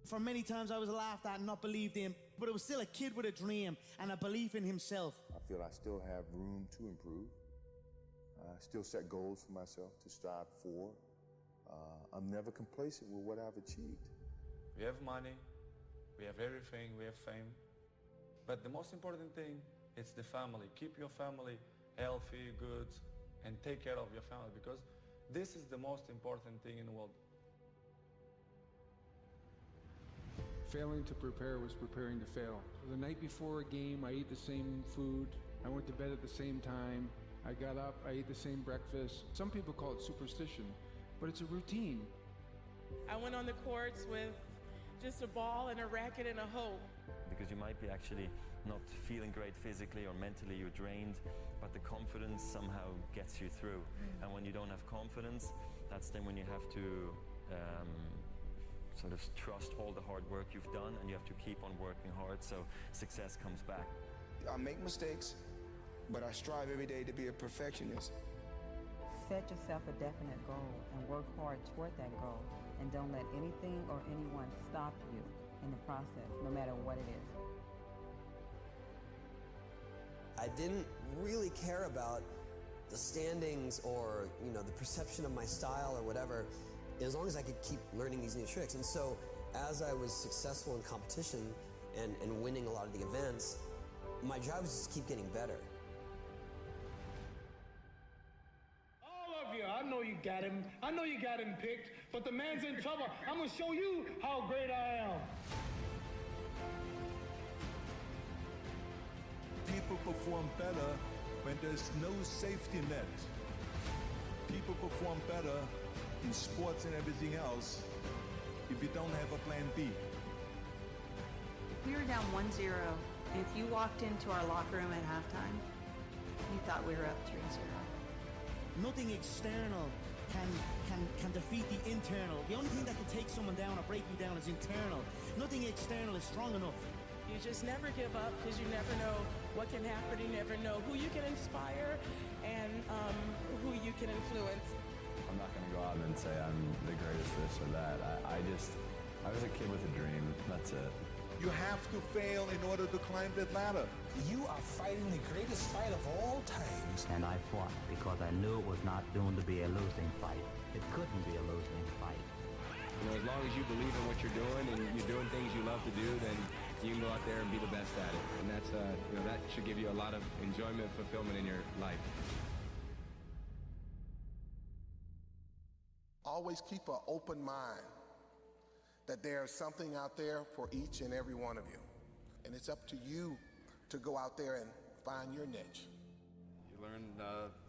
For many times I was laughed at and not believed in, but it was still a kid with a dream and a belief in himself. I feel I still have room to improve. I still set goals for myself to strive for. I'm never complacent with what I've achieved. We have money, we have everything, we have fame. But the most important thing is the family. Keep your family healthy, good, and take care of your family, because this is the most important thing in the world. Failing to prepare was preparing to fail. The night before a game, I ate the same food. I went to bed at the same time. I got up, I ate the same breakfast. Some people call it superstition, but it's a routine. I went on the courts with just a ball and a racket and a hoe. Because you might be actually not feeling great physically or mentally, you're drained, but the confidence somehow gets you through. And when you don't have confidence, that's then when you have to sort of trust all the hard work you've done, and you have to keep on working hard so success comes back. I make mistakes, but I strive every day to be a perfectionist. Set yourself a definite goal and work hard toward that goal, and don't let anything or anyone stop you in the process, no matter what it is. I didn't really care about the standings or, the perception of my style or whatever, as long as I could keep learning these new tricks. And so as I was successful in competition and winning a lot of the events, my job was just keep getting better. All of you, I know you got him. I know you got him picked, but the man's in trouble. I'm gonna show you how great I am. People perform better when there's no safety net. People perform better in sports and everything else if you don't have a plan B. We were down 1-0, and if you walked into our locker room at halftime, you thought we were up 3-0. Nothing external can defeat the internal. The only thing that can take someone down or break you down is internal. Nothing external is strong enough. You just never give up, because you never know what can happen. You never know who you can inspire and who you can influence. I'm not going to go out and say I'm the greatest this or that. I was a kid with a dream. That's it. You have to fail in order to climb that ladder. You are fighting the greatest fight of all times. And I fought because I knew it was not doomed to be a losing fight. It couldn't be a losing fight. As long as you believe in what you're doing and you're doing things you love to do, then you can go out there and be the best at it. And that's, that should give you a lot of enjoyment, fulfillment in your life. Always keep an open mind that there's something out there for each and every one of you. And it's up to you to go out there and find your niche. You learn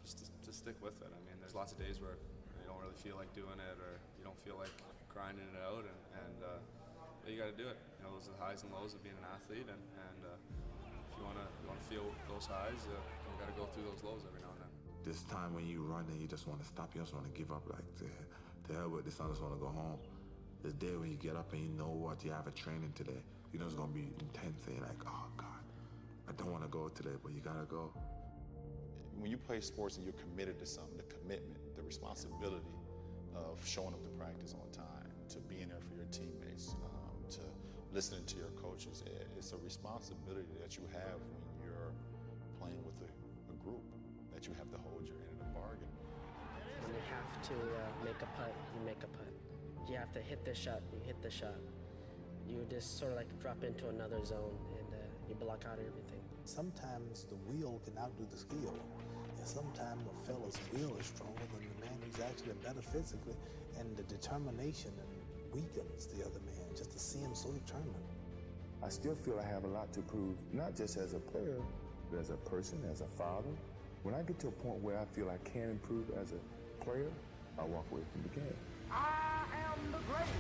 just to stick with it. I mean, there's lots of days where you don't really feel like doing it, or you don't feel like grinding it out, and you got to do it. Those are the highs and lows of being an athlete, and if you want to feel those highs, you got to go through those lows every now and then. This time when you run and you just want to stop, you just want to give up, like, to hell with this, I just want to go home. This day when you get up and you know what, you have a training today, you know it's going to be intense, and you're like, oh God, I don't want to go today, but you got to go. When you play sports and you're committed to something, the commitment, the responsibility of showing up to practice on time, to being there for your teammates, to listening to your coaches, it's a responsibility that you have when you're playing with a group, that you have to hold your end of the bargain. When you have to make a putt, you make a putt. You have to hit the shot, you hit the shot. You just sort of like drop into another zone, and you block out everything. Sometimes the will can outdo the skill. And sometimes a fella's will is stronger than the man who's actually better physically, and the determination weakens the other man just to see him so determined. I still feel I have a lot to prove, not just as a player, but as a person, as a father. When I get to a point where I feel I can improve as a player, I walk away from the game. I am the greatest.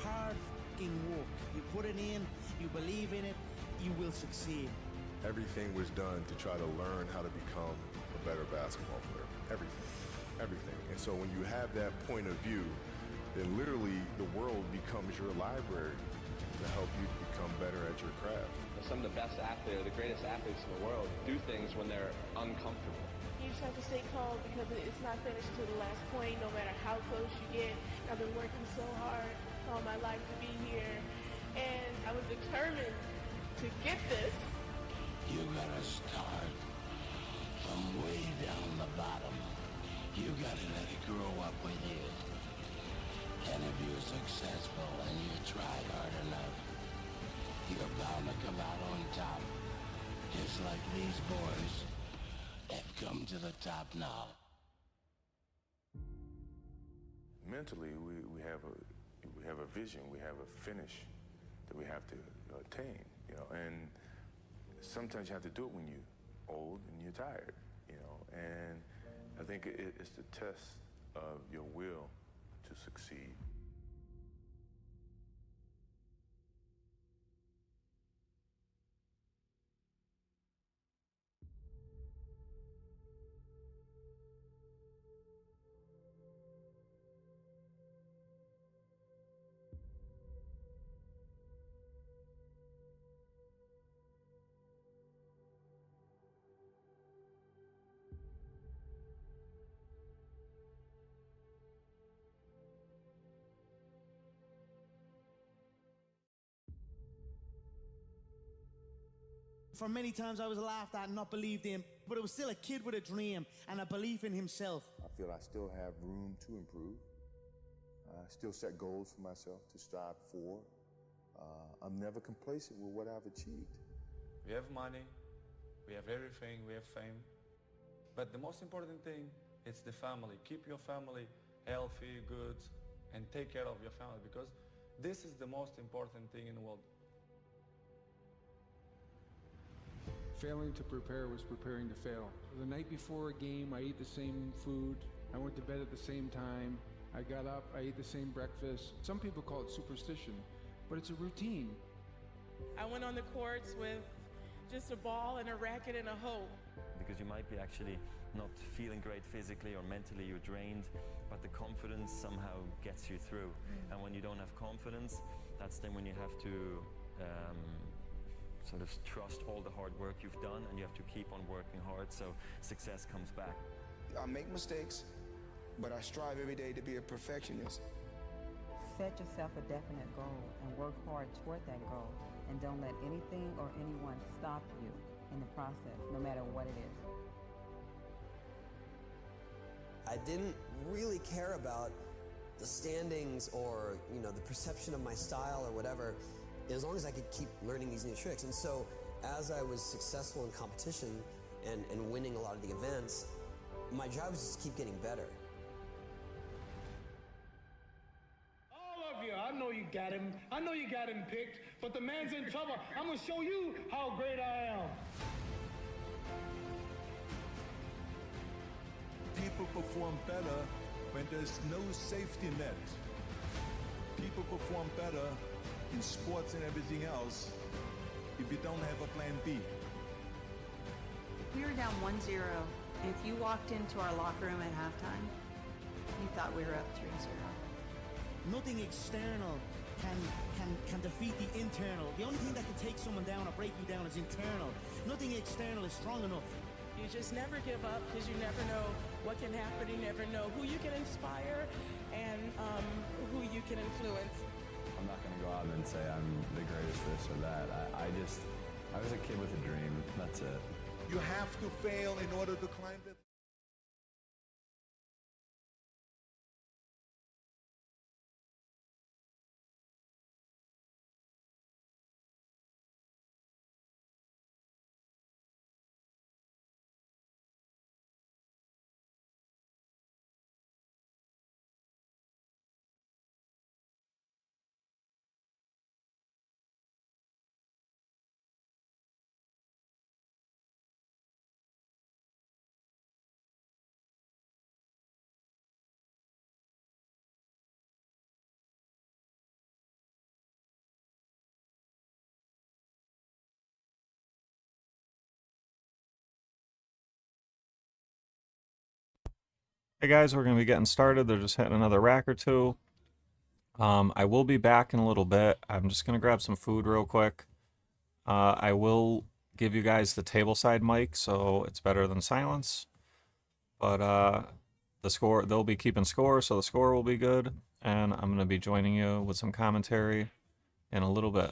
Hard f***ing work. You put it in, you believe in it, you will succeed. Everything was done to try to learn how to become a better basketball player. Everything. And so when you have that point of view, then literally the world becomes your library to help you become better at your craft. Some of the best athletes, or the greatest athletes in the world, do things when they're uncomfortable. You just have to stay calm, because it's not finished to the last point, no matter how close you get. I've been working so hard all my life to be here, I was determined to get this. You gotta start from way down the bottom. You gotta let it grow up with you. And if you're successful and you try hard enough, you're bound to come out on top. Just like these boys have come to the top now. Mentally, we have a vision, we have a finish that we have to attain, you know, and sometimes you have to do it when you're old and you're tired, you know, and I think it's the test of your will to succeed. For many times I was laughed at and not believed in, but it was still a kid with a dream and a belief in himself. I feel I still have room to improve. I still set goals for myself to strive for. I'm never complacent with what I've achieved. We have money, we have everything, we have fame. But the most important thing is the family. Keep your family healthy, good, and take care of your family, because this is the most important thing in the world. Failing to prepare was preparing to fail. The night before a game, I ate the same food. I went to bed at the same time. I got up, I ate the same breakfast. Some people call it superstition, but it's a routine. I went on the courts with just a ball and a racket and a hoe. Because you might be actually not feeling great physically or mentally, you're drained, but the confidence somehow gets you through. And when you don't have confidence, that's then when you have to sort of trust all the hard work you've done, and you have to keep on working hard so success comes back. I make mistakes, but I strive every day to be a perfectionist. Set yourself a definite goal and work hard toward that goal, and don't let anything or anyone stop you in the process, no matter what it is. I didn't really care about the standings or, you know, the perception of my style or whatever, as long as I could keep learning these new tricks. And so as I was successful in competition and winning a lot of the events, my job was just to keep getting better. All of you, I know you got him. I know you got him picked, but the man's in trouble. I'm gonna show you how great I am. People perform better when there's no safety net. People perform better in sports and everything else if you don't have a plan B. We were down 1-0, and if you walked into our locker room at halftime, you thought we were up 3-0. Nothing external can defeat the internal. The only thing that can take someone down or break you down is internal. Nothing external is strong enough. You just never give up, because you never know what can happen. You never know who you can inspire and who you can influence. I'm not going to go out and say I'm the greatest this or that. I was a kid with a dream. That's it. You have to fail in order to climb the... Hey guys, we're going to be getting started. They're just hitting another rack or two. I will be back in a little bit. I'm just going to grab some food real quick. I will give you guys the tableside mic, so it's better than silence. But the score, they'll be keeping score, so the score will be good. And I'm going to be joining you with some commentary in a little bit.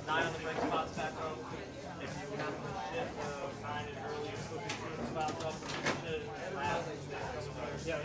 9 on the break spots back up. If you have to shift 9 in early, flipping through the spots up, shift last. Yeah,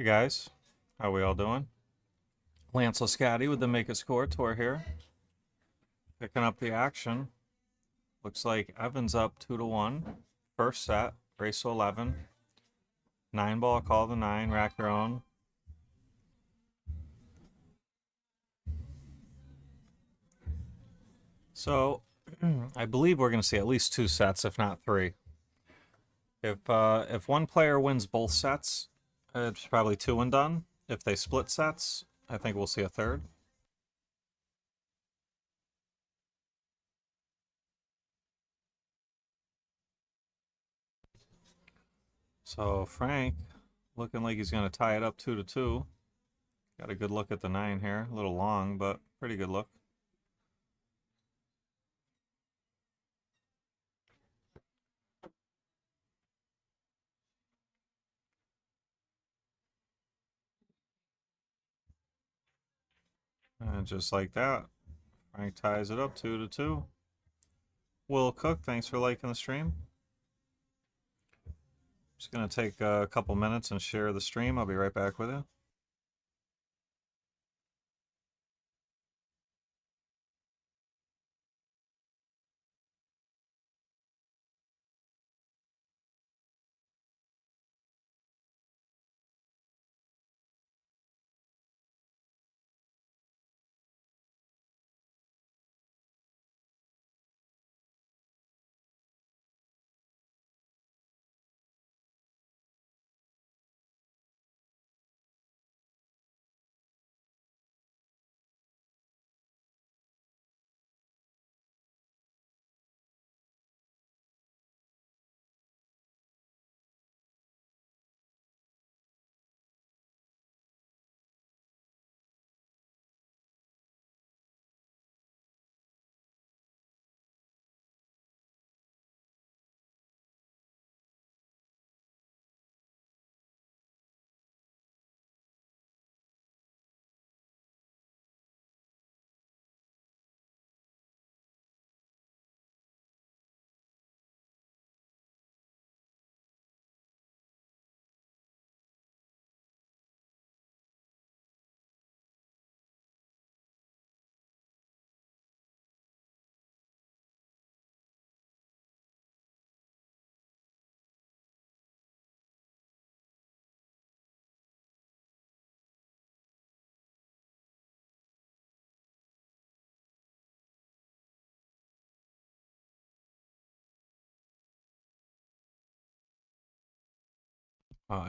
Hey guys, how we all doing? Lance Lisciotti with the Make a Score Tour here. Picking up the action. Looks like Evan's up 2-1. First set, race to 11. 9-ball, call the 9, rack your own. So, I believe we're going to see at least 2 sets, if not 3. If one player wins both sets, it's probably 2 and done. If they split sets, I think we'll see a third. So Frank, looking like he's going to tie it up 2-2. Got a good look at the 9 here. A little long, but pretty good look. And just like that, Frank ties it up 2-2. Will Cook, thanks for liking the stream. Just going to take a couple minutes and share the stream. I'll be right back with you.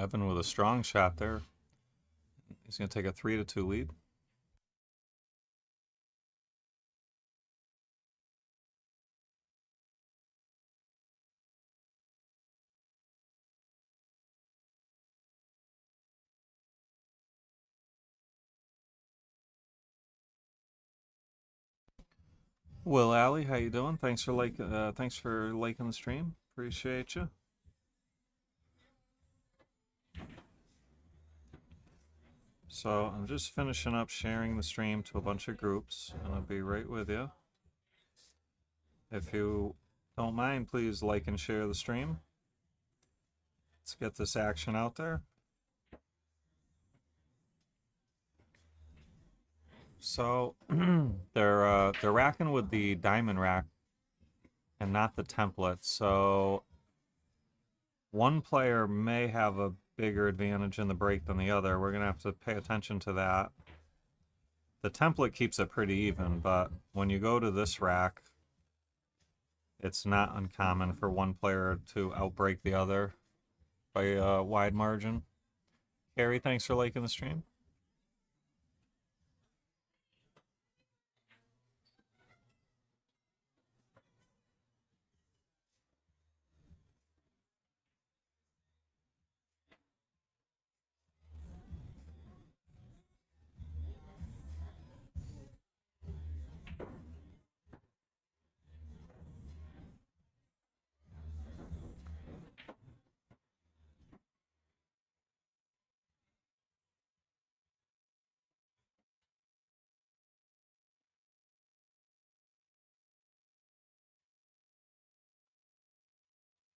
Evan with a strong shot there. He's going to take a 3-2 lead. Will Alley, how you doing? Thanks for liking the stream. Appreciate you. So I'm just finishing up sharing the stream to a bunch of groups, and I'll be right with you. If you don't mind, please like and share the stream. Let's get this action out there. So they're racking with the diamond rack and not the template. So one player may have a bigger advantage in the break than the other. We're gonna have to pay attention to that. The template keeps it pretty even, but when you go to this rack, it's not uncommon for one player to outbreak the other by a wide margin. Carrie, thanks for liking the stream.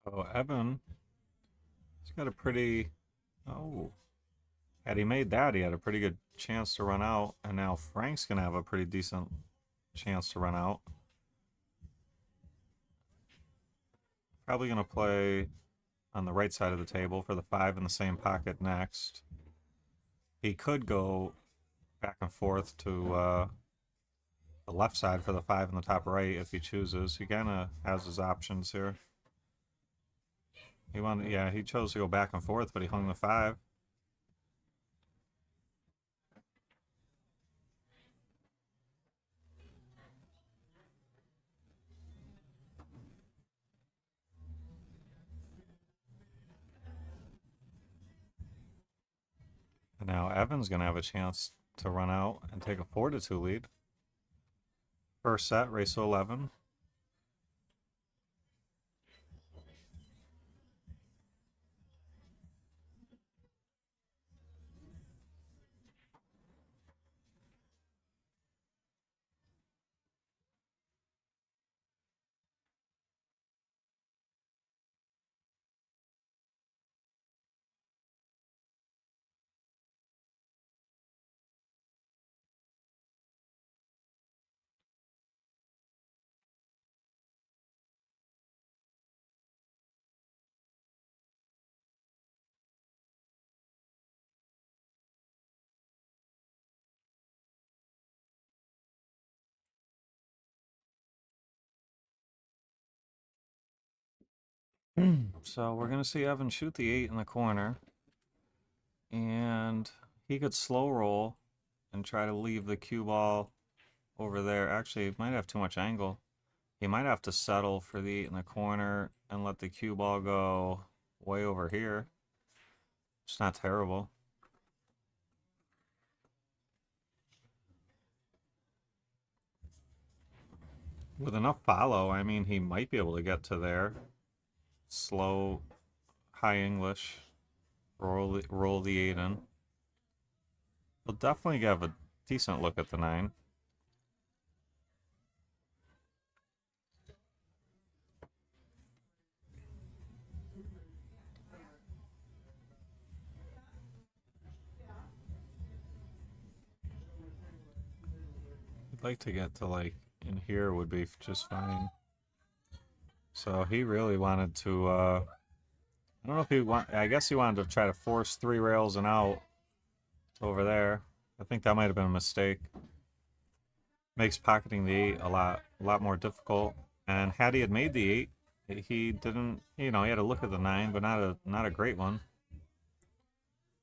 Oh, Evan, he's got a pretty... Oh, Had he made that, he had a pretty good chance to run out, and now Frank's going to have a pretty decent chance to run out. Probably going to play on the right side of the table for the 5 in the same pocket next. He could go back and forth to the left side for the 5 in the top right if he chooses. He kind of has his options here. He chose to go back and forth, but he hung the 5. And now Evan's going to have a chance to run out and take a 4-2 lead. First set, race to 11. So we're going to see Evan shoot the 8 in the corner. And he could slow roll and try to leave the cue ball over there. Actually, he might have too much angle. He might have to settle for the 8 in the corner and let the cue ball go way over here. It's not terrible. With enough follow, I mean, he might be able to get to there. Slow, high English. Roll the 8 in. We'll definitely have a decent look at the 9. I'd like to get to like in here would be just fine. So he really wanted to I don't know if I guess he wanted to try to force 3 rails and out over there. I think that might have been a mistake. Makes pocketing the 8 a lot more difficult. And had he had made the 8, he didn't, he had to look at the 9, but not a great one.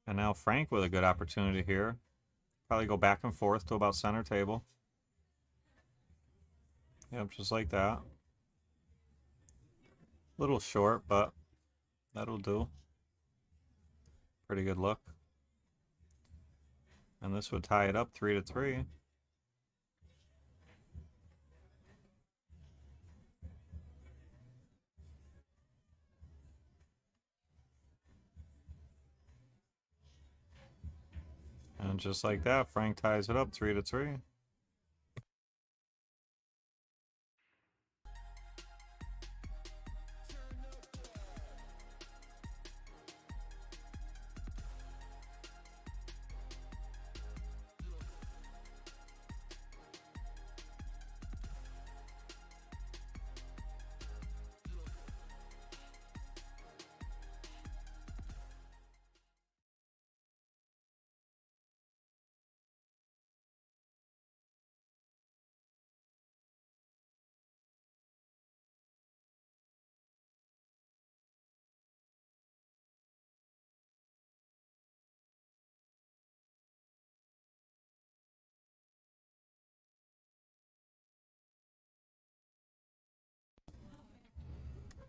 And now Frank with a good opportunity here. Probably go back and forth to about center table. Yep, just like that. Little short, but that'll do. Pretty good look. And this would tie it up 3-3. And just like that, Frank ties it up 3-3.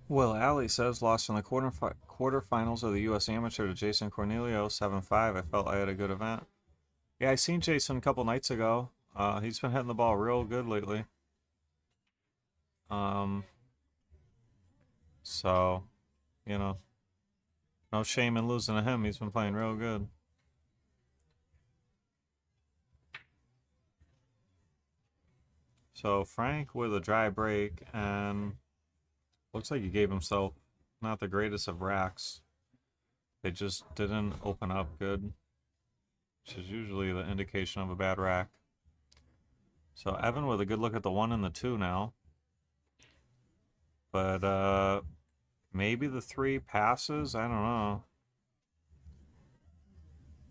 Will Alley says, lost in the quarterfinals of the U.S. Amateur to Jason Cornelio, 7-5. I felt I had a good event. Yeah, I seen Jason a couple nights ago. He's been hitting the ball real good lately. So, no shame in losing to him. He's been playing real good. So Frank with a dry break, and looks like he gave himself not the greatest of racks. They just didn't open up good. which is usually the indication of a bad rack. So Evan with a good look at the 1 and the 2 now. But maybe the 3 passes? I don't know.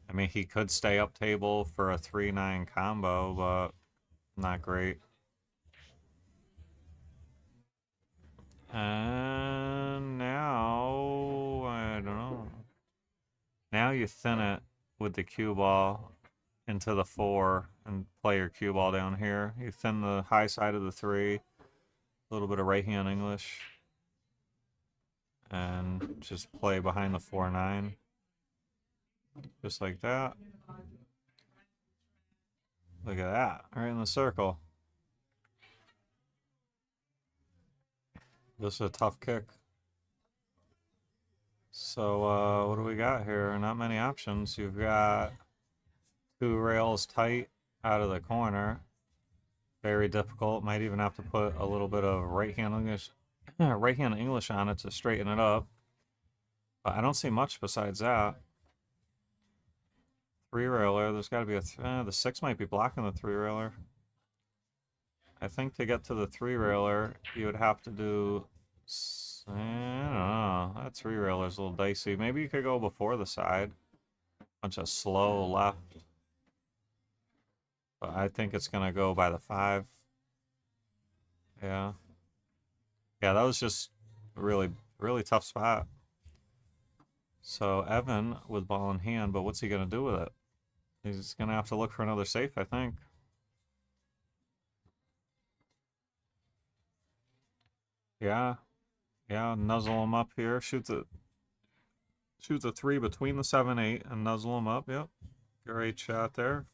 I mean, he could stay up table for a 3-9 combo, but not great. And now, I don't know. Now you thin it with the cue ball into the 4 and play your cue ball down here. You thin the high side of the 3, a little bit of right hand English, and just play behind the 4-9. Just like that. Look at that, right in the circle. This is a tough kick. So what do we got here? Not many options. You've got 2 rails tight out of the corner. Very difficult. Might even have to put a little bit of right hand English on it to straighten it up. But I don't see much besides that. 3-railer. There's got to be the 6 might be blocking the 3-railer. I think to get to the 3-railer, you would have to do, I don't know, that 3-railer's a little dicey. Maybe you could go before the side. Bunch of slow left. But I think it's going to go by the 5. Yeah. Yeah, that was just a really, really tough spot. So Evan with ball in hand, but what's he going to do with it? He's going to have to look for another safe, I think. Yeah. Yeah, nuzzle him up here. Shoots a 3 between the 7-8 and nuzzle him up. Yep. Great shot there.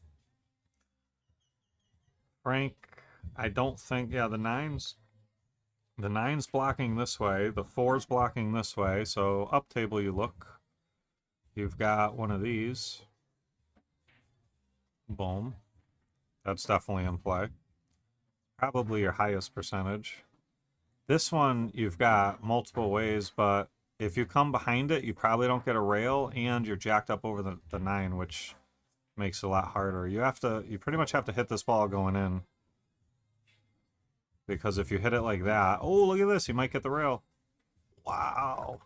Frank, I don't think, yeah, the 9's blocking this way, the 4's blocking this way, so up table you look. You've got one of these. Boom. That's definitely in play. Probably your highest percentage. This one, you've got multiple ways, but if you come behind it, you probably don't get a rail, and you're jacked up over the 9, which makes it a lot harder. You pretty much have to hit this ball going in. Because if you hit it like that, oh, look at this, you might get the rail. Wow.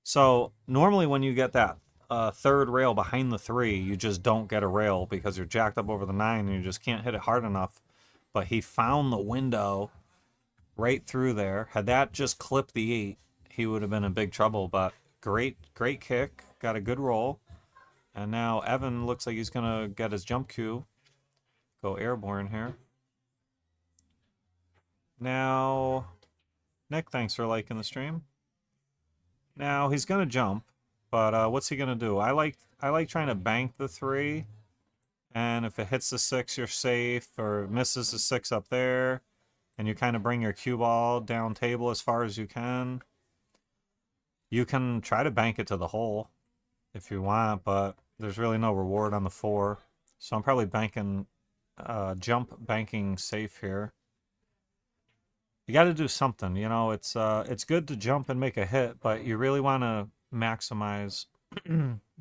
So normally when you get that 3rd rail behind the 3, you just don't get a rail because you're jacked up over the 9 and you just can't hit it hard enough. But he found the window right through there. Had that just clipped the 8, he would have been in big trouble. But great kick, got a good roll. And now Evan looks like he's going to get his jump cue. Go airborne here. Now, Nick, thanks for liking the stream. Now, he's going to jump, but what's he going to do? I like trying to bank the 3, and if it hits the 6, you're safe, or misses the 6 up there, and you kind of bring your cue ball down table as far as you can. You can try to bank it to the hole if you want, but there's really no reward on the 4, so I'm probably banking, jump banking safe here. You got to do something, you know. It's good to jump and make a hit, but you really want to maximize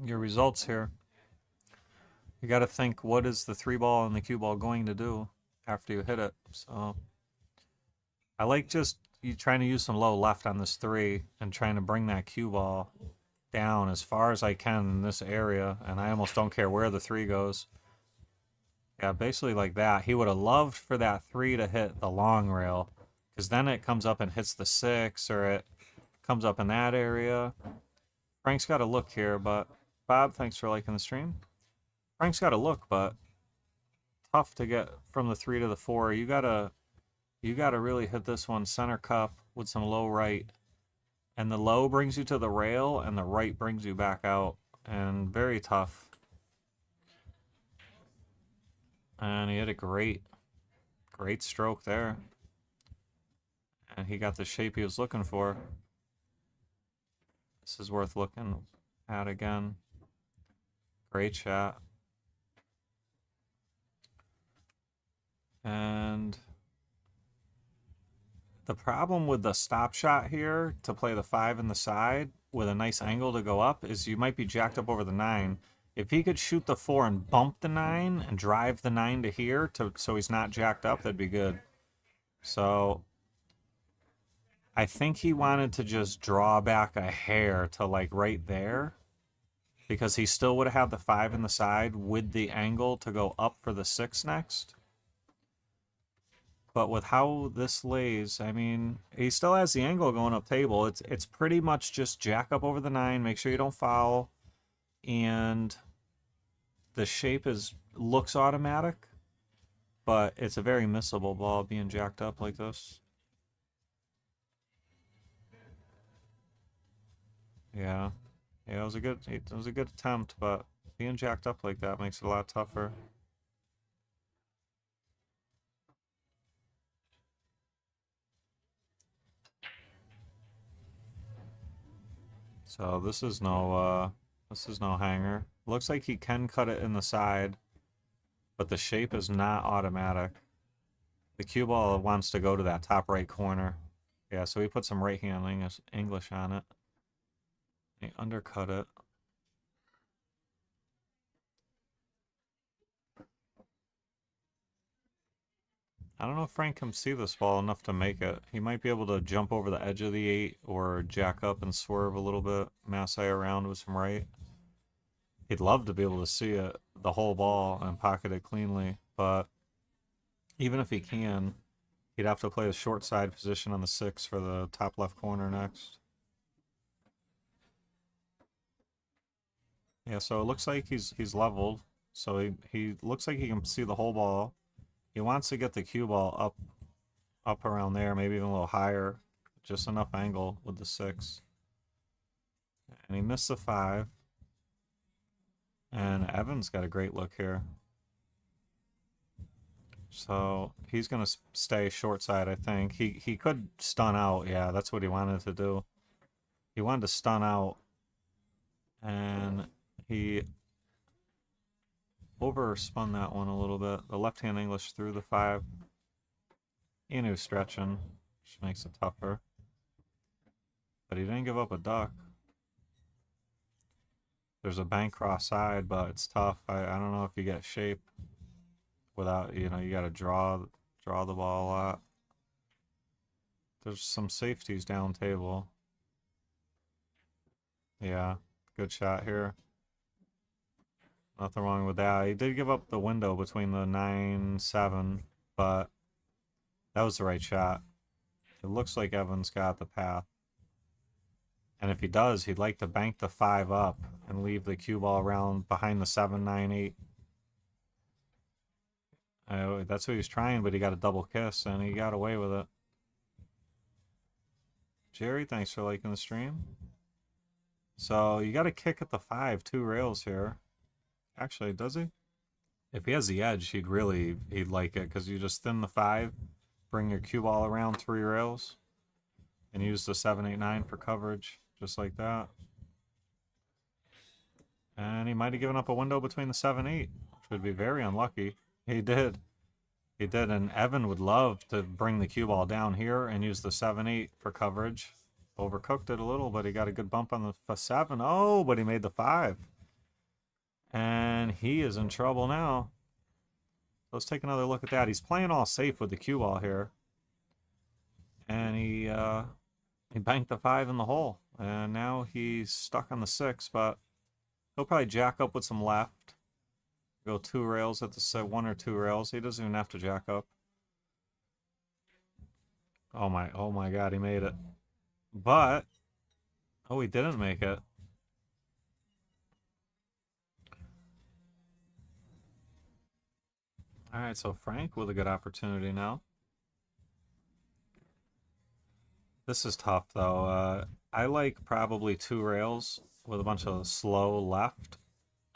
your results here. You got to think, what is the 3 ball and the cue ball going to do after you hit it? So I like just you trying to use some low left on this 3 and trying to bring that cue ball down as far as I can in this area, and I almost don't care where the 3 goes. Yeah, basically like that. He would have loved for that 3 to hit the long rail, because then it comes up and hits the 6, or it comes up in that area. Frank's got to look here, but Bob, thanks for liking the stream. Frank's got to look, but tough to get from the 3 to the 4. You gotta really hit this one center cup with some low right, and the low brings you to the rail, and the right brings you back out, and very tough. And he hit a great stroke there. And he got the shape he was looking for. This is worth looking at again. Great shot. And the problem with the stop shot here to play the 5 in the side with a nice angle to go up is you might be jacked up over the 9. If he could shoot the 4 and bump the 9 and drive the 9 to here so he's not jacked up, that'd be good. So I think he wanted to just draw back a hair to like right there, because he still would have the 5 in the side with the angle to go up for the 6 next. But with how this lays, I mean, he still has the angle going up table. It's pretty much just jack up over the 9, make sure you don't foul, and the shape looks automatic, but it's a very missable ball being jacked up like this. Yeah. Yeah, it was a good attempt, but being jacked up like that makes it a lot tougher. So this is no hanger. Looks like he can cut it in the side, but the shape is not automatic. The cue ball wants to go to that top right corner. Yeah, so he put some right hand English on it. He undercut it. I don't know if Frank can see this ball enough to make it. He might be able to jump over the edge of the 8 or jack up and swerve a little bit, mass eye around with some right. He'd love to be able to see it, the whole ball, and pocket it cleanly, but even if he can, he'd have to play the short side position on the 6 for the top left corner next. Yeah, so it looks like he's leveled. So he looks like he can see the whole ball. He wants to get the cue ball up around there, maybe even a little higher. Just enough angle with the 6. And he missed the 5. And Evan's got a great look here. So he's going to stay short side, I think. He could stun out. Yeah, that's what he wanted to do. He wanted to stun out. And he overspun that one a little bit. The left-hand English through the 5. He knew stretching, which makes it tougher. But he didn't give up a duck. There's a bank cross side, but it's tough. I don't know if you get shape without, you got to draw the ball a lot. There's some safeties down table. Yeah, good shot here. Nothing wrong with that. He did give up the window between the 9-7, but that was the right shot. It looks like Evan's got the path. And if he does, he'd like to bank the 5 up and leave the cue ball around behind the 7-9-8. That's what he was trying, but he got a double kiss, and he got away with it. Jerry, thanks for liking the stream. So you got to kick at the 5, 2 rails here. Actually, does he? If he has the edge, he'd like it, because you just thin the 5, bring your cue ball around 3 rails, and use the 7-8-9 for coverage, just like that. And he might have given up a window between the 7-8, which would be very unlucky. He did. He did, and Evan would love to bring the cue ball down here and use the 7-8 for coverage. Overcooked it a little, but he got a good bump on the 7. Oh, but he made the 5. And he is in trouble now. Let's take another look at that. He's playing all safe with the cue ball here. And he banked the 5 in the hole. And now he's stuck on the 6, but he'll probably jack up with some left. Go 2 rails at the 1 or 2 rails. He doesn't even have to jack up. Oh my God, he made it. But, oh, he didn't make it. All right, so Frank with a good opportunity now. This is tough, though. I like probably 2 rails with a bunch of slow left,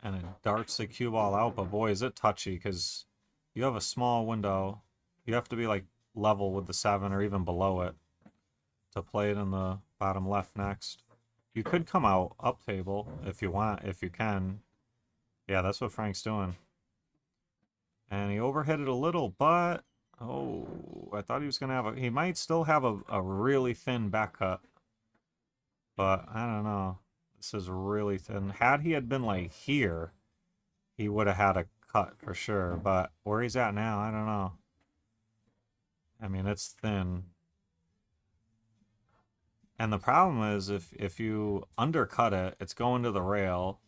and it darts the cue ball out, but boy, is it touchy, because you have a small window. You have to be like level with the 7 or even below it to play it in the bottom left next. You could come out up table if you want, if you can. Yeah, that's what Frank's doing. And he overhit it a little, but oh, I thought he was going to have he might still have a really thin back cut. But I don't know. This is really thin. Had he had been like here, he would have had a cut for sure. But where he's at now, I don't know. I mean, it's thin. And the problem is if you undercut it, it's going to the rail.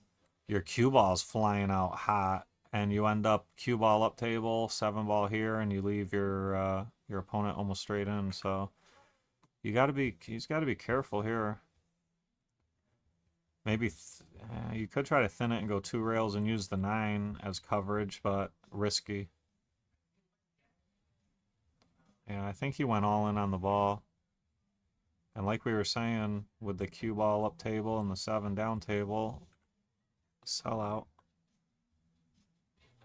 Your cue ball's flying out hot, and you end up cue ball up table, 7-ball here, and you leave your opponent almost straight in. So he's got to be careful here. Maybe you could try to thin it and go 2 rails and use the 9 as coverage, but risky. Yeah, I think he went all in on the ball. And like we were saying, with the cue ball up table and the 7 down table, sell out.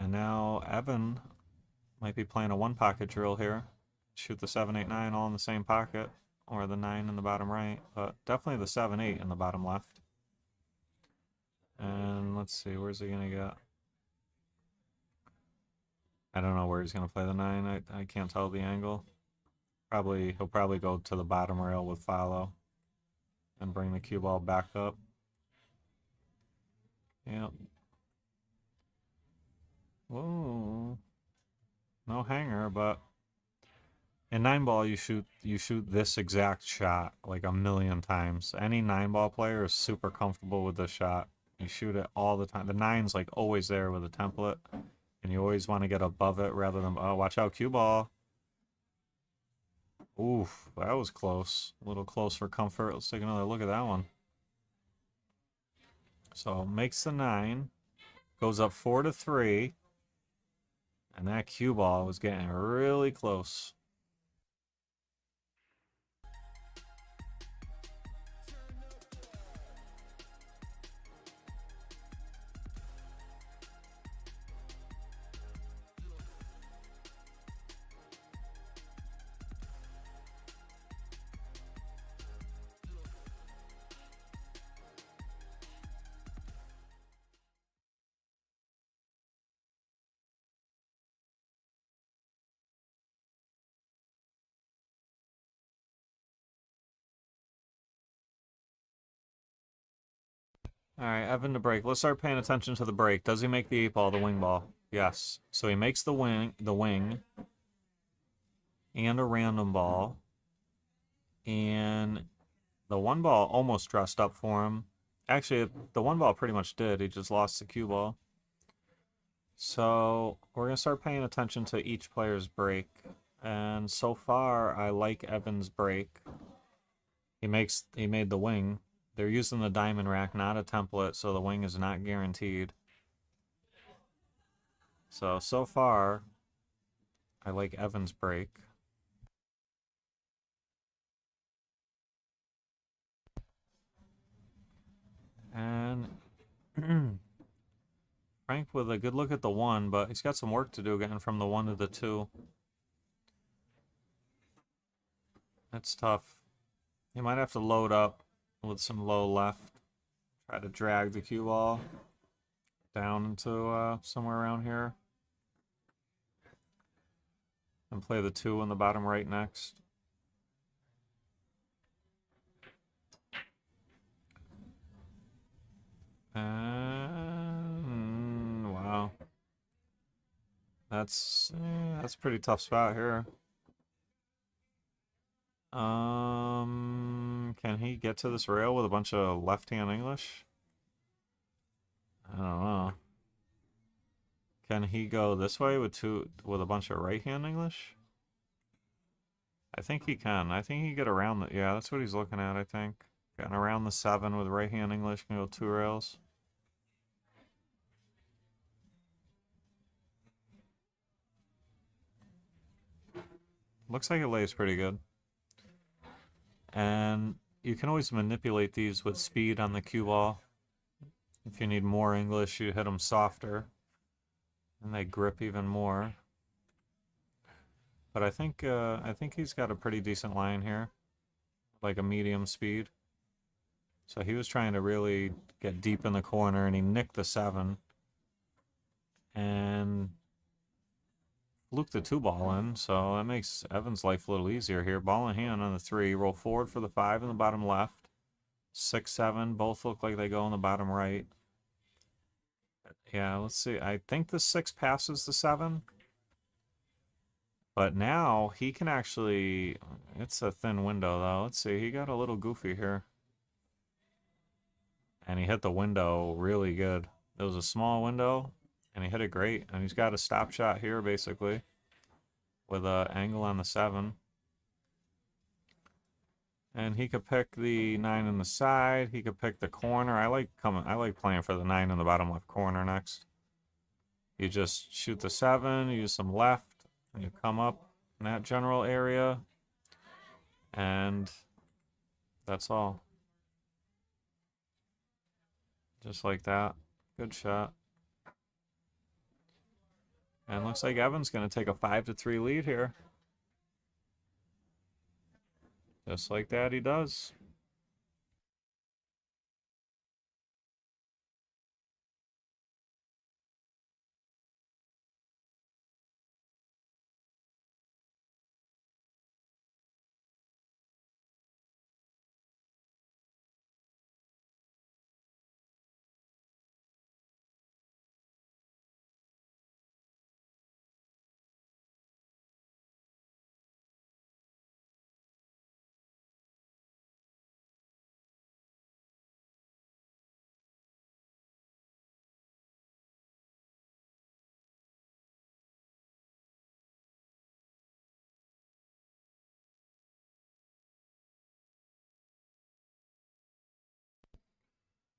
And now Evan might be playing a 1-pocket drill here. Shoot the 7, 8, 9 all in the same pocket, or the 9 in the bottom right, but definitely the 7, 8 in the bottom left. And let's see, where's he gonna get? I don't know where he's gonna play the 9. I can't tell the angle. He'll probably go to the bottom rail with follow and bring the cue ball back up. Yep. Whoa. No hanger, but in 9-ball you shoot this exact shot like a million times. Any 9-ball player is super comfortable with this shot. You shoot it all the time. The 9's like always there with a template, and you always want to get above it rather than, oh, watch out, cue ball. Oof, that was close. A little close for comfort. Let's take another look at that one. So makes the 9, goes up 4-3, and that cue ball was getting really close. Alright, Evan to break. Let's start paying attention to the break. Does he make the 8-ball, the wing ball? Yes. So he makes the wing, and a random ball. And the 1-ball almost dressed up for him. Actually, the 1-ball pretty much did. He just lost the cue ball. So we're going to start paying attention to each player's break. And so far, I like Evan's break. He made the wing. They're using the diamond rack, not a template, so the wing is not guaranteed. So far, I like Evan's break. And Frank with a good look at the 1, but he's got some work to do getting from the 1 to the 2. That's tough. He might have to load up with some low left. Try to drag the cue ball down into somewhere around here. And play the 2 in the bottom right next. And wow. That's a pretty tough spot here. Can he get to this rail with a bunch of left-hand English? I don't know. Can he go this way with a bunch of right-hand English? I think he can. I think he can get around the, yeah, that's what he's looking at, I think. Getting around the 7 with right-hand English, can go 2 rails. Looks like it lays pretty good. And you can always manipulate these with speed on the cue ball. If you need more English, you hit them softer, and they grip even more. But I think he's got a pretty decent line here, like a medium speed. So he was trying to really get deep in the corner, and he nicked the 7, and fluked the 2-ball in. So that makes Evan's life a little easier here. Ball in hand on the 3, roll forward for the 5 in the bottom left. 6, 7, both look like they go in the bottom right. Yeah, let's see. I think the 6 passes the 7. But now he can actually... It's a thin window, though. Let's see. He got a little goofy here. And he hit the window really good. It was a small window, and he hit it great. And he's got a stop shot here, basically, with an angle on the 7. And he could pick the 9 in the side. He could pick the corner. I like playing for the 9 in the bottom left corner next. You just shoot the 7, use some left, and you come up in that general area. And that's all. Just like that. Good shot. And looks like Evan's going to take a 5-3 lead here. Just like that, he does.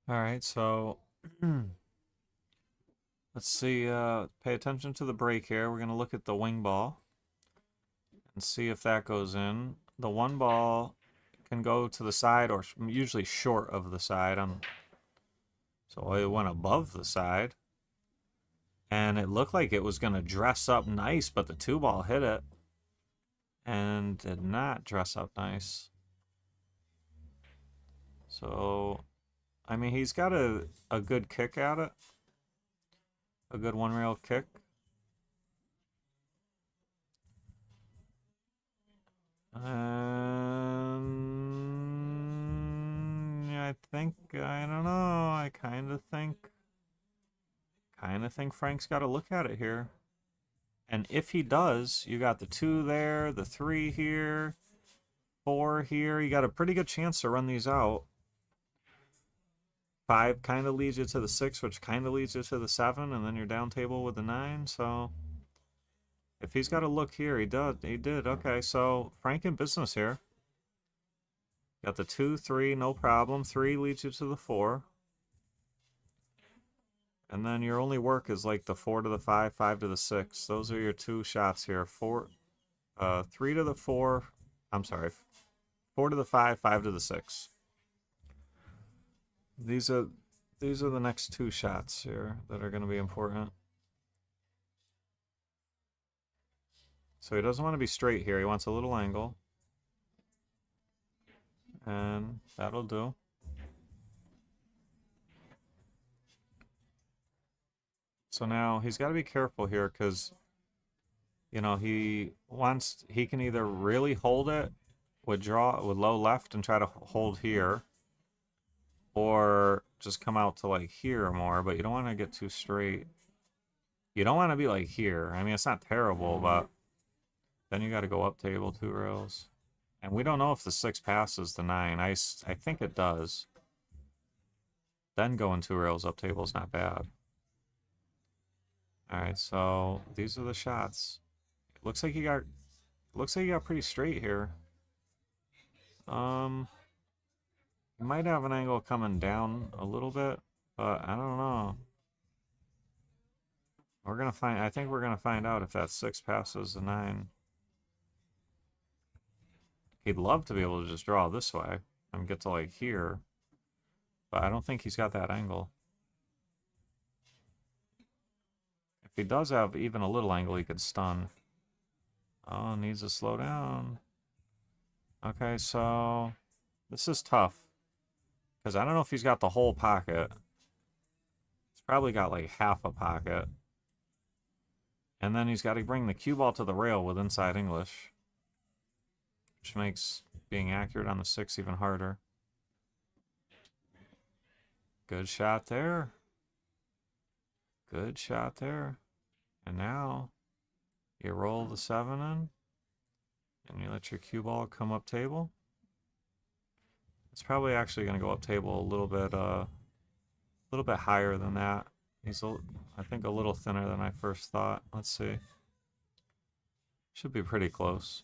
All right, so let's see. Pay attention to the break here. We're going to look at the wing ball and see if that goes in. The 1 ball can go to the side or usually short of the side. So it went above the side. And it looked like it was going to dress up nice, but the 2 ball hit it and did not dress up nice. So, I mean, he's got a good kick at it. A good 1-rail kick. Yeah, I don't know. I kind of think Frank's got to look at it here. And if he does, you got the 2 there, the 3 here, 4 here. You got a pretty good chance to run these out. 5 kind of leads you to the 6, which kind of leads you to the 7, and then you're down table with the 9. So if he's got to look here, he did. Okay, so Frank in business here. Got the 2, 3, no problem. 3 leads you to the 4. And then your only work is like the 4 to the 5, 5 to the 6. Those are your 2 shots here. 3 to the 4. I'm sorry. 4 to the 5, 5 to the 6. These are the next 2 shots here that are going to be important. So he doesn't want to be straight here. He wants a little angle. And that'll do. So now he's got to be careful here because, you know, he can either really hold it with low left and try to hold here, or just come out to like here more, but you don't want to get too straight. You don't want to be like here. I mean, it's not terrible, but then you got to go up table 2 rails. And we don't know if the 6 passes the 9. I think it does. Then going 2 rails up table is not bad. All right, so these are the shots. It looks like he got pretty straight here. He might have an angle coming down a little bit, but I don't know. I think we're gonna find out if that 6 passes the 9. He'd love to be able to just draw this way and get to like here, but I don't think he's got that angle. If he does have even a little angle, he could stun. Oh, needs to slow down. Okay, so this is tough because I don't know if he's got the whole pocket. He's probably got like half a pocket. And then he's got to bring the cue ball to the rail with inside English, which makes being accurate on the 6 even harder. Good shot there. Good shot there. And now you roll the 7 in, and you let your cue ball come up table. It's probably actually going to go up table a little bit higher than that. He's, I think, a little thinner than I first thought. Let's see. Should be pretty close.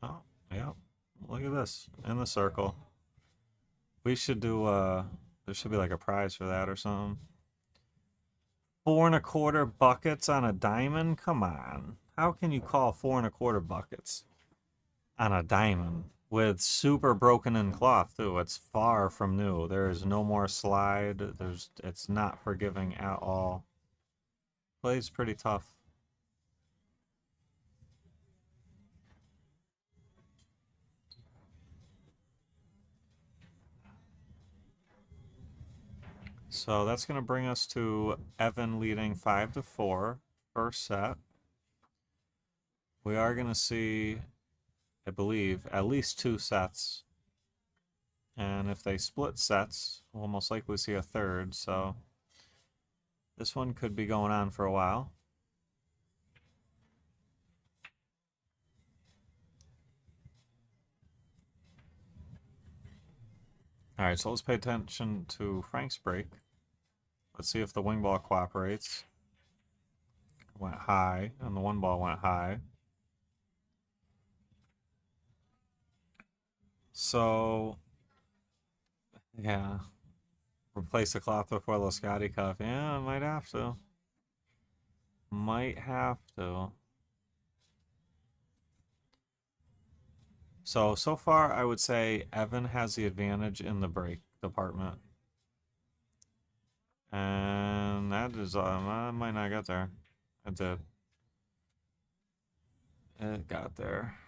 Oh, yeah. Look at this. In the circle. We should do, there should be like a prize for that or something. 4 1/4 buckets on a diamond? Come on. How can you call 4 1/4 buckets on a diamond? With super broken in cloth too. It's far from new. There is no more slide. It's not forgiving at all. Plays pretty tough. So that's going to bring us to Evan leading 5-4, first set. We are going to see, I believe, at least 2 sets. And if they split sets, we'll most likely see a third. So this one could be going on for a while. All right, so let's pay attention to Frank's break. Let's see if the wing ball cooperates. Went high, and the 1 ball went high. So, yeah. Replace the cloth before Lisciotti cuff. Yeah, I might have to. Might have to. So far, I would say Evan has the advantage in the break department. And that is, I might not get there. It did. It got there.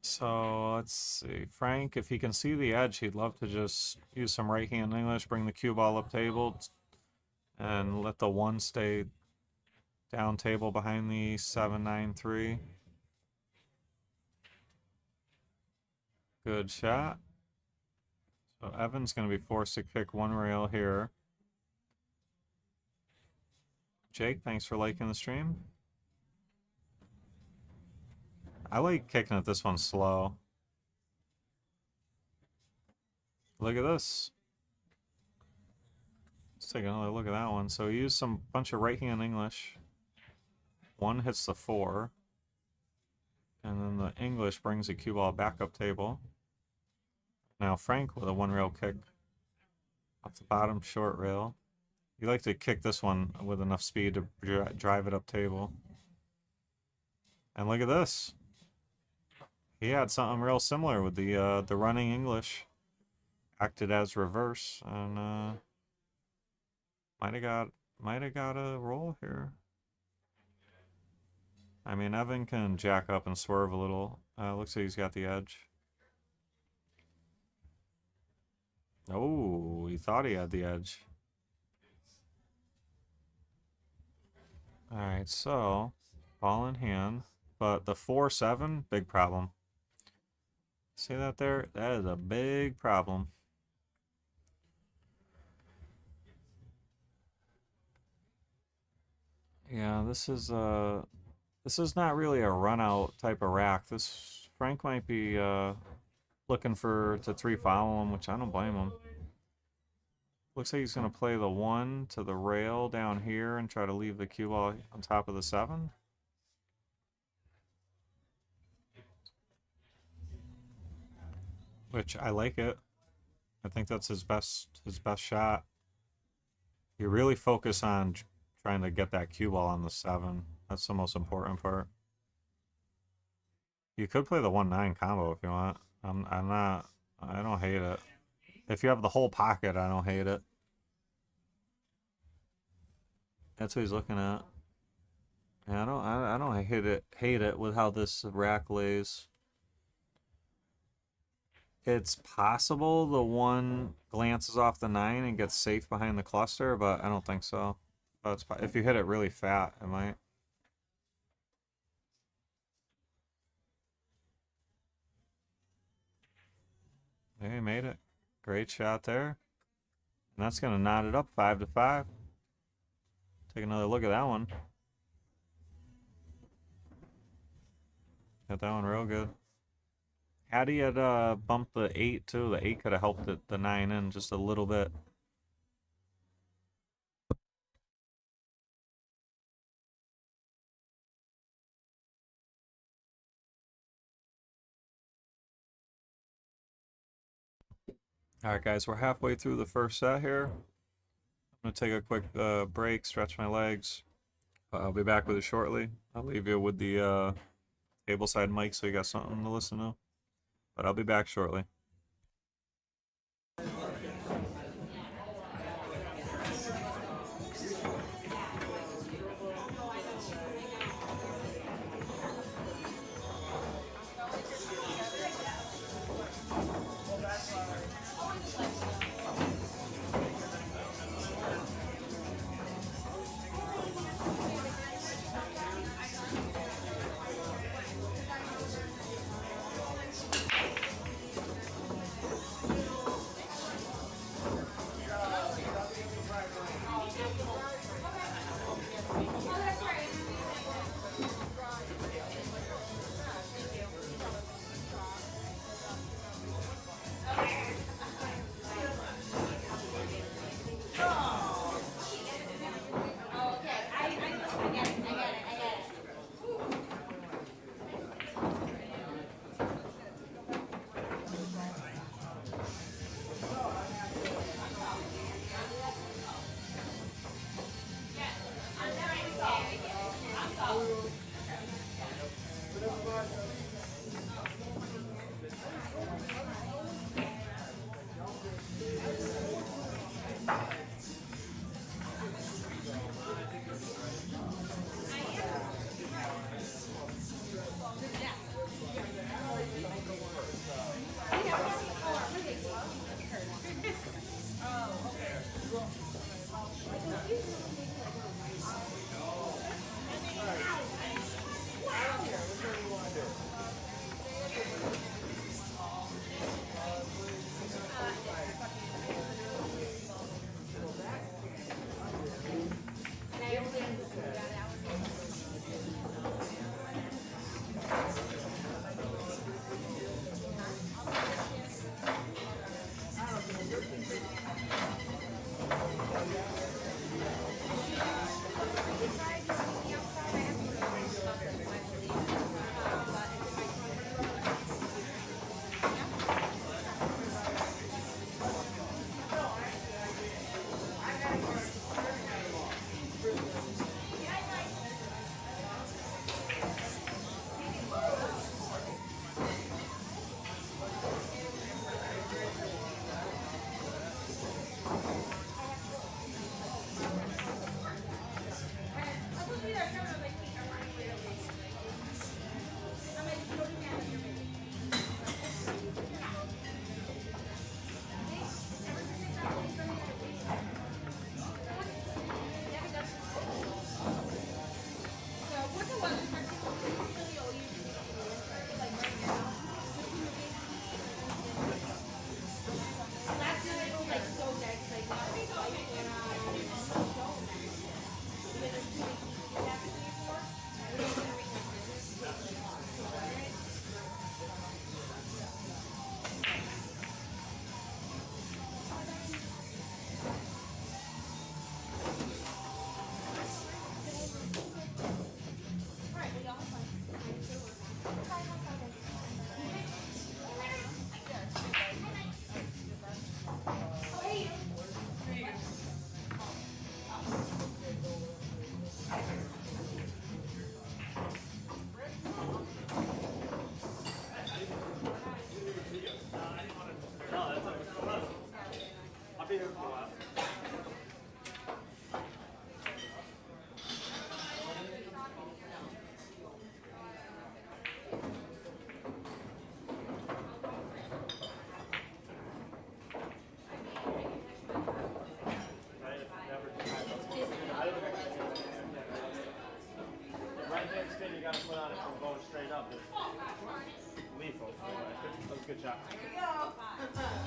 So let's see. Frank, if he can see the edge, he'd love to just use some right hand English, bring the cue ball up table, and let the 1 stay down table behind the 7-9-3. Good shot. So Evan's going to be forced to kick 1 rail here. Jake, thanks for liking the stream. I like kicking at this one slow. Look at this. Let's take another look at that one. So use some bunch of right hand English. 1 hits the 4. And then the English brings the cue ball back up table. Now Frank with a 1 rail kick off the bottom short rail. You like to kick this one with enough speed to drive it up table. And look at this. He had something real similar with the running English. Acted as reverse, and might have got a roll here. I mean, Evan can jack up and swerve a little. Looks like he's got the edge. Oh, he thought he had the edge. All right, so ball in hand, but the 4-7, big problem. See that there? That is a big problem. Yeah, this is not really a run out type of rack. This Frank might be looking to 3 follow him, which I don't blame him. Looks like he's gonna play the 1 to the rail down here and try to leave the cue ball on top of the 7. Which I like it. I think that's his best shot. You really focus on trying to get that cue ball on the 7. That's the most important part. You could play the 1-9 combo if you want. I don't hate it. If you have the whole pocket, I don't hate it. That's what he's looking at. Yeah, I don't hate it with how this rack lays. It's possible the 1 glances off the 9 and gets safe behind the cluster, but I don't think so. But if you hit it really fat, it might. He made it. Great shot there. And that's going to knot it up 5-5. Take another look at that one. Got that one real good. Had he had bumped the 8 too, the 8 could have helped the 9 in just a little bit. Alright guys, we're halfway through the first set here. I'm going to take a quick break, stretch my legs. I'll be back with you shortly. I'll leave you with the tableside mic so you got something to listen to. But I'll be back shortly. Good shot. There you go.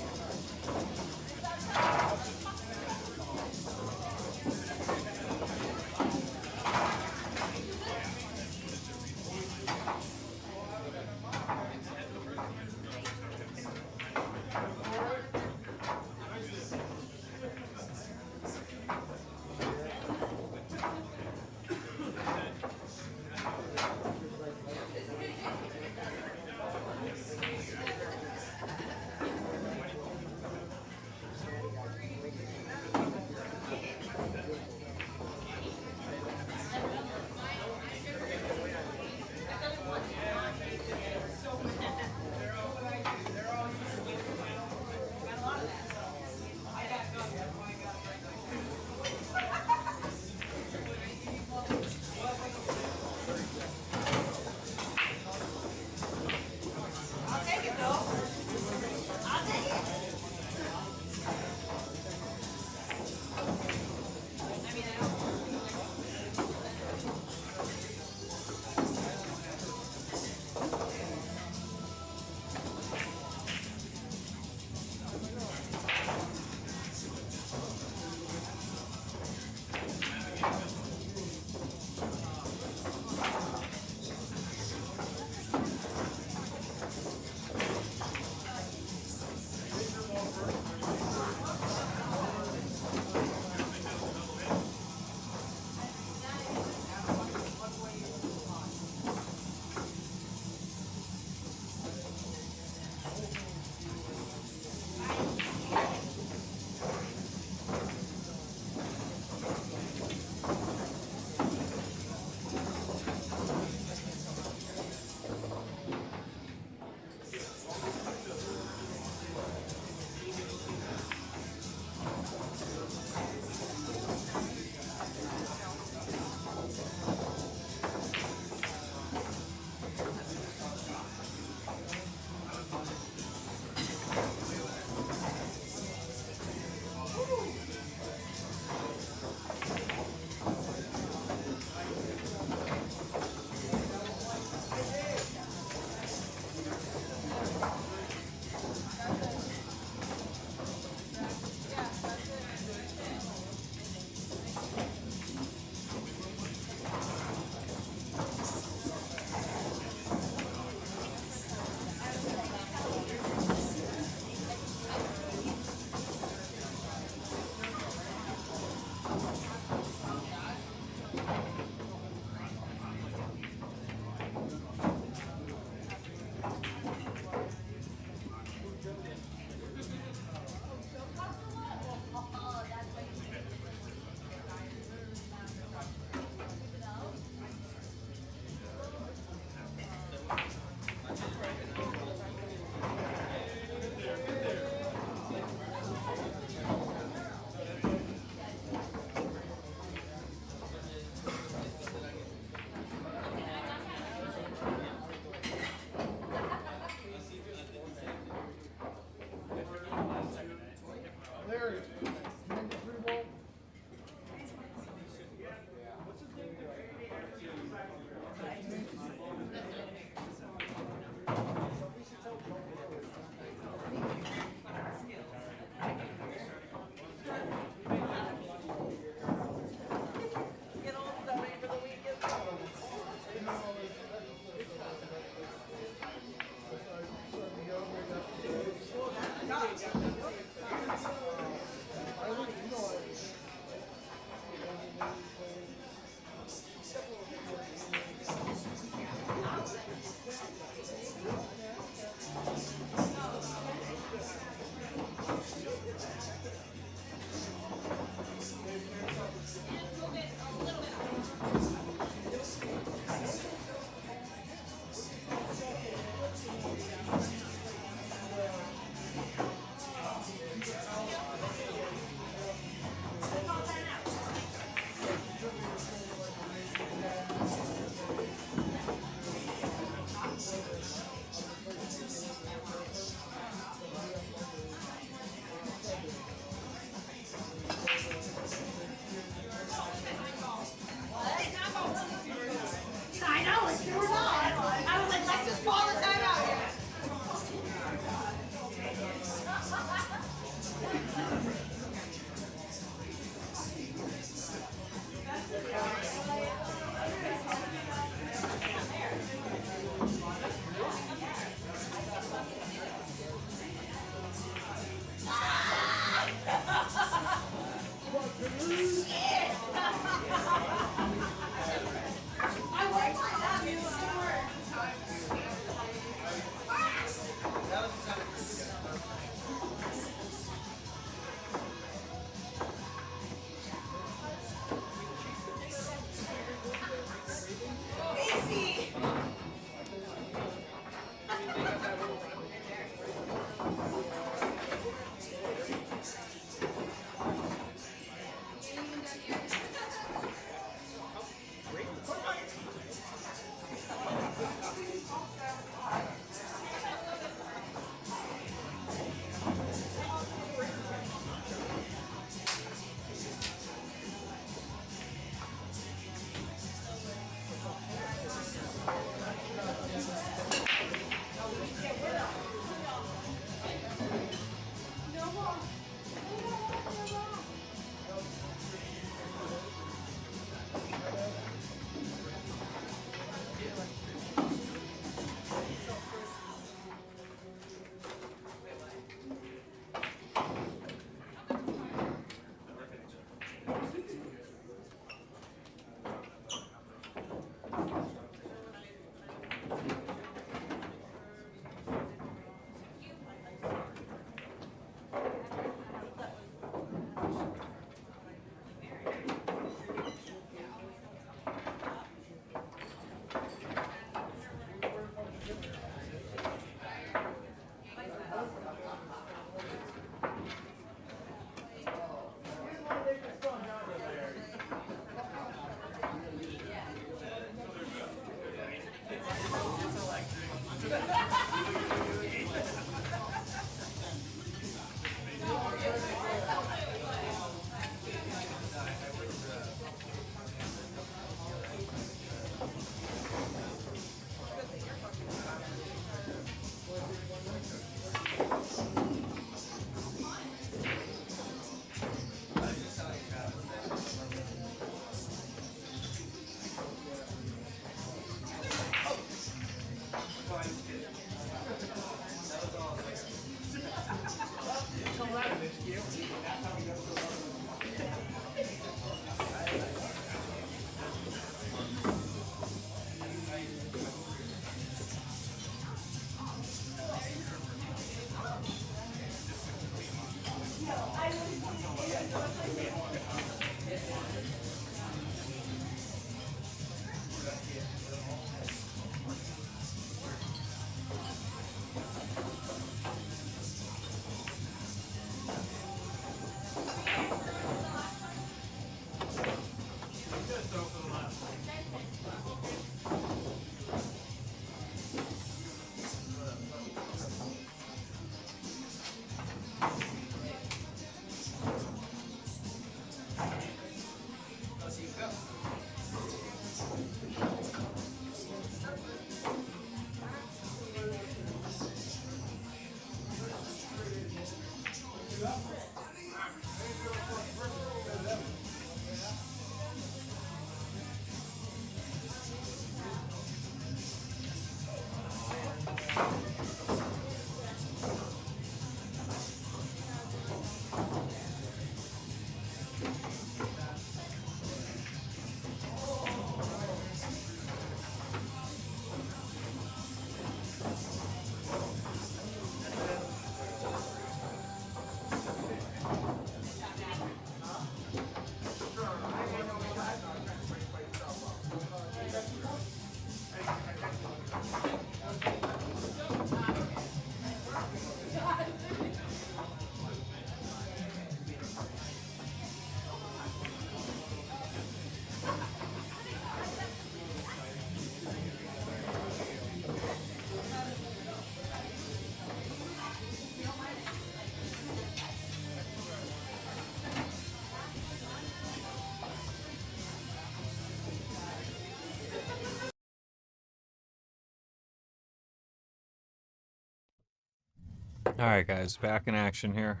Alright guys, back in action here.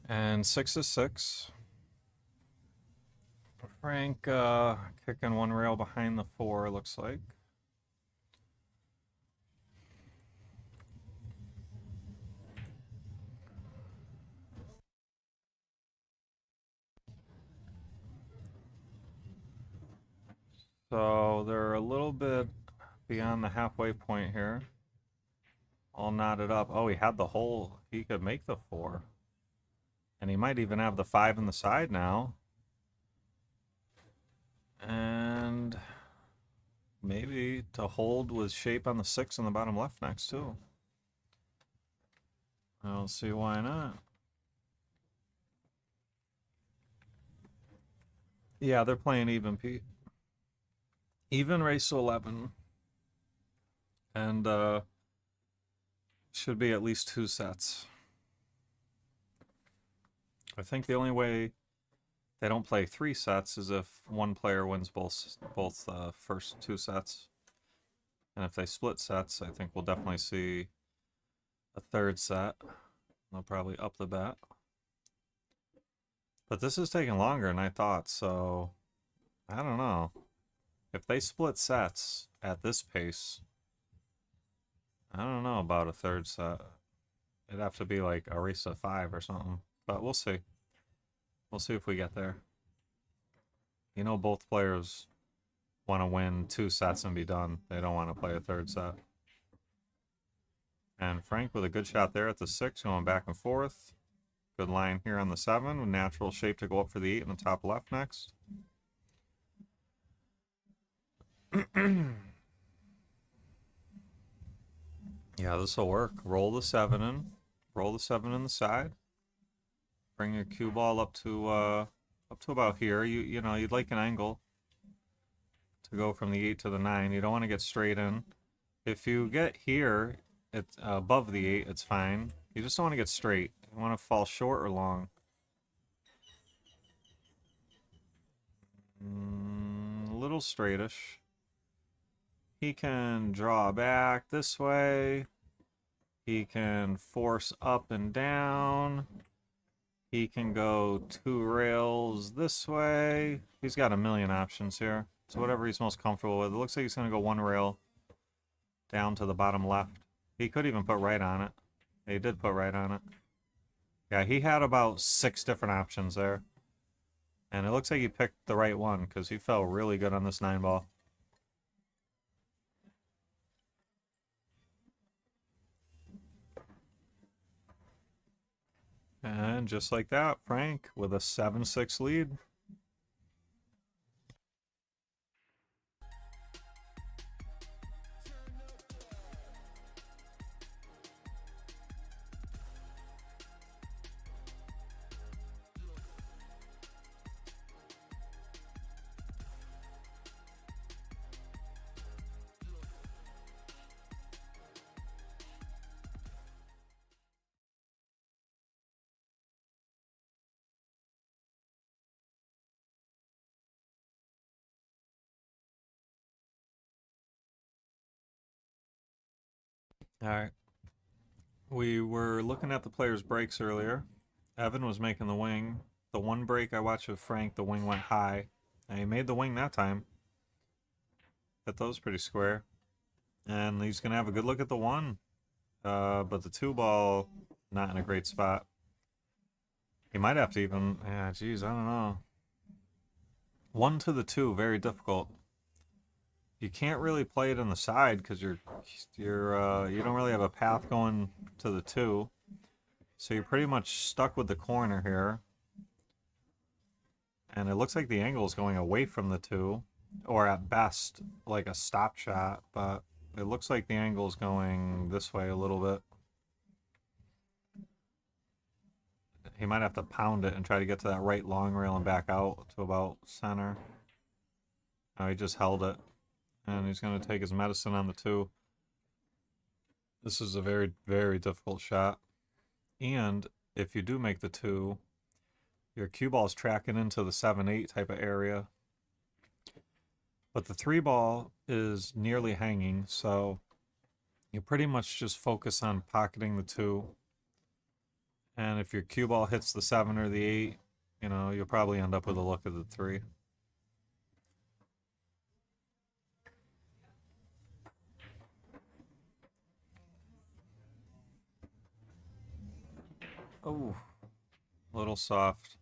And 6 is 6. Frank kicking one rail behind the 4, looks like. So they're a little bit beyond the halfway point here. All knotted up. Oh, he had the hole. He could make the 4. And he might even have the 5 in the side now. And maybe to hold with shape on the 6 in the bottom left next too. I don't see why not. Yeah, they're playing even, Pete. Even race to 11. And should be at least 2 sets. I think the only way they don't play 3 sets is if one player wins both first 2 sets. And if they split sets, I think we'll definitely see a 3rd set. They'll probably up the bet. But this is taking longer than I thought, so I don't know. If they split sets at this pace, I don't know about a 3rd set. It'd have to be like a race to 5 or something. But we'll see. We'll see if we get there. You know, both players want to win 2 sets and be done. They don't want to play a third set. And Frank with a good shot there at the 6, going back and forth. Good line here on the 7, with natural shape to go up for the 8 in the top left next. Yeah, this will work. Roll the 7 in. Roll the 7 in the side. Bring your cue ball up to about here. You know, you'd like an angle to go from the 8 to the 9. You don't want to get straight in. If you get here, it's above the 8, it's fine. You just don't want to get straight. You want to fall short or long. A little straightish. He can draw back this way. He can force up and down. He can go 2 rails this way. He's got a million options here. So whatever he's most comfortable with. It looks like he's going to go 1 rail down to the bottom left. He could even put right on it. He did put right on it. Yeah, he had about 6 different options there. And it looks like he picked the right one because he felt really good on this 9 ball. And just like that, Frank with a 7-6 lead. All right. We were looking at the players' breaks earlier. Evan was making the wing. The one break I watched with Frank, the wing went high. And he made the wing that time. Hit those pretty square. And he's going to have a good look at the 1. But the 2 ball, not in a great spot. He might have to even... Yeah, geez, I don't know. 1 to the 2, very difficult. You can't really play it on the side because you don't really have a path going to the 2. So you're pretty much stuck with the corner here. And it looks like the angle is going away from the 2, or at best like a stop shot, but it looks like the angle is going this way a little bit. He might have to pound it and try to get to that right long rail and back out to about center. Oh, he just held it. And he's going to take his medicine on the 2. This is a very, very difficult shot. And if you do make the 2, your cue ball is tracking into the 7-8 type of area. But the 3 ball is nearly hanging, so you pretty much just focus on pocketing the 2. And if your cue ball hits the 7 or the 8, you know, you'll probably end up with a look at the 3. Oh, a little soft.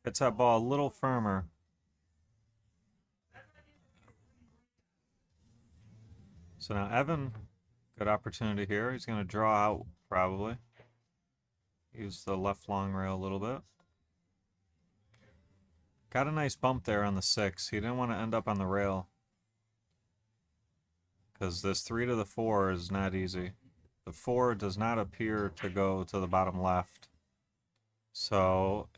Hits that ball a little firmer. So now Evan, good opportunity here. He's going to draw out probably. Use the left long rail a little bit. Got a nice bump there on the 6. He didn't want to end up on the rail, because this 3 to the 4 is not easy. The 4 does not appear to go to the bottom left. So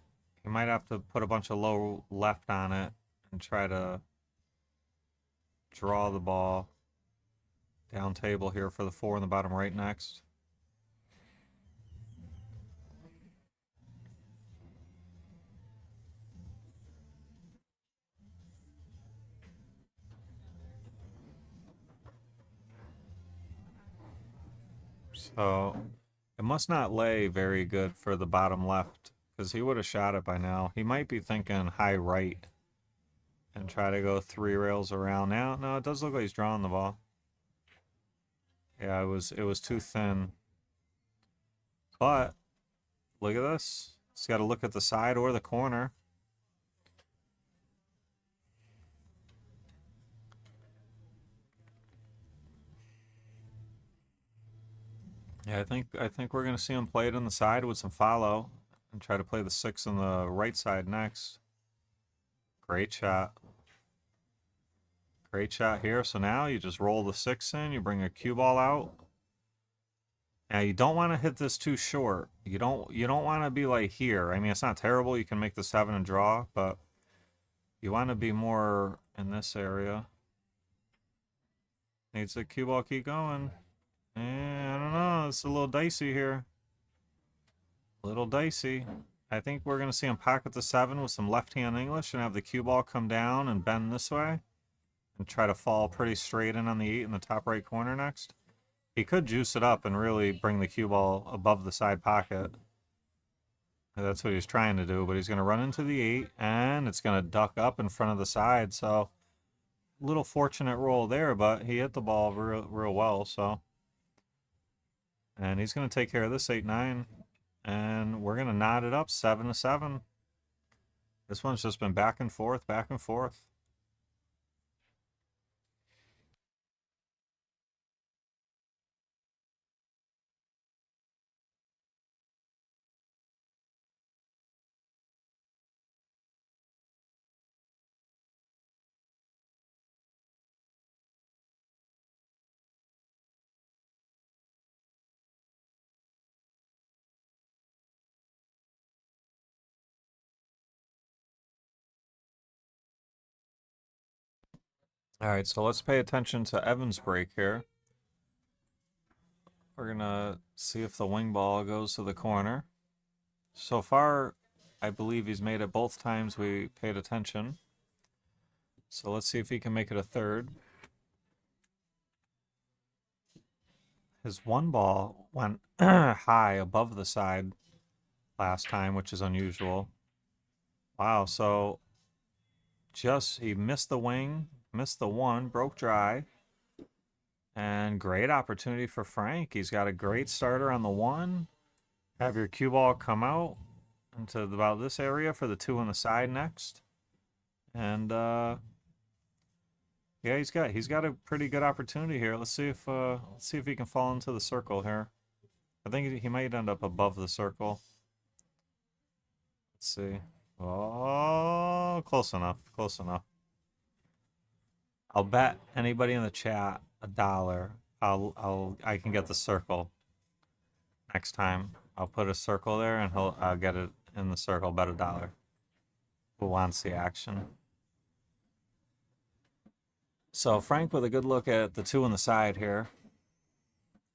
you might have to put a bunch of low left on it and try to draw the ball down table here for the 4 in the bottom right next. So it must not lay very good for the bottom left, because he would have shot it by now. He might be thinking high right and try to go 3 rails around. Now, no, it does look like he's drawing the ball. Yeah, it was too thin. But look at this. He's got to look at the side or the corner. Yeah, I think we're gonna see him play it on the side with some follow and try to play the 6 on the right side next. Great shot. Great shot here. So now you just roll the 6 in, you bring a cue ball out. Now you don't want to hit this too short. You don't want to be like here. I mean, it's not terrible. You can make the 7 and draw, but you want to be more in this area. Needs the cue ball keep going. I don't know. It's a little dicey here. A little dicey. I think we're going to see him pocket the 7 with some left-hand English and have the cue ball come down and bend this way. And try to fall pretty straight in on the 8 in the top right corner next. He could juice it up and really bring the cue ball above the side pocket. That's what he's trying to do, but he's going to run into the 8, and it's going to duck up in front of the side. So, little fortunate roll there, but he hit the ball real well. So, and he's going to take care of this 8-9, and we're going to knot it up 7-7. This one's just been back and forth, back and forth. All right, so let's pay attention to Evan's break here. We're going to see if the wing ball goes to the corner. So far, I believe he's made it both times we paid attention. So let's see if he can make it a third. His 1 ball went high above the side last time, which is unusual. Wow, so he missed the wing, missed the 1, broke dry. And great opportunity for Frank. He's got a great starter on the 1. Have your cue ball come out into about this area for the 2 on the side next. And yeah, he's got a pretty good opportunity here. Let's see if he can fall into the circle here. I think he might end up above the circle. Let's see. Oh, close enough. Close enough. I'll bet anybody in the chat $1. I can get the circle next time. I'll put a circle there and I'll get it in the circle. Bet $1. Who wants the action? So Frank with a good look at the 2 on the side here.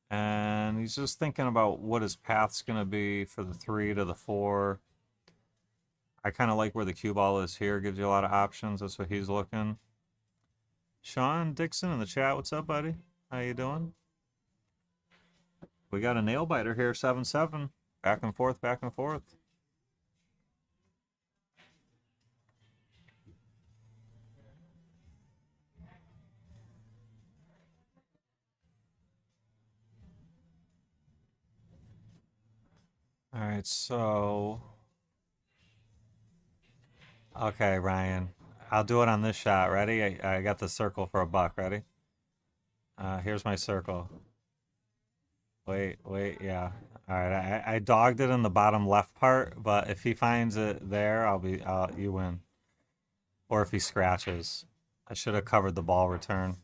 And he's just thinking about what his path's going to be for the 3 to the 4. I kind of like where the cue ball is here. Gives you a lot of options. That's what he's looking. Sean Dixon in the chat. What's up, buddy? How you doing? We got a nail biter here, 7-7. Back and forth, back and forth. All right, so... Okay, Ryan. I'll do it on this shot. Ready? I got the circle for $1. Ready? Here's my circle. Wait, yeah. All right, I dogged it in the bottom left part, but if he finds it there, you win. Or if he scratches. I should have covered the ball return.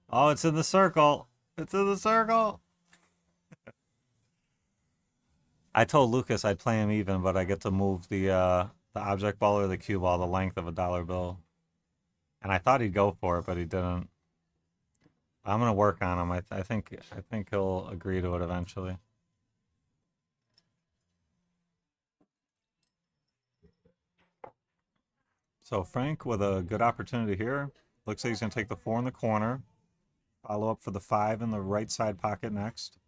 Oh, it's in the circle. It's in the circle. I told Lucas I'd play him even, but I get to move the object ball or the cue ball the length of $1 bill. And I thought he'd go for it, but he didn't. I'm gonna work on him. I think he'll agree to it eventually. So Frank with a good opportunity here. Looks like he's gonna take the 4 in the corner. Follow up for the 5 in the right side pocket next.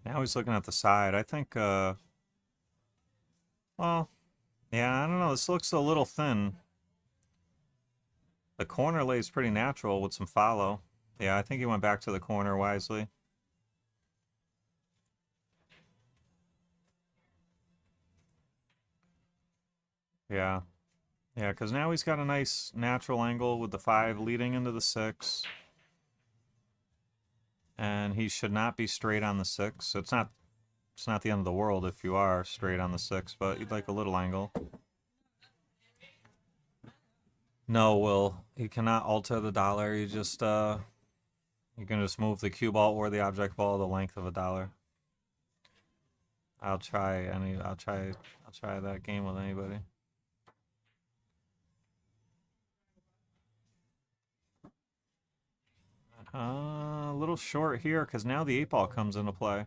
Now he's looking at the side. I think, well, yeah, I don't know. This looks a little thin. The corner lays pretty natural with some follow. Yeah, I think he went back to the corner wisely. Yeah. Yeah, because now he's got a nice natural angle with the 5 leading into the 6. And he should not be straight on the 6. It's not the end of the world if you are straight on the 6, but you'd like a little angle. No, Will. You cannot alter the dollar. You just you can just move the cue ball or the object ball the length of a dollar. I'll try that game with anybody. A little short here because now the 8-ball comes into play.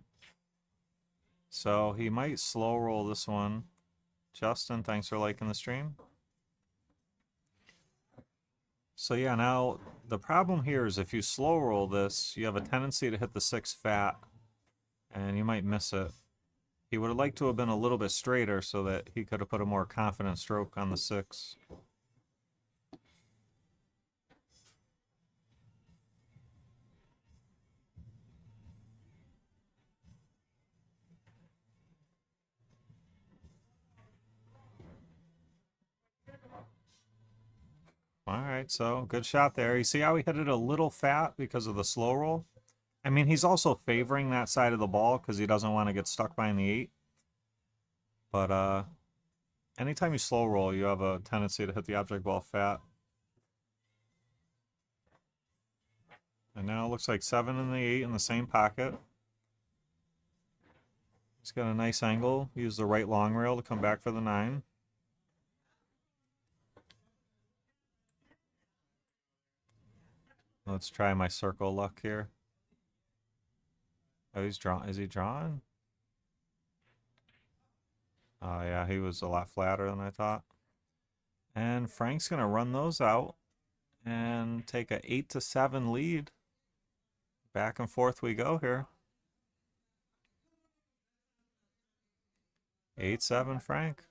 So he might slow roll this one. Justin, thanks for liking the stream. So yeah, now the problem here is if you slow roll this, you have a tendency to hit the 6 fat, and you might miss it. He would have liked to have been a little bit straighter so that he could have put a more confident stroke on the 6. Alright, so good shot there. You see how he hit it a little fat because of the slow roll? I mean, he's also favoring that side of the ball because he doesn't want to get stuck behind the 8. But anytime you slow roll, you have a tendency to hit the object ball fat. And now it looks like 7 and the 8 in the same pocket. He's got a nice angle. Use the right long rail to come back for the 9. Let's try my circle luck here. Oh, he's drawn. Is he drawn? Oh, yeah, he was a lot flatter than I thought. And Frank's going to run those out and take a 8-7 lead. Back and forth we go here. 8-7 Frank.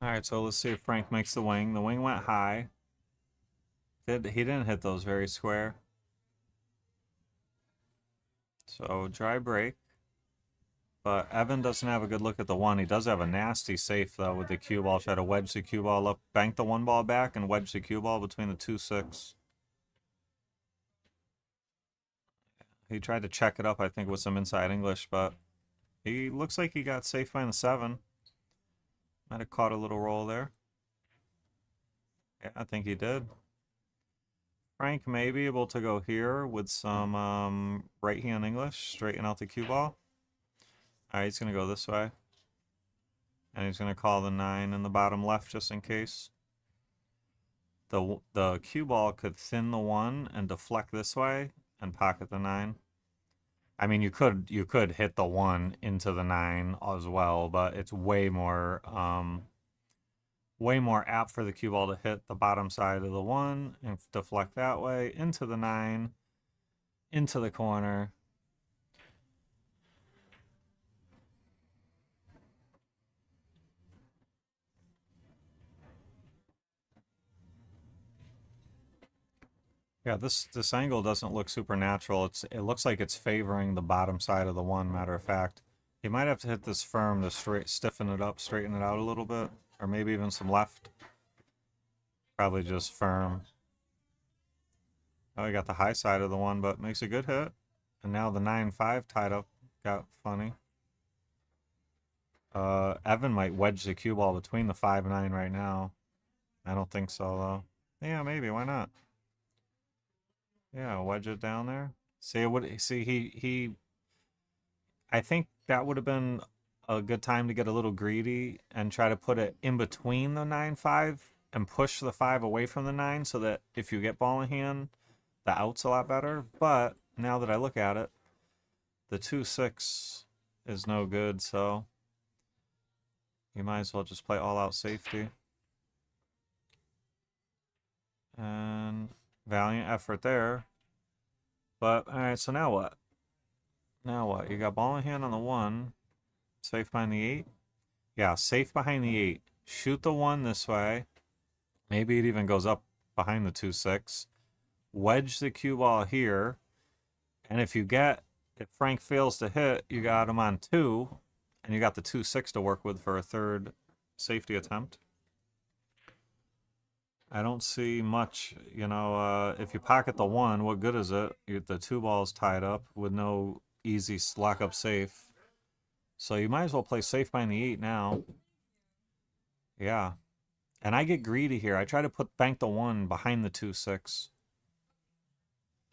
Alright, so let's see if Frank makes the wing. The wing went high. He didn't hit those very square. So dry break. But Evan doesn't have a good look at the 1. He does have a nasty safe though with the cue ball. Try to wedge the cue ball up, bank the 1 ball back, and wedge the cue ball between the 2-6. He tried to check it up, I think, with some inside English, but he looks like he got safe behind the 7. Might have caught a little roll there. Yeah, I think he did. Frank may be able to go here with some right hand English, straighten out the cue ball. Alright, he's going to go this way. And he's going to call the 9 in the bottom left just in case. The cue ball could thin the 1 and deflect this way and pocket the 9. I mean, you could hit the 1 into the 9 as well, but it's way more apt for the cue ball to hit the bottom side of the 1 and deflect that way into the 9, into the corner. Yeah, this angle doesn't look supernatural. It looks like it's favoring the bottom side of the 1, matter of fact. You might have to hit this firm to stiffen it up, straighten it out a little bit, or maybe even some left. Probably just firm. Oh, he got the high side of the 1, but makes a good hit. And now the 9-5 tied up got funny. Evan might wedge the cue ball between the 5-9 right now. I don't think so, though. Yeah, maybe. Why not? Yeah, wedge it down there. See, I think that would have been a good time to get a little greedy and try to put it in between the 9-5 and push the 5 away from the 9 so that if you get ball in hand, the out's a lot better. But now that I look at it, the 2-6 is no good, so you might as well just play all-out safety. And valiant effort there. But, alright, so now what? Now what? You got ball in hand on the 1. Safe behind the 8? Yeah, safe behind the 8. Shoot the 1 this way. Maybe it even goes up behind the 2-6. Wedge the cue ball here. And if Frank fails to hit, you got him on 2. And you got the 2-6 to work with for a third safety attempt. I don't see much, if you pocket the 1, what good is it? The 2 balls tied up with no easy lock-up safe. So you might as well play safe behind the 8 now. Yeah. And I get greedy here. I try to bank the 1 behind the 2-6.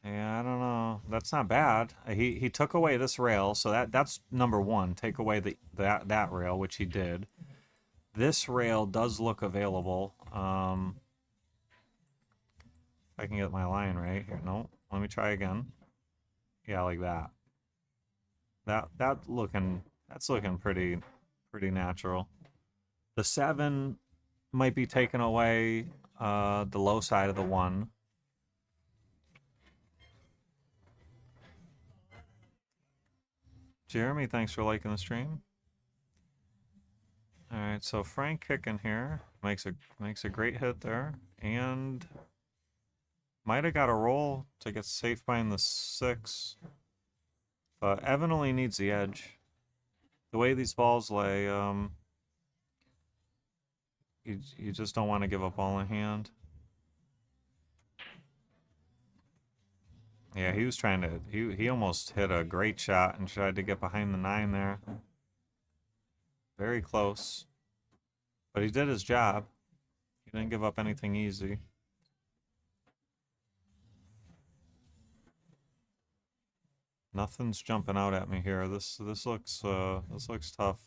Yeah, I don't know. That's not bad. He took away this rail, so that's number 1. Take away that rail, which he did. This rail does look available. If I can get my line right here. No, let me try again. Yeah, like that. That's looking pretty natural. The 7 might be taking away the low side of the 1. Jeremy, thanks for liking the stream. All right, so Frank kicking here makes a great hit there, and might have got a roll to get safe behind the 6, but Evan only needs the edge. The way these balls lay, you just don't want to give up ball in hand. Yeah, he was trying to, he almost hit a great shot and tried to get behind the 9 there. Very close. But he did his job. He didn't give up anything easy. Nothing's jumping out at me here. This looks tough.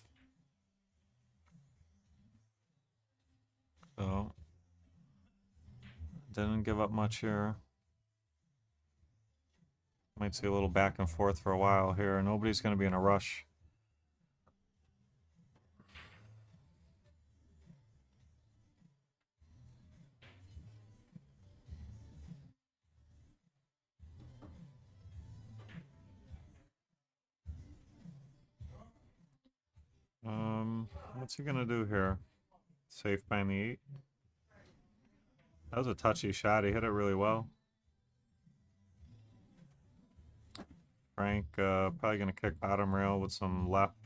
So didn't give up much here. Might see a little back and forth for a while here. Nobody's going to be in a rush. What's he gonna do here? Safe behind the 8. That was a touchy shot. He hit it really well. Frank probably gonna kick bottom rail with some left.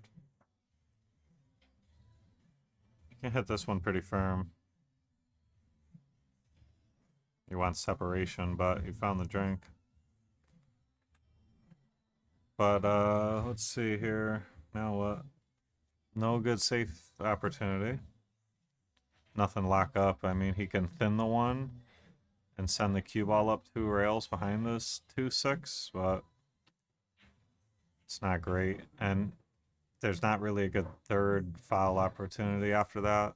He can hit this one pretty firm. He wants separation, but he found the drink. But let's see here. Now what? No good safe opportunity. Nothing lock up. I mean, he can thin the 1 and send the cue ball up 2 rails behind this 2-6, but it's not great. And there's not really a good third foul opportunity after that.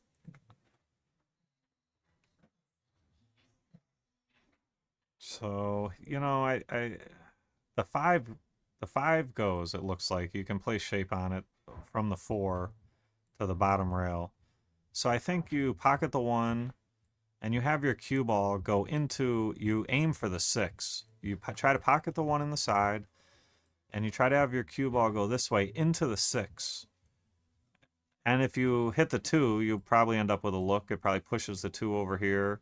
So, the 5 goes, it looks like. You can play shape on it from the 4 to the bottom rail. So I think you pocket the 1 and you have your cue ball go into, you aim for the 6. You try to pocket the 1 in the side and you try to have your cue ball go this way into the 6. And if you hit the 2, you probably end up with a look. It probably pushes the 2 over here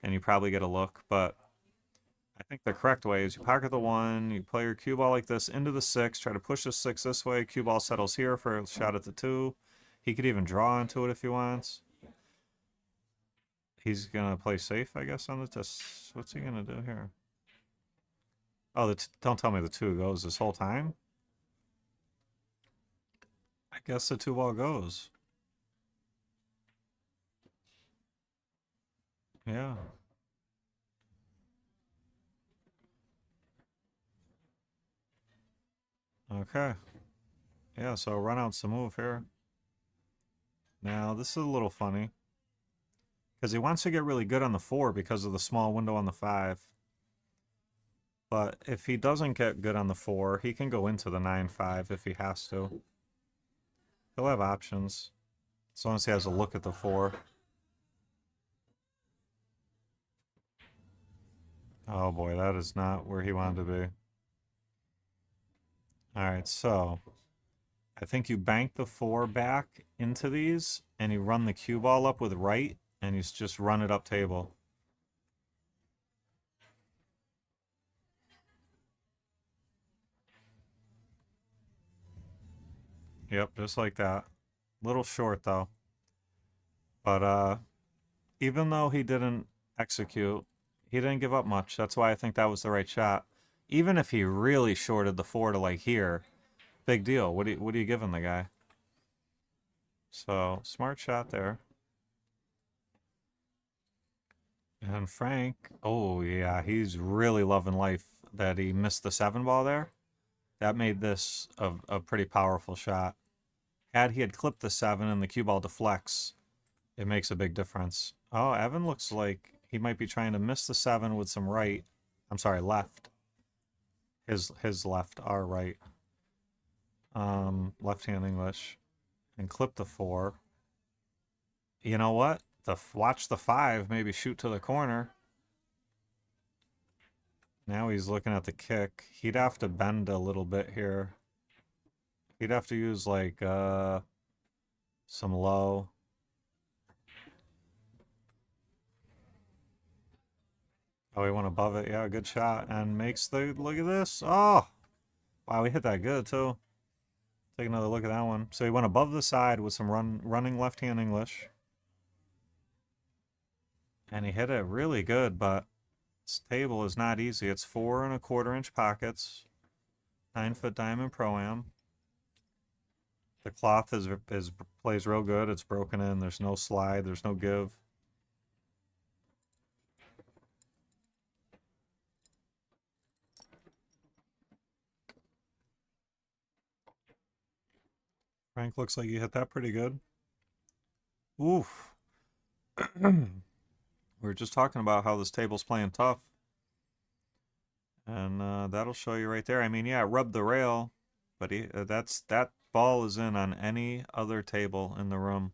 and you probably get a look. But I think the correct way is you pocket the 1, you play your cue ball like this into the 6, try to push the 6 this way, cue ball settles here for a shot at the 2. He could even draw into it if he wants. He's going to play safe, I guess, on the test. What's he going to do here? Oh, don't tell me the 2 goes this whole time. I guess the 2 ball goes. Yeah. Okay. Yeah, so run out's the move here. Now, this is a little funny. Because he wants to get really good on the 4 because of the small window on the 5. But if he doesn't get good on the 4, he can go into the 9-5 if he has to. He'll have options. As long as he has a look at the 4. Oh boy, that is not where he wanted to be. Alright, so I think you bank the 4 back into these, and you run the cue ball up with right, and you just run it up table. Yep, just like that. Little short though. But even though he didn't execute, he didn't give up much. That's why I think that was the right shot. Even if he really shorted the 4 to like here, big deal. What are you giving the guy? So smart shot there. And Frank, oh yeah, he's really loving life that he missed the 7 ball there. That made this a pretty powerful shot. Had he clipped the 7 and the cue ball deflects, it makes a big difference. Oh, Evan looks like he might be trying to miss the 7 with some right. I'm sorry, left. His left, our right. Left-hand English. And clip the 4. You know what? Watch the 5, maybe shoot to the corner. Now he's looking at the kick. He'd have to bend a little bit here. He'd have to use like some low. Oh, he went above it. Yeah, good shot. And makes the, look at this. Oh, wow, we hit that good too. Take another look at that one. So he went above the side with some running left-hand English. And he hit it really good, but this table is not easy. It's 4 1/4-inch pockets. 9-foot diamond pro-am. The cloth plays real good. It's broken in. There's no slide. There's no give. Frank looks like you hit that pretty good. Oof. We were just talking about how this table's playing tough. And that'll show you right there. I mean, yeah, rub the rail, but that ball is in on any other table in the room.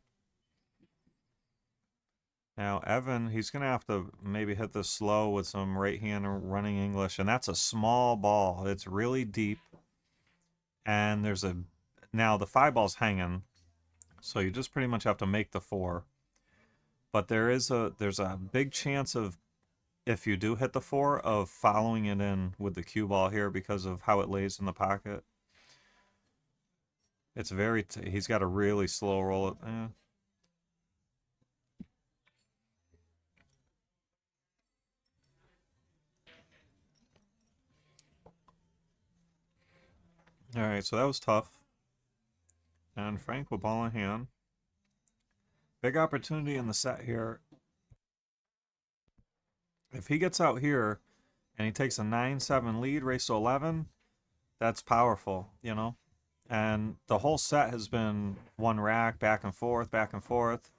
Now, Evan, he's going to have to maybe hit this slow with some right hand running English, and that's a small ball. It's really deep. And now the 5 ball's hanging, so you just pretty much have to make the 4. But there's a big chance of, if you do hit the 4, of following it in with the cue ball here because of how it lays in the pocket. It's he's got to really slow roll it. All right, so that was tough. And Frank with ball in hand. Big opportunity in the set here. If he gets out here and he takes a 9-7 lead, race to 11, that's powerful, you know? And the whole set has been 1 rack, back and forth, back and forth.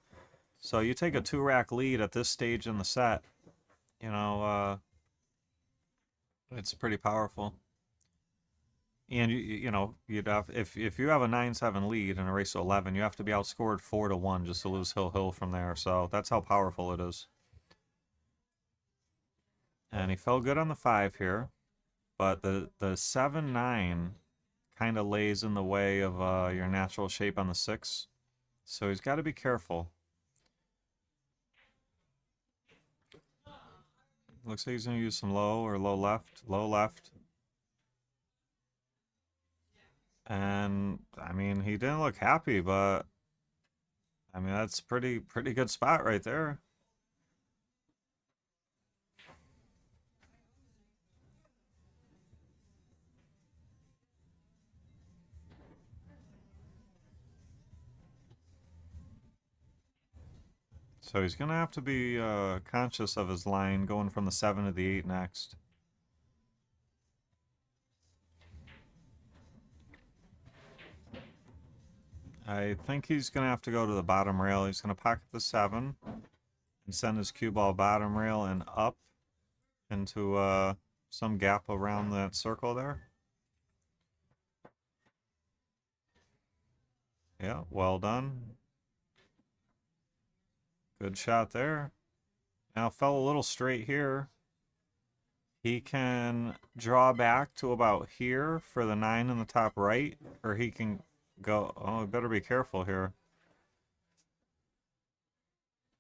So you take a 2-rack lead at this stage in the set, you know, it's pretty powerful. And you know, you'd have, if you have a 9-7 lead in a race to 11, you have to be outscored 4-1 just to lose hill from there. So that's how powerful it is. And he fell good on the 5 here, but the 7-9 kind of lays in the way of your natural shape on the 6. So he's got to be careful. Looks like he's going to use some low or low left. And I mean, he didn't look happy, but I mean, that's pretty good spot right there. So he's going to have to be conscious of his line going from the 7 to the 8 next. I think he's going to have to go to the bottom rail. He's going to pocket the 7 and send his cue ball bottom rail and up into some gap around that circle there. Yeah, well done. Good shot there. Now fell a little straight here. He can draw back to about here for the 9 in the top right, or he can go, oh, we better be careful here.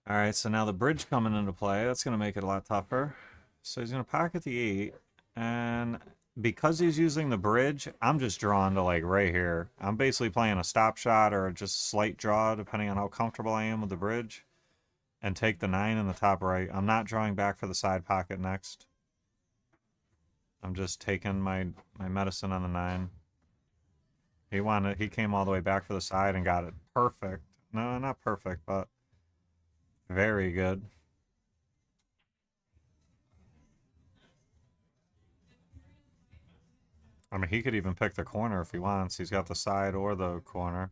All right, so now the bridge coming into play. That's going to make it a lot tougher. So he's going to pocket the 8, and because he's using the bridge, I'm just drawn to like right here. I'm basically playing a stop shot or just a slight draw, depending on how comfortable I am with the bridge, and take the 9 in the top right. I'm not drawing back for the side pocket next. I'm just taking my medicine on the 9. He came all the way back for the side and got it perfect. No, not perfect, but very good. I mean, he could even pick the corner if he wants. He's got the side or the corner.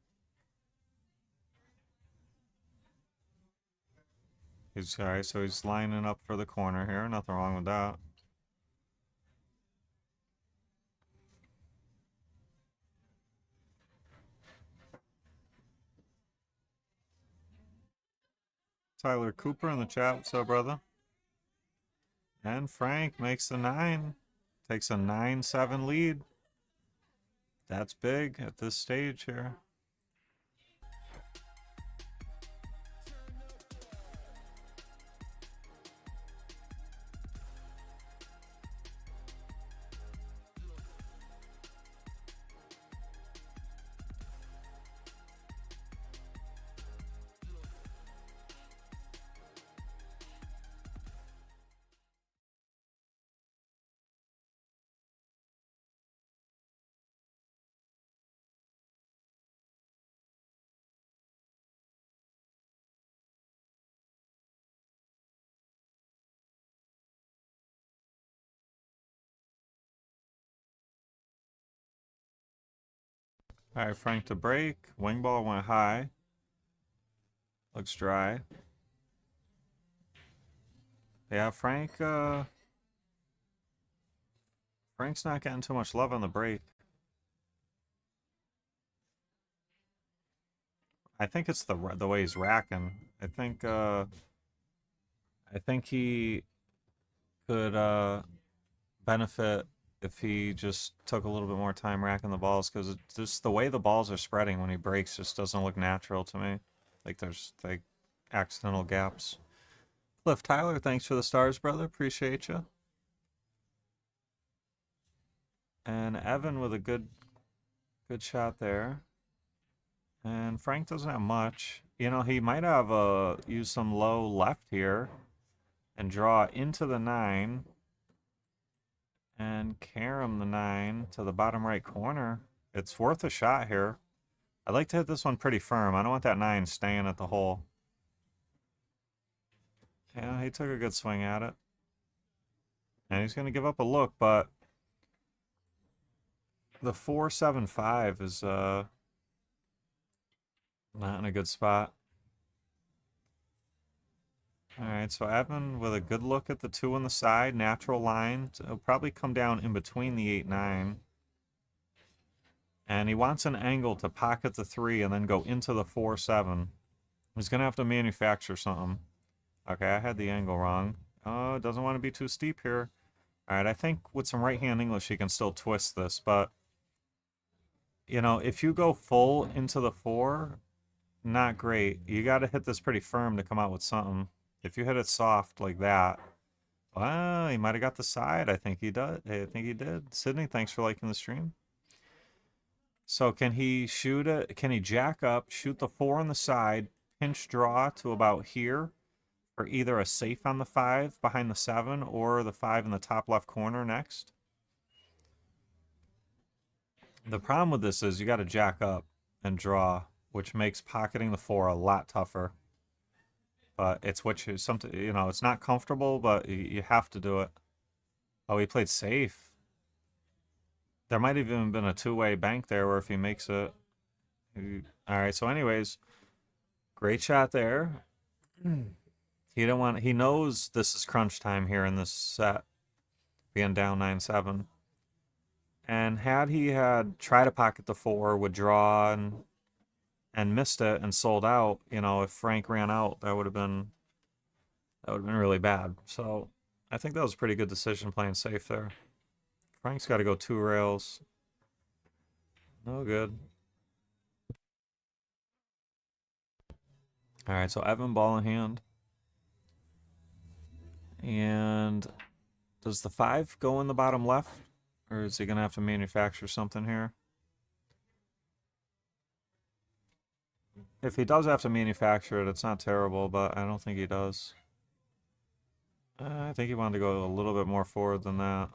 He's all right, so he's lining up for the corner here. Nothing wrong with that. Tyler Cooper in the chat. What's up, brother? And Frank makes the 9. Takes a 9-7 lead. That's big at this stage here. All right, Frank to break. Wing ball went high. Looks dry. Yeah, Frank's not getting too much love on the break. I think it's the way he's racking. I think he could benefit if he just took a little bit more time racking the balls, because just the way the balls are spreading when he breaks just doesn't look natural to me. Like there's like accidental gaps. Cliff Tyler, thanks for the stars, brother. Appreciate you. And Evan with a good shot there. And Frank doesn't have much. You know, he might have used some low left here and draw into the 9 and carom the 9 to the bottom right corner. It's worth a shot here. I'd like to hit this one pretty firm. I don't want that 9 staying at the hole. Yeah, he took a good swing at it. And he's going to give up a look, but the 4-7-5 is not in a good spot. All right, so Evan with a good look at the 2 on the side, natural line. So he'll probably come down in between the 8-9. And he wants an angle to pocket the 3 and then go into the 4-7. He's going to have to manufacture something. Okay, I had the angle wrong. Oh, doesn't want to be too steep here. All right, I think with some right-hand English, he can still twist this. But, you know, if you go full into the 4, not great. You got to hit this pretty firm to come out with something. If you hit it soft like that, well, he might have got the side. I think he did. I think he did. Sydney, thanks for liking the stream. So can he shoot it? Can he jack up, shoot the 4 on the side, pinch draw to about here, for either a safe on the 5 behind the 7 or the 5 in the top left corner next? The problem with this is you got to jack up and draw, which makes pocketing the 4 a lot tougher. But it's what you it's not comfortable, but you have to do it. Oh, he played safe. There might have even been a 2-way bank there where if he makes it. All right, so anyways, great shot there. He don't want. He knows this is crunch time here in this set, being down 9-7. And had he had tried to pocket the 4, would draw and missed it and sold out, you know, if Frank ran out, that would have been really bad. So I think that was a pretty good decision playing safe there. Frank's got to go 2 rails. No good. All right, so Evan ball in hand. And does the 5 go in the bottom left? Or is he going to have to manufacture something here? If he does have to manufacture it, it's not terrible, but I don't think he does. I think he wanted to go a little bit more forward than that.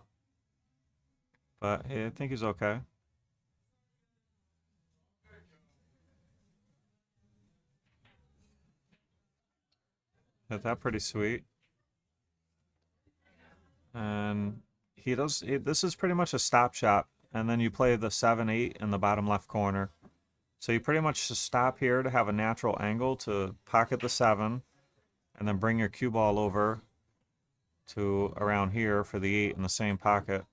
But I think he's okay. Hit that pretty sweet. And he does. This is pretty much a stop shop. And then you play the 7-8 in the bottom left corner. So you pretty much just stop here to have a natural angle to pocket the 7. And then bring your cue ball over to around here for the 8 in the same pocket.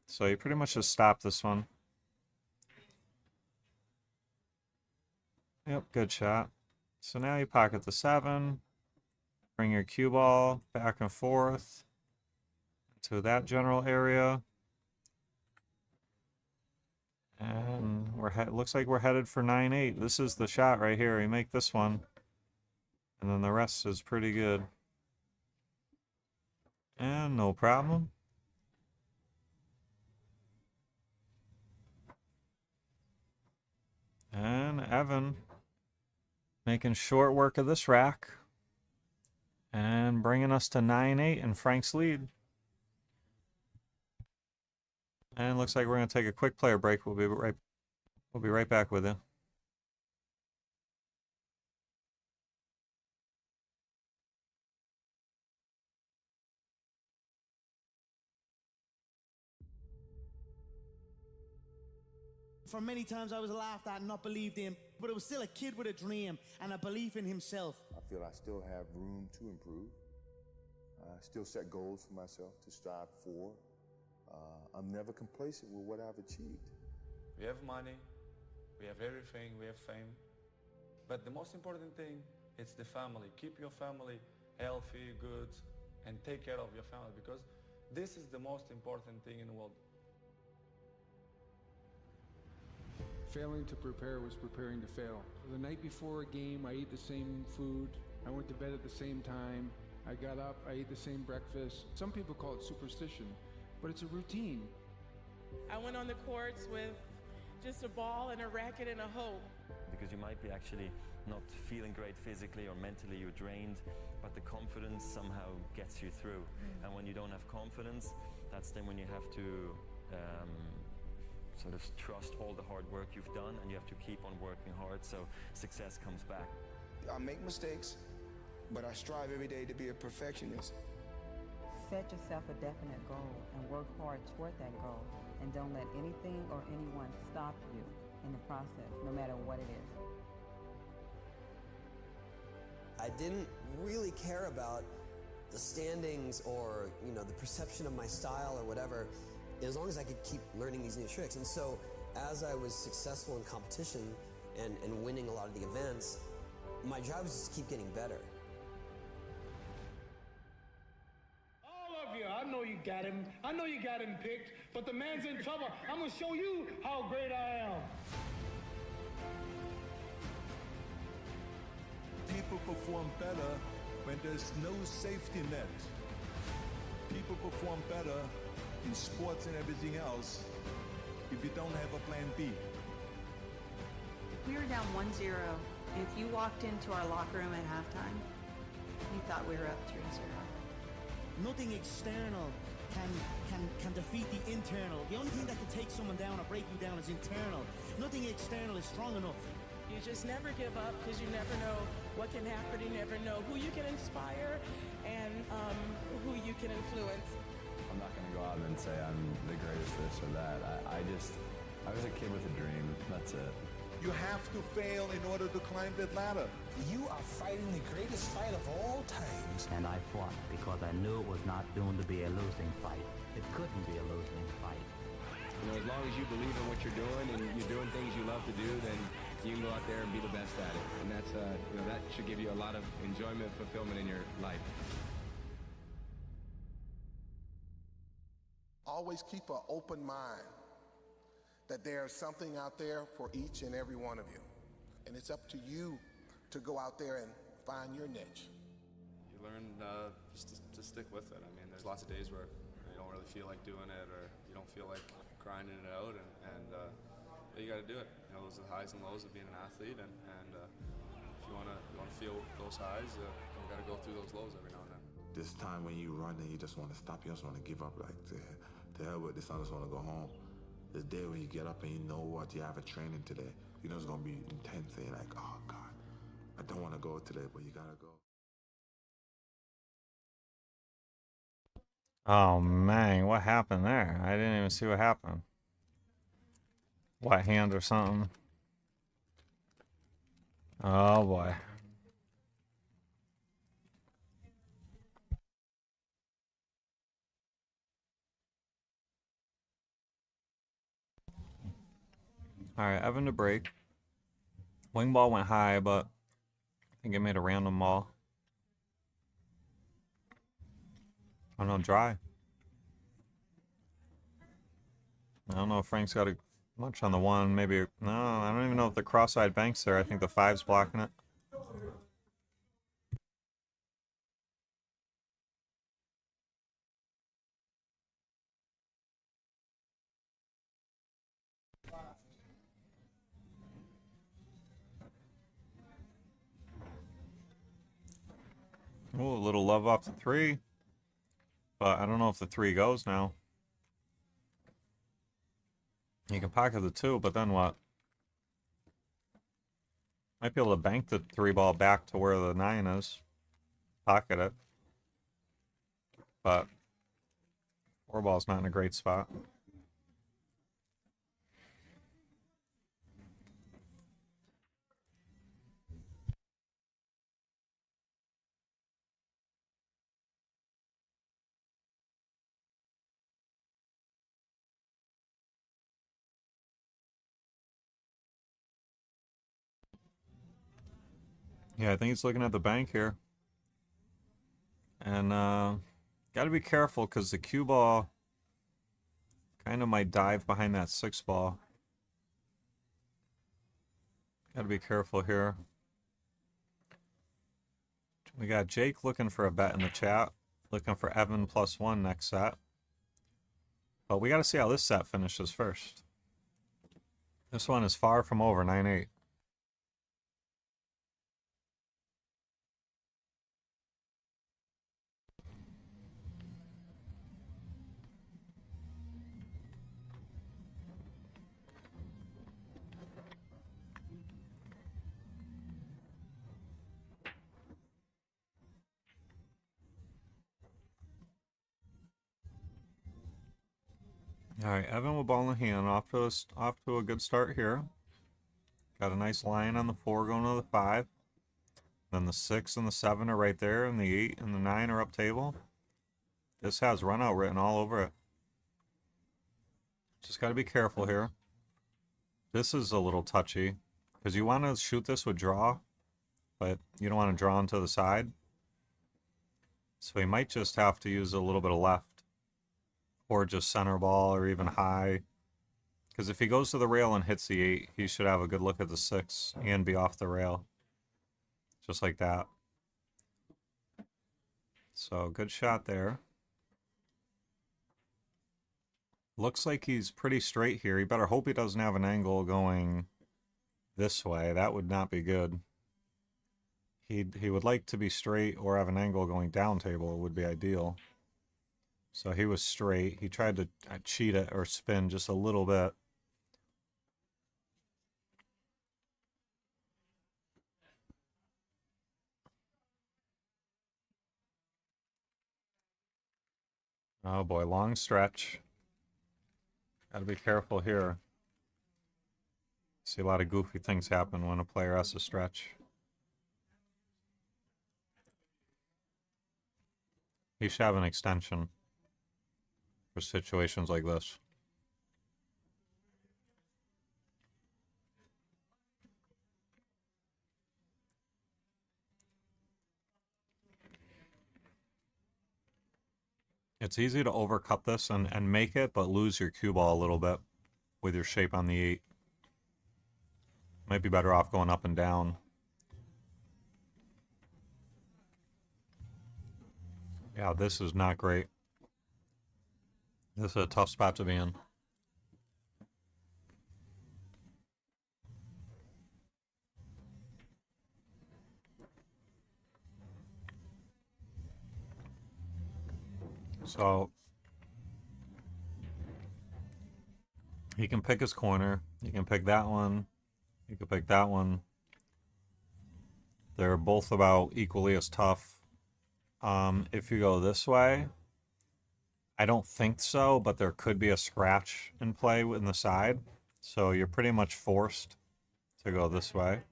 So you pretty much just stop this one. Yep, good shot. So now you pocket the 7. Bring your cue ball back and forth to that general area. And looks like we're headed for 9-8. This is the shot right here. You make this one, and then the rest is pretty good. And no problem. And Evan making short work of this rack and bringing us to 9-8 in Frank's lead. And looks like we're going to take a quick player break. We'll be right back with you. For many times I was laughed at and not believed in, but it was still a kid with a dream and a belief in himself. I feel I still have room to improve. I still set goals for myself to strive for. I'm never complacent with what I've achieved. We have money, we have everything, we have fame. But the most important thing is the family. Keep your family healthy, good, and take care of your family, because this is the most important thing in the world. Failing to prepare was preparing to fail. The night before a game, I ate the same food. I went to bed at the same time. I got up, I ate the same breakfast. Some people call it superstition, but it's a routine. I went on the courts with just a ball and a racket and a hope. Because you might be actually not feeling great physically or mentally, you're drained, but the confidence somehow gets you through. And when you don't have confidence, that's then when you have to sort of trust all the hard work you've done, and you have to keep on working hard so success comes back. I make mistakes, but I strive every day to be a perfectionist. Set yourself a definite goal and work hard toward that goal, and don't let anything or anyone stop you in the process, no matter what it is. I didn't really care about the standings or, the perception of my style or whatever, as long as I could keep learning these new tricks. And so as I was successful in competition and winning a lot of the events, my job was just to keep getting better. All of you, I know you got him. I know you got him picked, but the man's in trouble. I'm going to show you how great I am. People perform better when there's no safety net. People perform better in sports and everything else if you don't have a plan B. We were down 1-0, and if you walked into our locker room at halftime, you thought we were up 3-0. Nothing external can defeat the internal. The only thing that can take someone down or break you down is internal. Nothing external is strong enough. You just never give up, because you never know what can happen. You never know who you can inspire and who you can influence. I'm not going to go out and say I'm the greatest this or that. I was a kid with a dream. That's it. You have to fail in order to climb that ladder. You are fighting the greatest fight of all times. And I fought because I knew it was not doomed to be a losing fight. It couldn't be a losing fight. You know, as long as you believe in what you're doing and you're doing things you love to do, then you can go out there and be the best at it. And that's, you know, that should give you a lot of enjoyment, fulfillment in your life. Always keep an open mind that there's something out there for each and every one of you. And it's up to you to go out there and find your niche. You learn just to stick with it. I mean, there's lots of days where you don't really feel like doing it or you don't feel like grinding it out, and you got to do it. You know, those are the highs and lows of being an athlete, and if you want to feel those highs, you got to go through those lows every now and then. This time when you run and you just want to stop, you just want to give up, like, to hell with this, I just want to go home. This day when you get up and you know what, you have a training today, you know it's going to be intense, and you're like, oh God, I don't want to go today, but you got to go. Oh man, what happened there? I didn't even see what happened. White hand or something. Oh boy. Alright, Evan to break. Wing ball went high, but I think it made a random ball. Oh no, dry. I don't know if Frank's got much on the one. Maybe, no, I don't even know if the cross-eyed bank's there. I think the 5's blocking it. Ooh, a little love off the 3. But I don't know if the 3 goes now. You can pocket the 2, but then what? Might be able to bank the 3 ball back to where the 9 is. Pocket it. But 4 ball's not in a great spot. Yeah, I think he's looking at the bank here. And got to be careful because the cue ball kind of might dive behind that 6 ball. Got to be careful here. We got Jake looking for a bet in the chat. Looking for Evan +1 next set. But we got to see how this set finishes first. This one is far from over, 9-8. All right, Evan with ball in hand, off to a good start here. Got a nice line on the 4 going to the 5. Then the 6 and the 7 are right there, and the 8 and the 9 are up table. This has run out written all over it. Just got to be careful here. This is a little touchy because you want to shoot this with draw, but you don't want to draw into the side. So he might just have to use a little bit of left. Or just center ball, or even high. Because if he goes to the rail and hits the 8, he should have a good look at the 6 and be off the rail. Just like that. So, good shot there. Looks like he's pretty straight here. He better hope he doesn't have an angle going this way. That would not be good. He would like to be straight or have an angle going down table. It would be ideal. So he was straight. He tried to cheat it or spin just a little bit. Oh boy, long stretch. Gotta be careful here. See a lot of goofy things happen when a player has to stretch. He should have an extension for situations like this. It's easy to overcut this and make it, but lose your cue ball a little bit with your shape on the 8. Might be better off going up and down. Yeah, this is not great. This is a tough spot to be in. So he can pick his corner. He can pick that one. He can pick that one. They're both about equally as tough. If you go this way, I don't think so, but there could be a scratch in play in the side. So you're pretty much forced to go this way.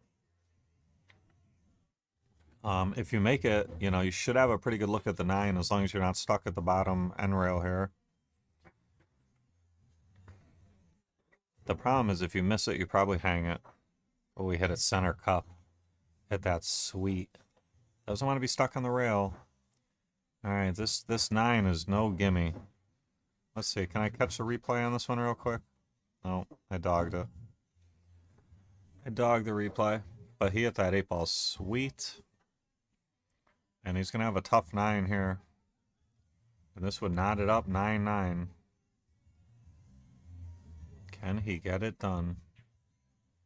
If you make it, you know, you should have a pretty good look at the 9 as long as you're not stuck at the bottom end rail here. The problem is if you miss it, you probably hang it. But we hit it center cup. Hit that sweet. Doesn't want to be stuck on the rail. Alright, this 9 is no gimme. Let's see, can I catch the replay on this one real quick? No, I dogged it. I dogged the replay. But he hit that 8 ball sweet. And he's going to have a tough 9 here. And this would knot it up 9-9. Can he get it done?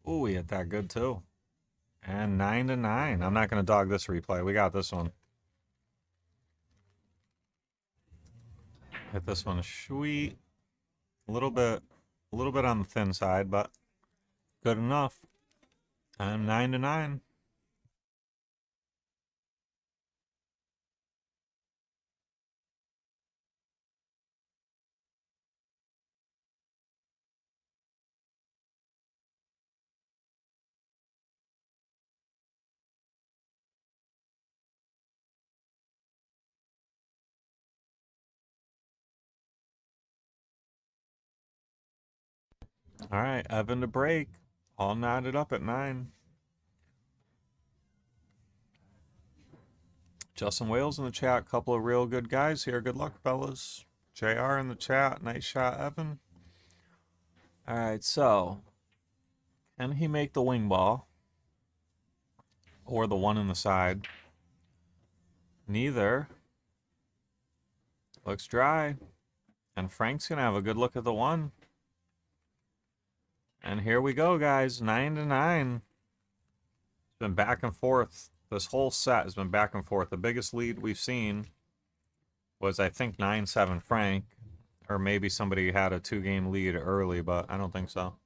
Ooh, he hit that good too. And 9-9. I'm not going to dog this replay. We got this one. Hit this one sweet. A little bit on the thin side, but good enough. And 9-9. All right, Evan to break. All knotted up at 9. Justin Wales in the chat. Couple of real good guys here. Good luck, fellas. JR in the chat. Nice shot, Evan. All right, so can he make the wing ball? Or the one in the side? Neither. Looks dry. And Frank's going to have a good look at the 1. And here we go, guys. 9-9. It's been back and forth. This whole set has been back and forth. The biggest lead we've seen was, I think, 9-7 Frank. Or maybe somebody had a 2-game lead early, but I don't think so.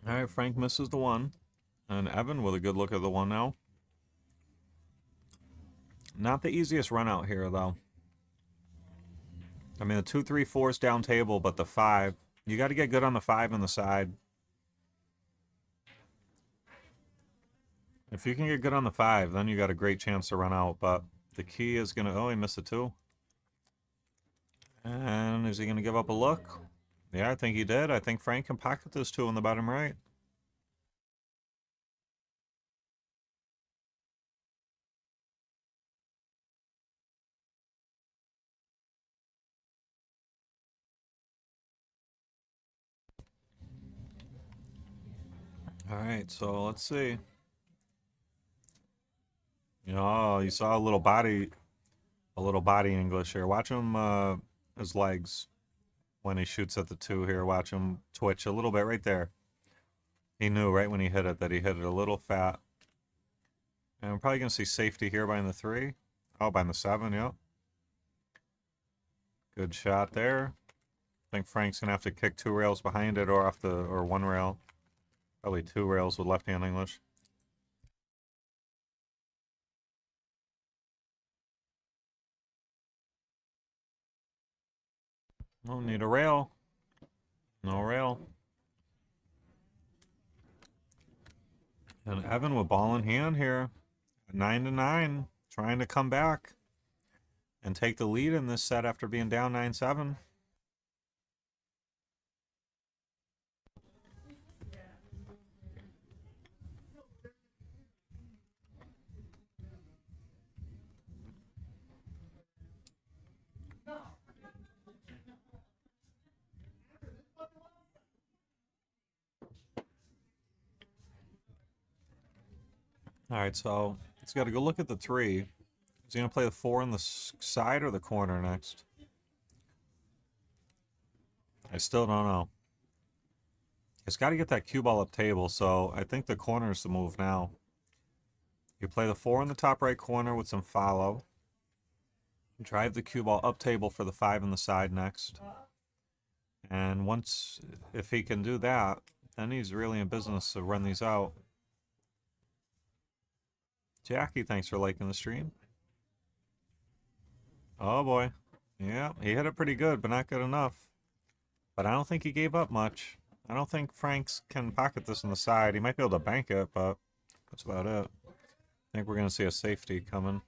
All right, Frank misses the 1. And Evan with a good look at the 1 now. Not the easiest run out here, though. I mean, the 2, 3, 4 is down table, but the 5, you got to get good on the 5 on the side. If you can get good on the 5, then you got a great chance to run out. But the key is going to... Oh, he missed a 2. And is he going to give up a look? Yeah, I think he did. I think Frank can pocket this 2 on the bottom right. All right, so let's see. Oh, you saw a little body English here. Watch him, his legs when he shoots at the 2 here. Watch him twitch a little bit right there. He knew right when he hit it that he hit it a little fat. And we're probably going to see safety here behind the 3. Oh, behind the 7, yep. Good shot there. I think Frank's going to have to kick 2 rails behind it or 1 rail. Probably 2 rails with left-hand English. Oh, need a rail. No rail. And Evan with ball in hand here. 9-9. Trying to come back and take the lead in this set after being down 9-7. All right, so he's got to go look at the 3. Is he going to play the 4 on the side or the corner next? I still don't know. He's got to get that cue ball up table, so I think the corner is the move now. You play the 4 in the top right corner with some follow. Drive the cue ball up table for the 5 on the side next. And once, if he can do that, then he's really in business to run these out. Jackie, thanks for liking the stream. Oh boy. Yeah, he hit it pretty good, but not good enough. But I don't think he gave up much. I don't think Franks can pocket this on the side. He might be able to bank it, but that's about it. I think we're going to see a safety coming.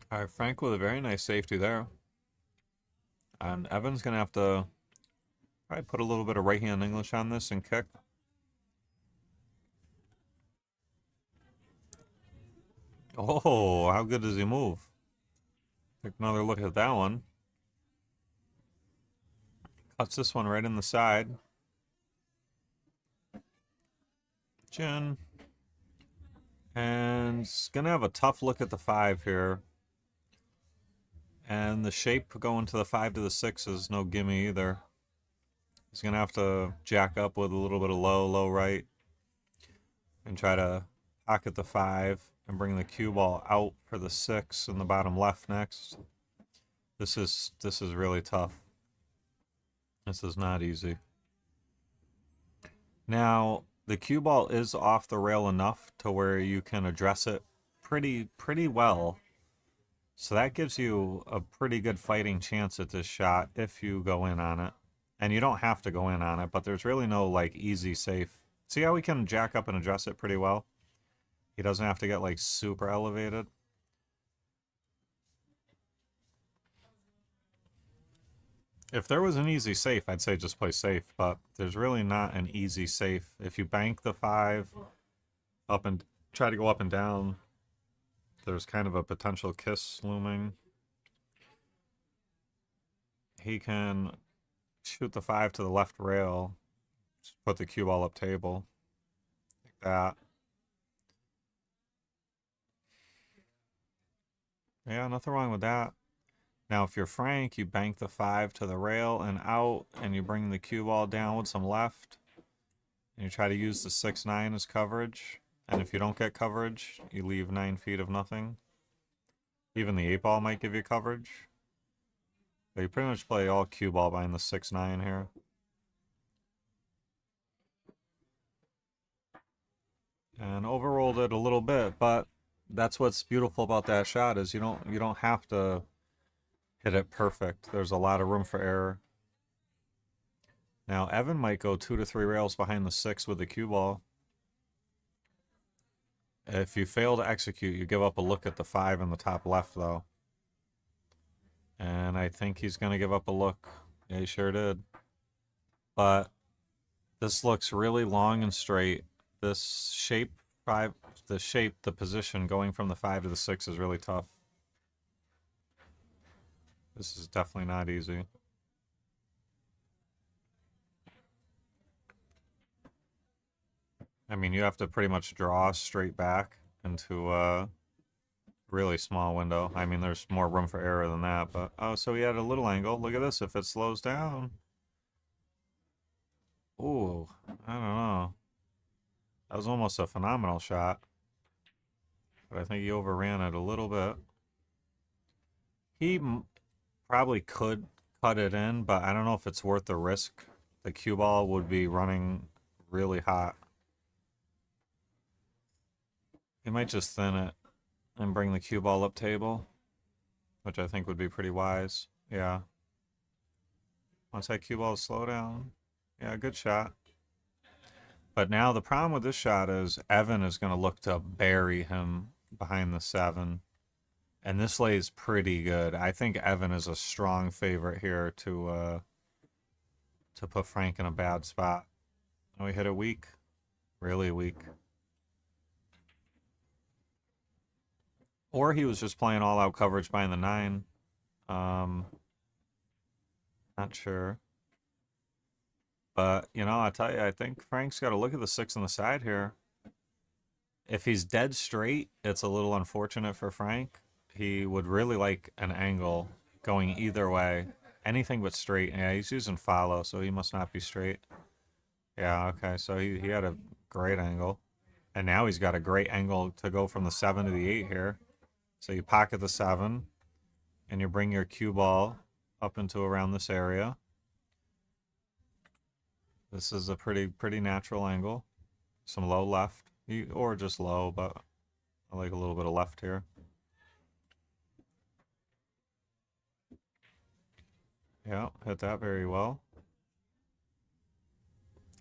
All right, Frank with a very nice safety there. And Evan's going to have to probably put a little bit of right-hand English on this and kick. Oh, how good does he move? Take another look at that one. Cuts this one right in the side. Chin. And he's going to have a tough look at the 5 here. And the shape going to the 5 to the 6 is no gimme either. He's going to have to jack up with a little bit of low right. And try to pocket the 5 and bring the cue ball out for the 6 in the bottom left next. This is really tough. This is not easy. Now, the cue ball is off the rail enough to where you can address it pretty well. So that gives you a pretty good fighting chance at this shot if you go in on it. And you don't have to go in on it, but there's really no like easy safe. See how we can jack up and address it pretty well? He doesn't have to get like super elevated. If there was an easy safe, I'd say just play safe, but there's really not an easy safe. If you bank the 5 up and try to go up and down, there's kind of a potential kiss looming. He can shoot the 5 to the left rail, just put the cue ball up table, like that. Yeah, nothing wrong with that. Now, if you're Frank, you bank the 5 to the rail and out, and you bring the cue ball down with some left, and you try to use the 6-9 as coverage. And if you don't get coverage, you leave 9 feet of nothing. Even the 8 ball might give you coverage. But you pretty much play all cue ball behind the 6-9 here. And overrolled it a little bit, but that's what's beautiful about that shot is you don't have to hit it perfect. There's a lot of room for error. Now Evan might go 2 to 3 rails behind the 6 with the cue ball. If you fail to execute, you give up a look at the 5 in the top left, though. And I think he's going to give up a look. Yeah, he sure did. But this looks really long and straight. This shape, the position going from the 5 to the 6 is really tough. This is definitely not easy. I mean, you have to pretty much draw straight back into a really small window. I mean, there's more room for error than that, but oh, so he had a little angle. Look at this. If it slows down. Ooh, I don't know. That was almost a phenomenal shot, but I think he overran it a little bit. He probably could cut it in, but I don't know if it's worth the risk. The cue ball would be running really hot. He might just thin it and bring the cue ball up table, which I think would be pretty wise. Yeah. Once that cue ball slow down. Yeah, good shot. But now the problem with this shot is Evan is going to look to bury him behind the 7. And this lays pretty good. I think Evan is a strong favorite here to put Frank in a bad spot. We hit it weak. Really weak. Or he was just playing all-out coverage behind the 9. Not sure. But, you know, I tell you, I think Frank's got to look at the 6 on the side here. If he's dead straight, it's a little unfortunate for Frank. He would really like an angle going either way. Anything but straight. Yeah, he's using follow, so he must not be straight. Yeah, okay, so he had a great angle. And now he's got a great angle to go from the 7 to the 8 here. So you pocket the 7, and you bring your cue ball up into around this area. This is a pretty natural angle. Some low left, or just low, but I like a little bit of left here. Yeah, hit that very well.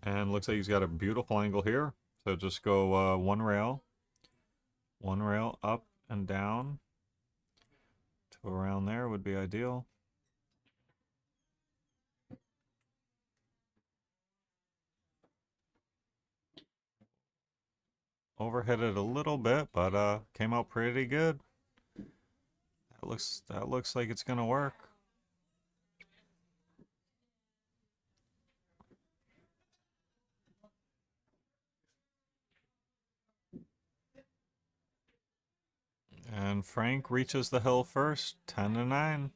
And looks like he's got a beautiful angle here. So just go one rail up and down to around there would be ideal. Overhit it a little bit, but came out pretty good. That looks like it's gonna work. And Frank reaches the hill first, 10-9.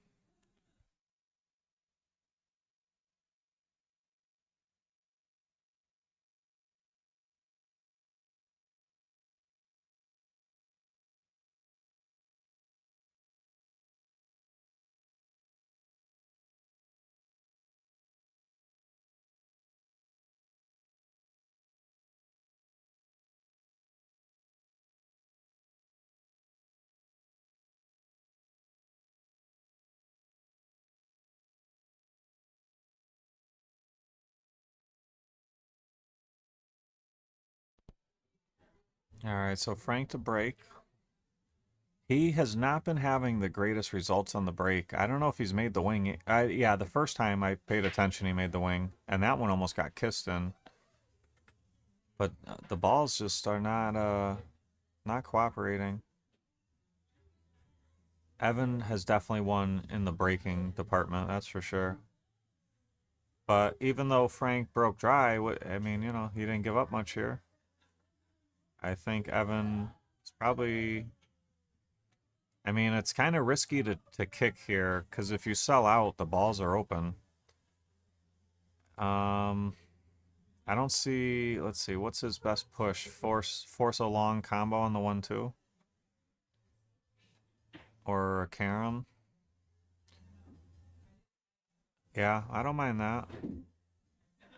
All right, so Frank to break. He has not been having the greatest results on the break. I don't know if he's made the wing. Yeah, the first time I paid attention, he made the wing, and that one almost got kissed in. But the balls just are not cooperating. Evan has definitely won in the breaking department, that's for sure. But even though Frank broke dry, I mean, you know, he didn't give up much here. I think Evan is probably... I mean, it's kind of risky to kick here, because if you sell out, the balls are open. I don't see... Let's see, what's his best push? Force a long combo on the 1-2? Or a carom? Yeah, I don't mind that.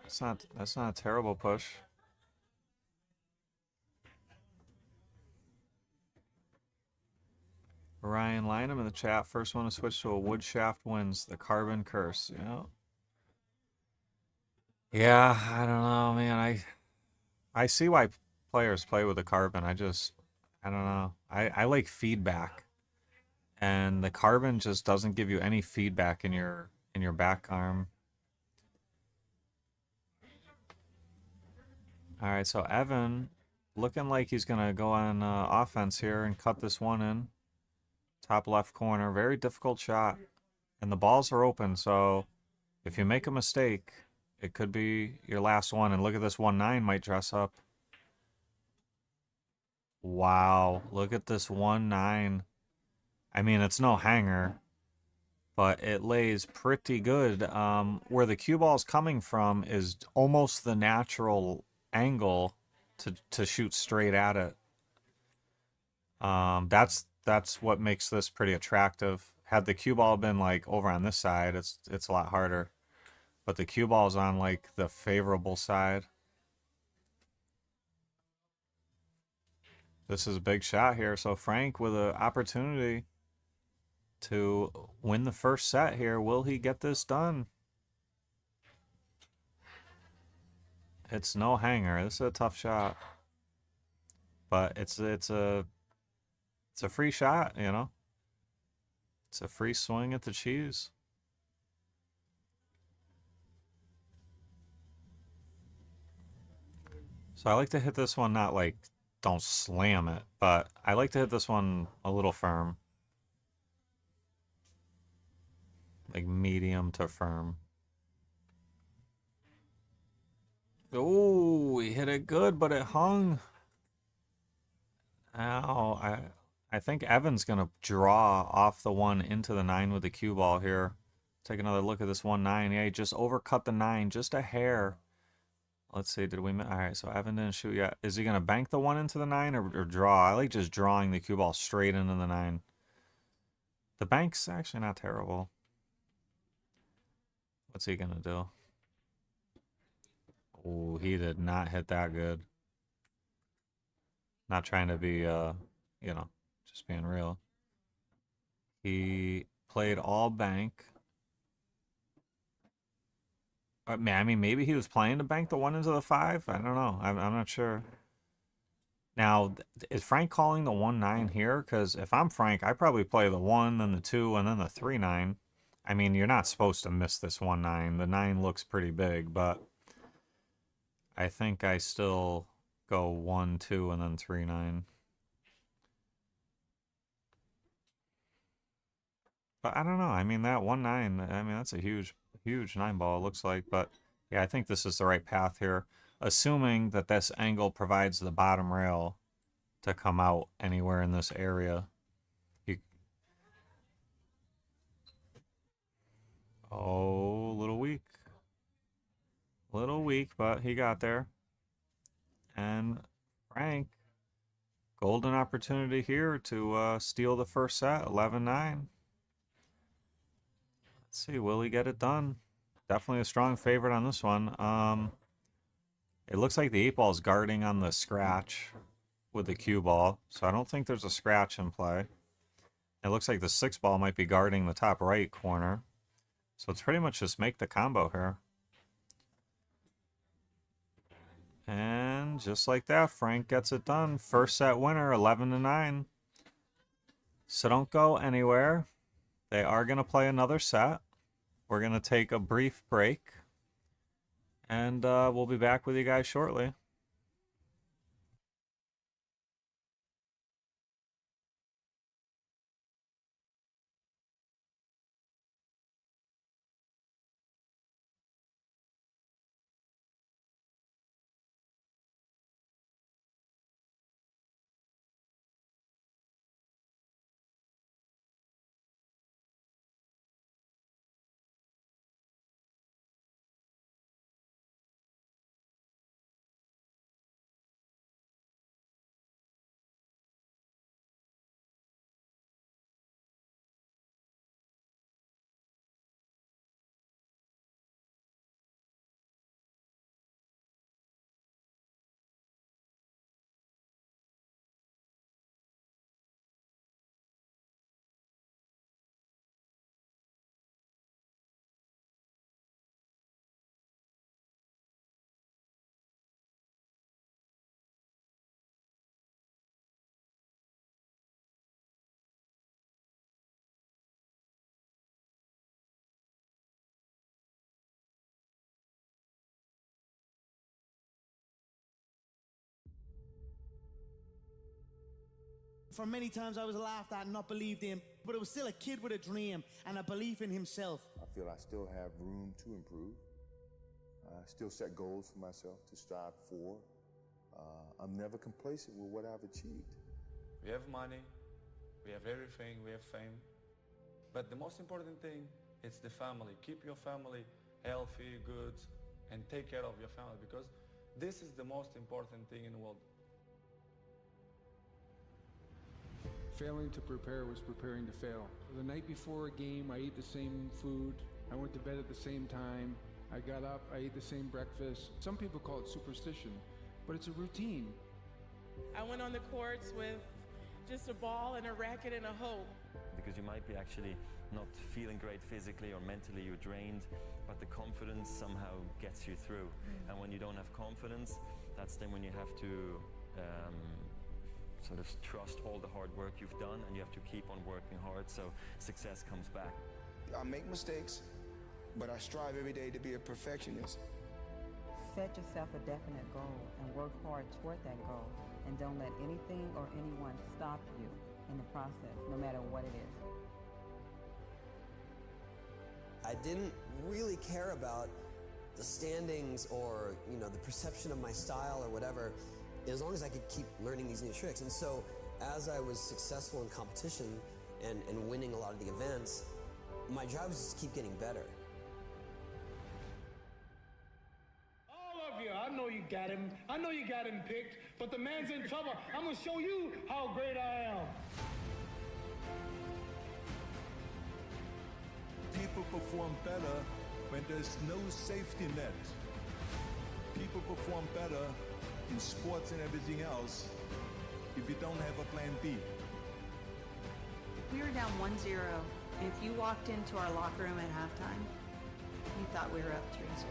That's not a terrible push. Ryan Lynham in the chat. First one to switch to a wood shaft wins. The carbon curse. Yeah. Yeah, I don't know, man. I see why players play with the carbon. I don't know. I like feedback. And the carbon just doesn't give you any feedback in your back arm. All right, so Evan looking like he's gonna go on offense here and cut this one in. Top left corner, very difficult shot. And the balls are open, so if you make a mistake, it could be your last one. And look at this 1-9 might dress up. Wow, look at this 1-9. I mean, it's no hanger, but it lays pretty good. Where the cue ball's coming from is almost the natural angle to shoot straight at it. That's what makes this pretty attractive. Had the cue ball been like over on this side, it's a lot harder. But the cue ball's on like the favorable side. This is a big shot here. So Frank with an opportunity to win the first set here. Will he get this done? It's no hanger. This is a tough shot. But it's a free shot, you know? It's a free swing at the cheese. So I like to hit this one, not like, don't slam it, but I like to hit this one a little firm. Like medium to firm. Oh, he hit it good, but it hung. Ow, I think Evan's gonna draw off the one into the 9 with the cue ball here. Take another look at this 1-9. Yeah, he just overcut the 9, just a hair. Let's see, did we... All right, so Evan didn't shoot yet. Is he going to bank the 1 into the 9 or draw? I like just drawing the cue ball straight into the 9. The bank's actually not terrible. What's he going to do? Oh, he did not hit that good. Not trying to be, you know, just being real. He played all bank. I mean, maybe he was planning to bank the 1 into the 5. I don't know. I'm not sure. Now, is Frank calling the 1-9 here? Because if I'm Frank, I probably play the 1, then the 2, and then the 3-9. I mean, you're not supposed to miss this 1-9. The 9 looks pretty big, but I think I still go 1, 2, and then 3-9. But I don't know. I mean, that 1-9, I mean, that's a huge 9 ball, it looks like. But yeah, I think this is the right path here. Assuming that this angle provides the bottom rail to come out anywhere in this area. Oh, little weak. Little weak, but he got there. And Frank, golden opportunity here to steal the first set, 11-9. Let's see, will he get it done? Definitely a strong favorite on this one. It looks like the 8-ball is guarding on the scratch with the cue ball, so I don't think there's a scratch in play. It looks like the 6-ball might be guarding the top right corner. So it's pretty much just make the combo here. And just like that, Frank gets it done. First set winner, 11-9. So don't go anywhere. They are going to play another set. We're going to take a brief break. And we'll be back with you guys shortly. For many times I was laughed at and not believed in, but it was still a kid with a dream and a belief in himself. I feel I still have room to improve. I still set goals for myself to strive for. I'm never complacent with what I've achieved. We have money, we have everything, we have fame. But the most important thing is the family. Keep your family healthy, good, and take care of your family, because this is the most important thing in the world. Failing to prepare was preparing to fail. The night before a game, I ate the same food. I went to bed at the same time. I got up, I ate the same breakfast. Some people call it superstition, but it's a routine. I went on the courts with just a ball and a racket and a hope. Because you might be actually not feeling great physically or mentally, you're drained, but the confidence somehow gets you through. And when you don't have confidence, that's then when you have to sort of trust all the hard work you've done, and you have to keep on working hard so success comes back. I make mistakes, but I strive every day to be a perfectionist. Set yourself a definite goal and work hard toward that goal, and don't let anything or anyone stop you in the process, no matter what it is. I didn't really care about the standings or, the perception of my style or whatever, as long as I could keep learning these new tricks. And so as I was successful in competition and winning a lot of the events, my job was just to keep getting better. All of you, I know you got him. I know you got him picked, but the man's in trouble. I'm gonna show you how great I am. People perform better when there's no safety net. People perform better in sports and everything else if you don't have a plan B. We were down 1-0, and if you walked into our locker room at halftime, you thought we were up 3-0.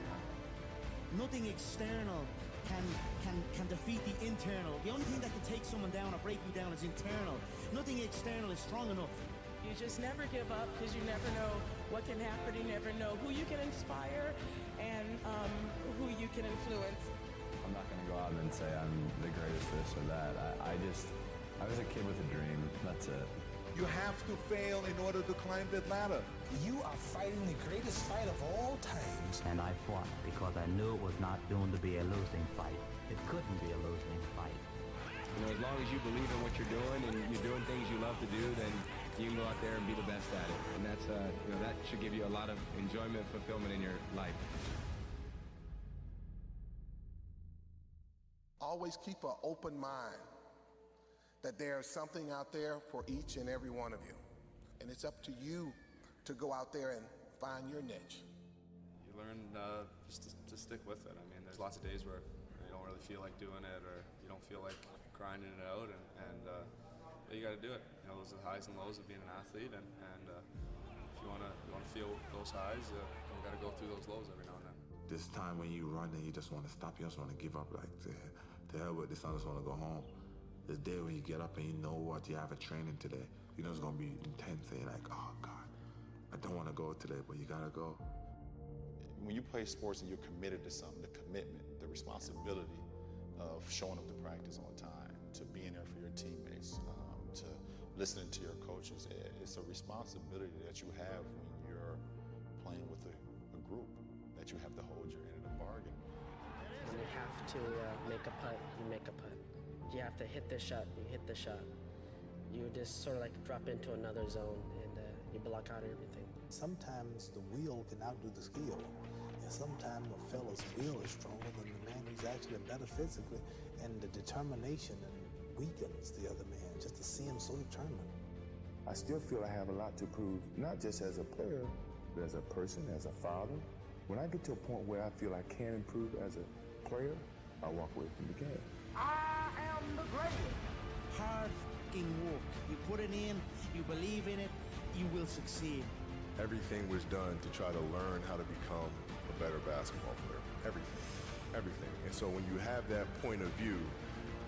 Nothing external can defeat the internal. The only thing that can take someone down or break you down is internal. Nothing external is strong enough. You just never give up, because you never know what can happen. You never know who you can inspire and who you can influence. I'm not going to go out and say I'm the greatest this or that. I was a kid with a dream. That's it. You have to fail in order to climb that ladder. You are fighting the greatest fight of all times. And I fought because I knew it was not doomed to be a losing fight. It couldn't be a losing fight. As long as you believe in what you're doing and you're doing things you love to do, then you can go out there and be the best at it. And that's, that should give you a lot of enjoyment, fulfillment in your life. Always keep an open mind that there's something out there for each and every one of you. And it's up to you to go out there and find your niche. You learn just to stick with it. I mean, there's lots of days where you don't really feel like doing it, or you don't feel like grinding it out, and you got to do it. Those are the highs and lows of being an athlete, and if you want to feel those highs, you got to go through those lows every now and then. This time when you run and you just want to stop, you just want to give up, like, to hell with this, I just want to go home. This day when you get up and you know what, you have a training today, you know it's going to be intense, and you're like, oh God, I don't want to go today, but you got to go. When you play sports and you're committed to something, the commitment, the responsibility of showing up to practice on time, to being there for your teammates, to listening to your coaches, it's a responsibility that you have when you're playing with a group, that you have to hold your end of the bargain. When you have to make a putt, you make a putt. You have to hit the shot, you hit the shot. You just sort of like drop into another zone, and you block out everything. Sometimes the will can outdo the skill, and sometimes a fella's will is stronger than the man who's actually better physically, and the determination weakens the other man just to see him so determined. I still feel I have a lot to prove, not just as a player, but as a person, as a father. When I get to a point where I feel I can improve as a player, I walk away from the game. I am the greatest. Hard f***ing work. You put it in, you believe in it, you will succeed. Everything was done to try to learn how to become a better basketball player. Everything. And so when you have that point of view,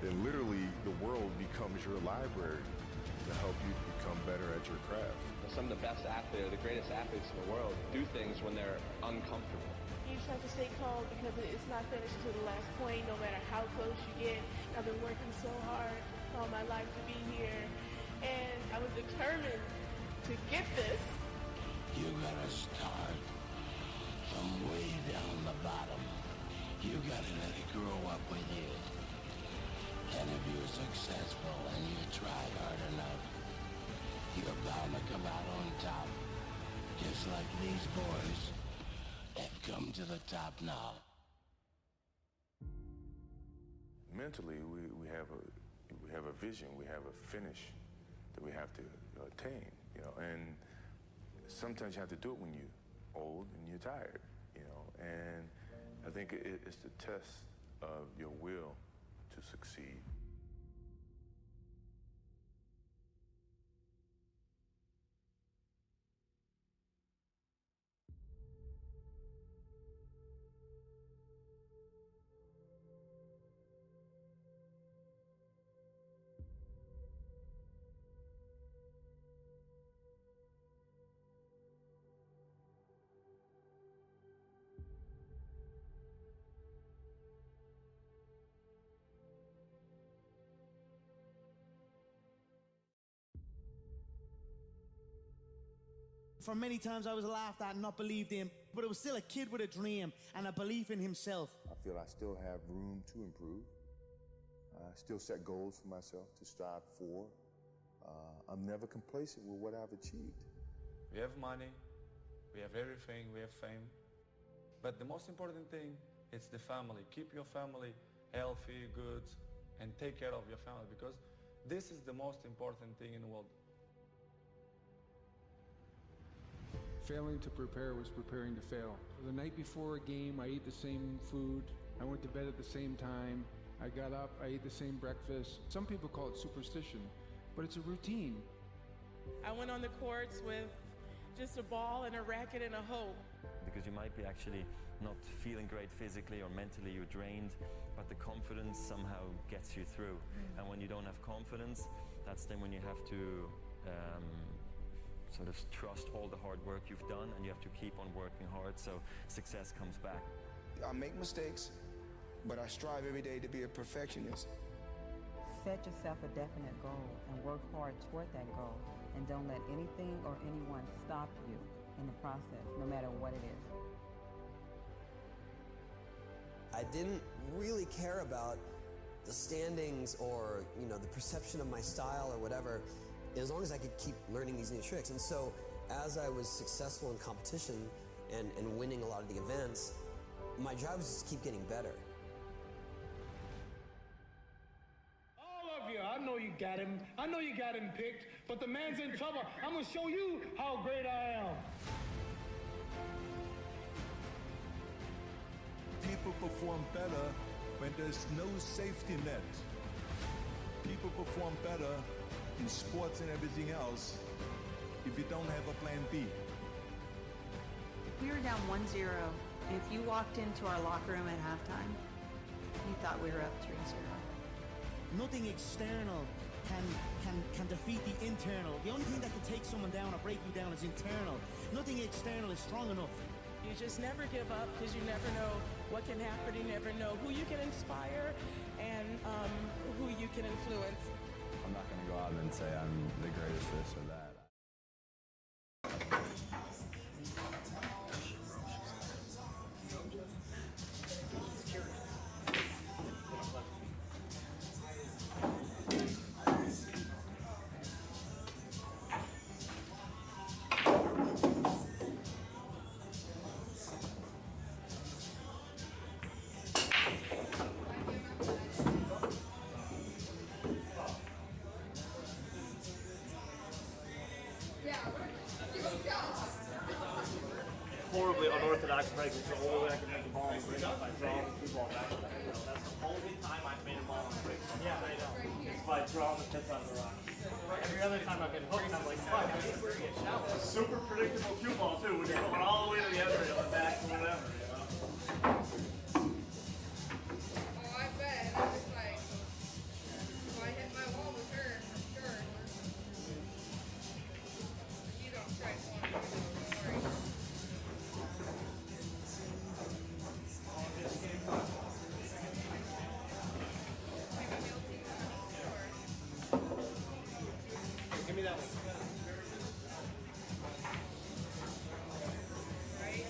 then literally the world becomes your library to help you become better at your craft. Some of the best athletes, the greatest athletes in the world, do things when they're uncomfortable. You just have to stay calm, because it's not finished to the last point, no matter how close you get. I've been working so hard all my life to be here, and I was determined to get this. You gotta start from way down the bottom. You gotta let it grow up with you. And if you're successful and you try hard enough, you're bound to come out on top. Just like these boys have come to the top now. Mentally, we have a vision, we have a finish that we have to attain, and sometimes you have to do it when you're old and you're tired, and I think it's the test of your will to succeed. For many times I was laughed at and not believed in, but it was still a kid with a dream and a belief in himself. I feel I still have room to improve. I still set goals for myself to strive for. I'm never complacent with what I've achieved. We have money, we have everything, we have fame. But the most important thing is the family. Keep your family healthy, good, and take care of your family, because this is the most important thing in the world. Failing to prepare was preparing to fail. The night before a game, I ate the same food. I went to bed at the same time. I got up, I ate the same breakfast. Some people call it superstition, but it's a routine. I went on the courts with just a ball and a racket and a hope. Because you might be actually not feeling great physically or mentally, you're drained, but the confidence somehow gets you through. And when you don't have confidence, that's then when you have to sort of trust all the hard work you've done, and you have to keep on working hard so success comes back. I make mistakes, but I strive every day to be a perfectionist. Set yourself a definite goal and work hard toward that goal, and don't let anything or anyone stop you in the process, no matter what it is. I didn't really care about the standings or, the perception of my style or whatever, as long as I could keep learning these new tricks. And so as I was successful in competition and winning a lot of the events, my job was just keep getting better. All of you, I know you got him. I know you got him picked, but the man's in trouble. I'm gonna show you how great I am. People perform better when there's no safety net. People perform better in sports and everything else if you don't have a plan B. We were down 1-0. If you walked into our locker room at halftime, you thought we were up 3-0. Nothing external can defeat the internal. The only thing that can take someone down or break you down is internal. Nothing external is strong enough. You just never give up, because you never know what can happen. You never know who you can inspire and who you can influence. I'm not going to go out and say I'm the greatest this or that. Horribly unorthodox break, so the only way I can make the ball and bring up by drawing the two ball back. That's the only time I've made a ball on break. Yeah, I know. It's by drawing the piss out of the rock. Every other time I've been hooked, I'm like, fuck, this is super predictable cue ball too, when you're going all the way to the other rail and back or whatever, Oh, I bet. I was like, if I hit my wall with her, sure. You don't strike one, don't worry. Give me that one. Right?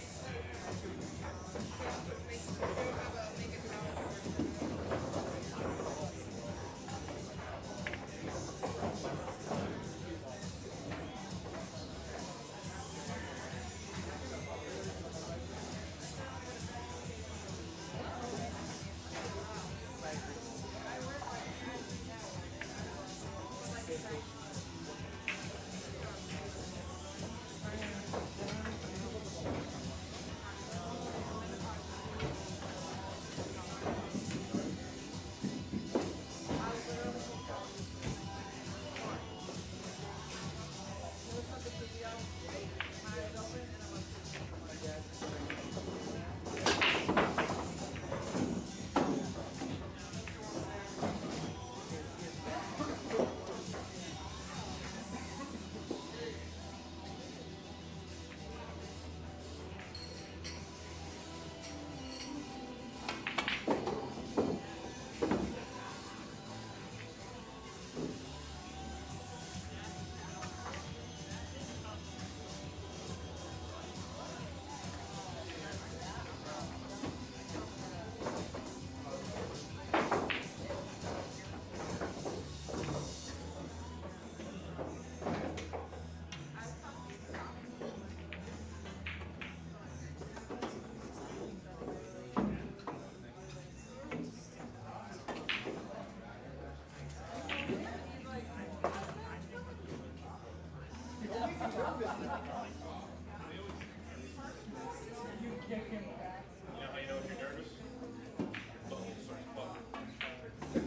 Oh,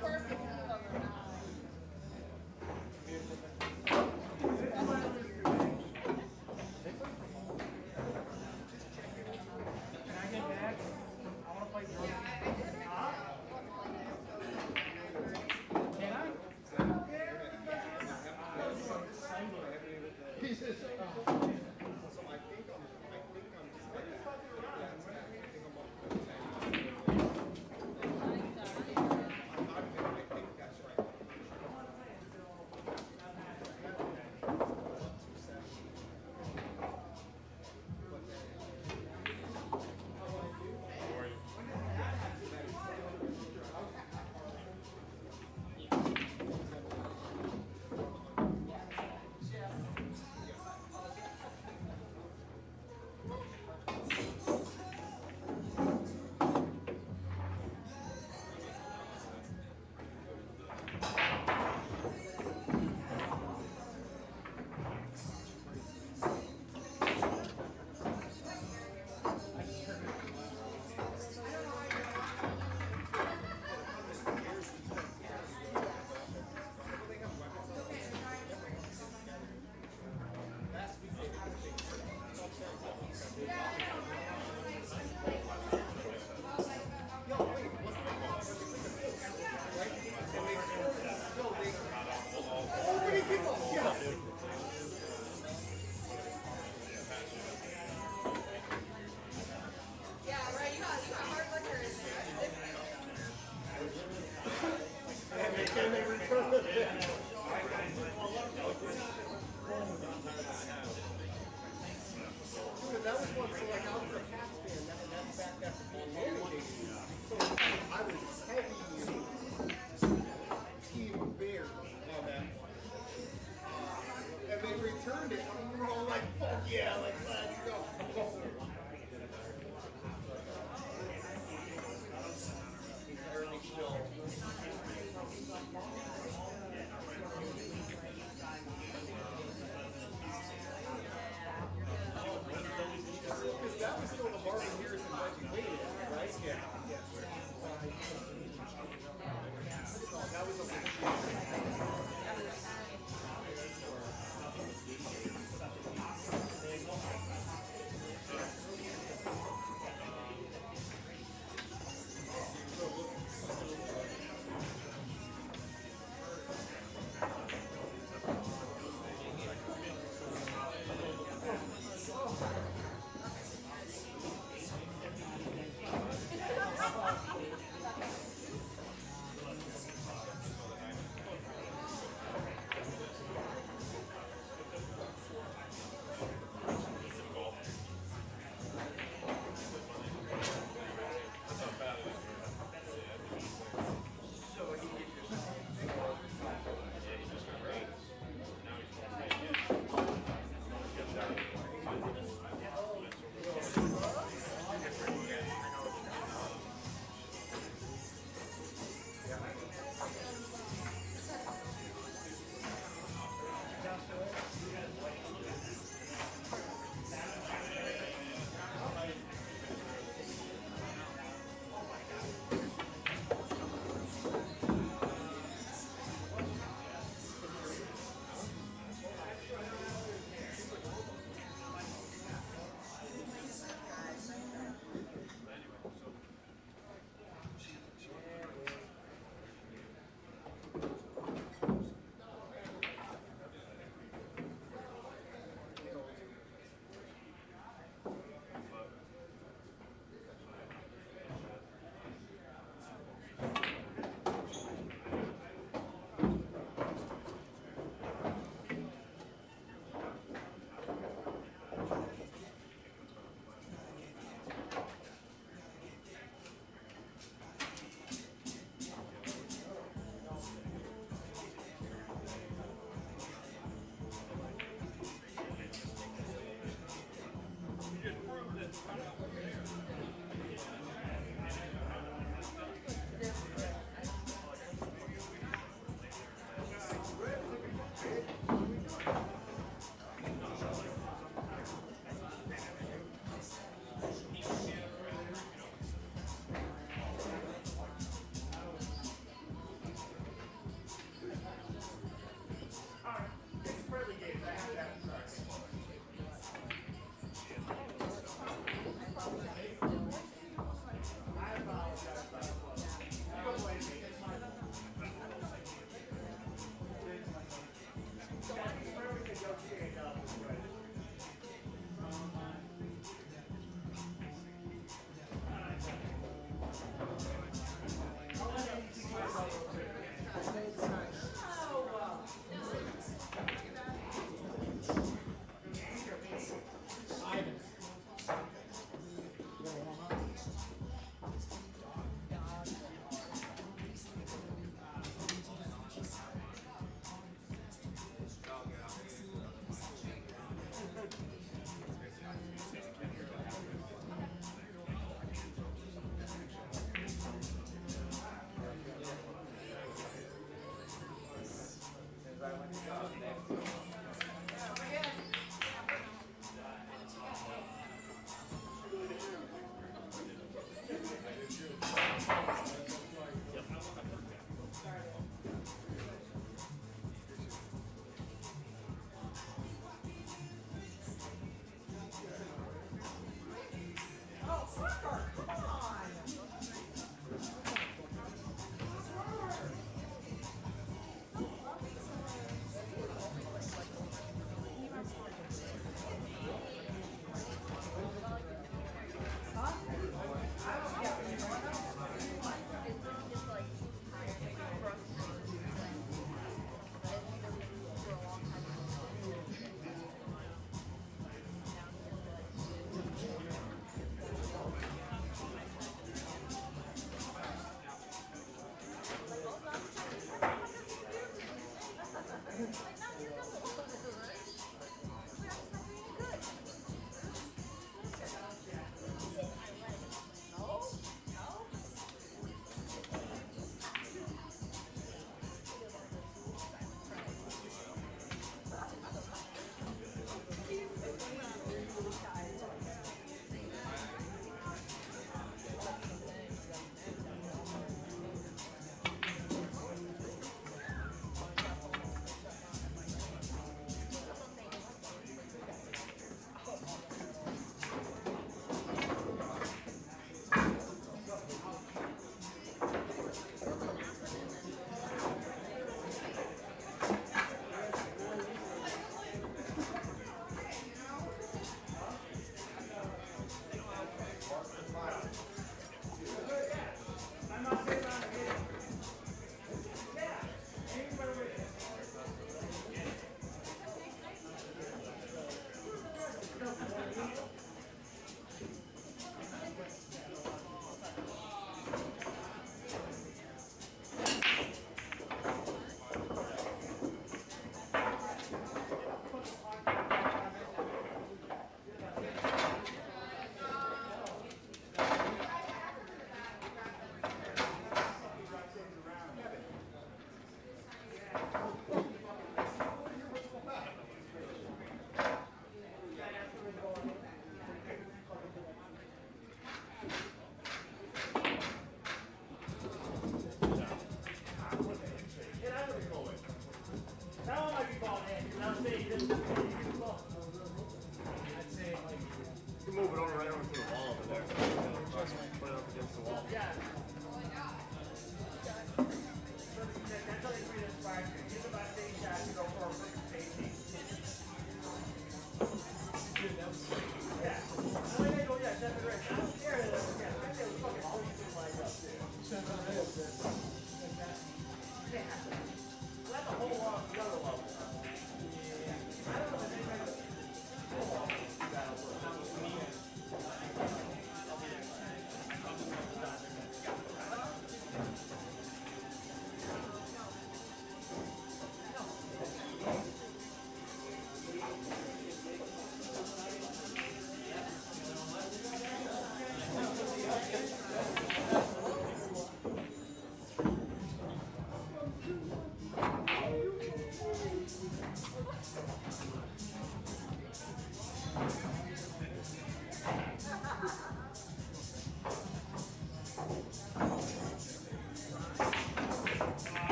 perfect. Can I get next? I want to play drum. Can I? He says so.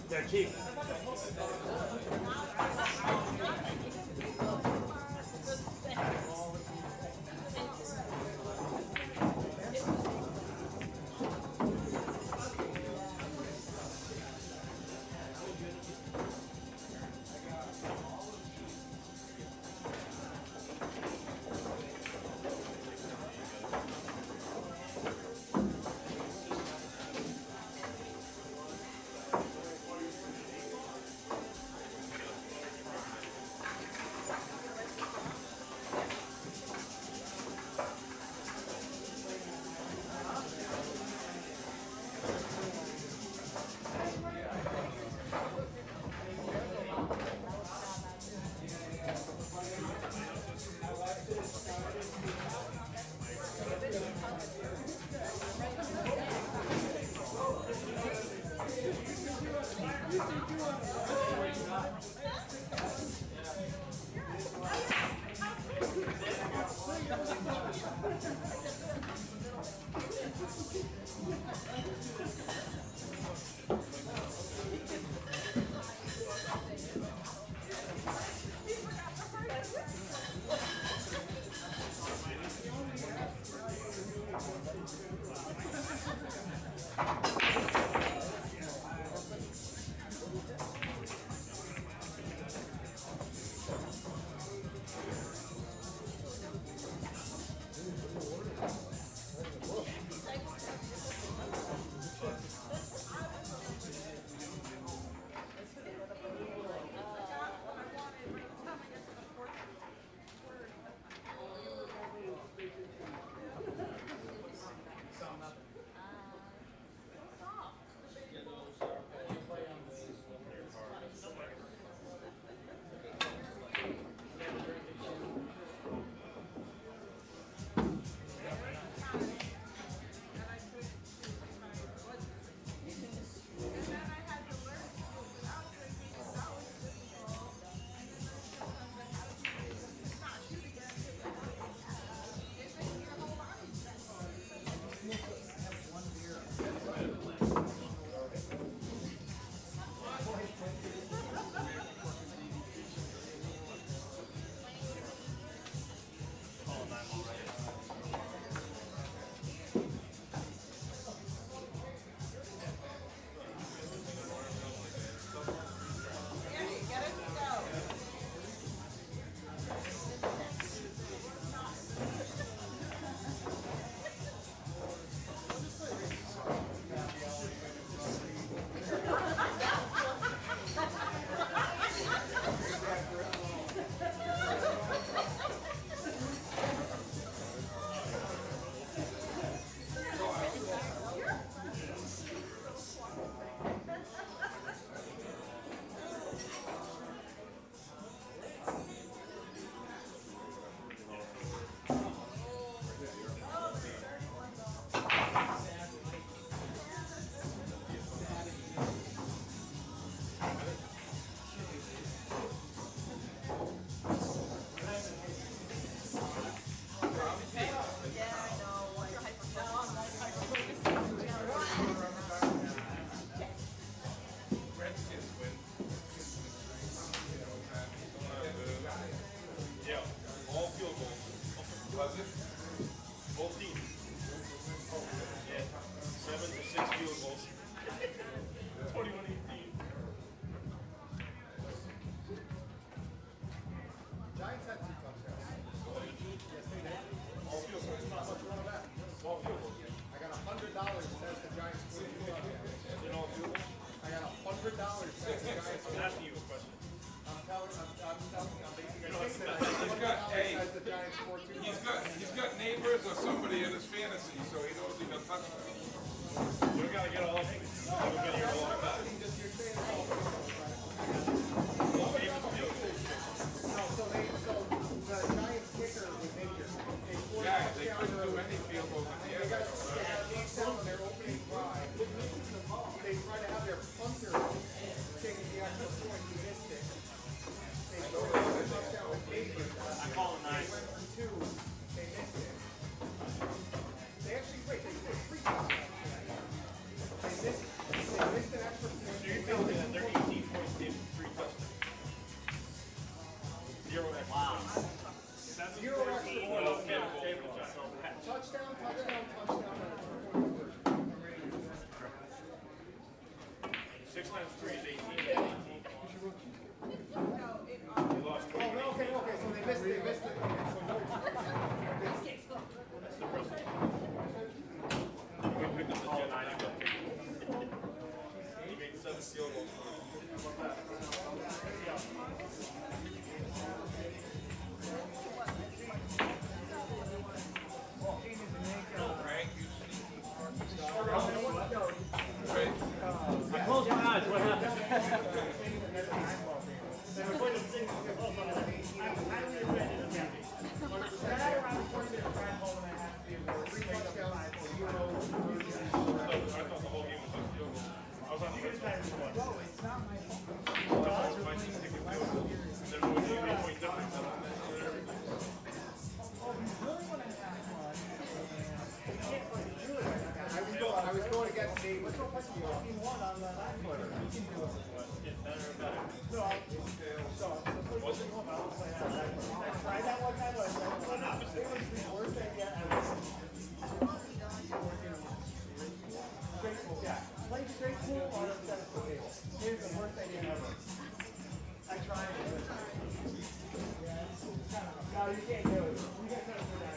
They're cheap. He's got neighbors or somebody in his fantasy, so he knows he can touch them. You gotta get all of them. We've been here a long time. Yeah, they couldn't do any field goals in the air. Their opening drive, they tried to have their punter taking the actual point. He missed it. They scored a touchdown with Baker. I call it nice. They went for two. They missed it. They actually, wait, they scored 3 touchdowns. I was going against Dave. What's up with you? On the 9-footer. You can do it. Get better and better. No, I tried that one time. It was the worst thing yet ever. Straight pool, yeah. Play straight pool on a set of table. Here's the worst thing ever. I tried it. No, you can't do it. You can't do that.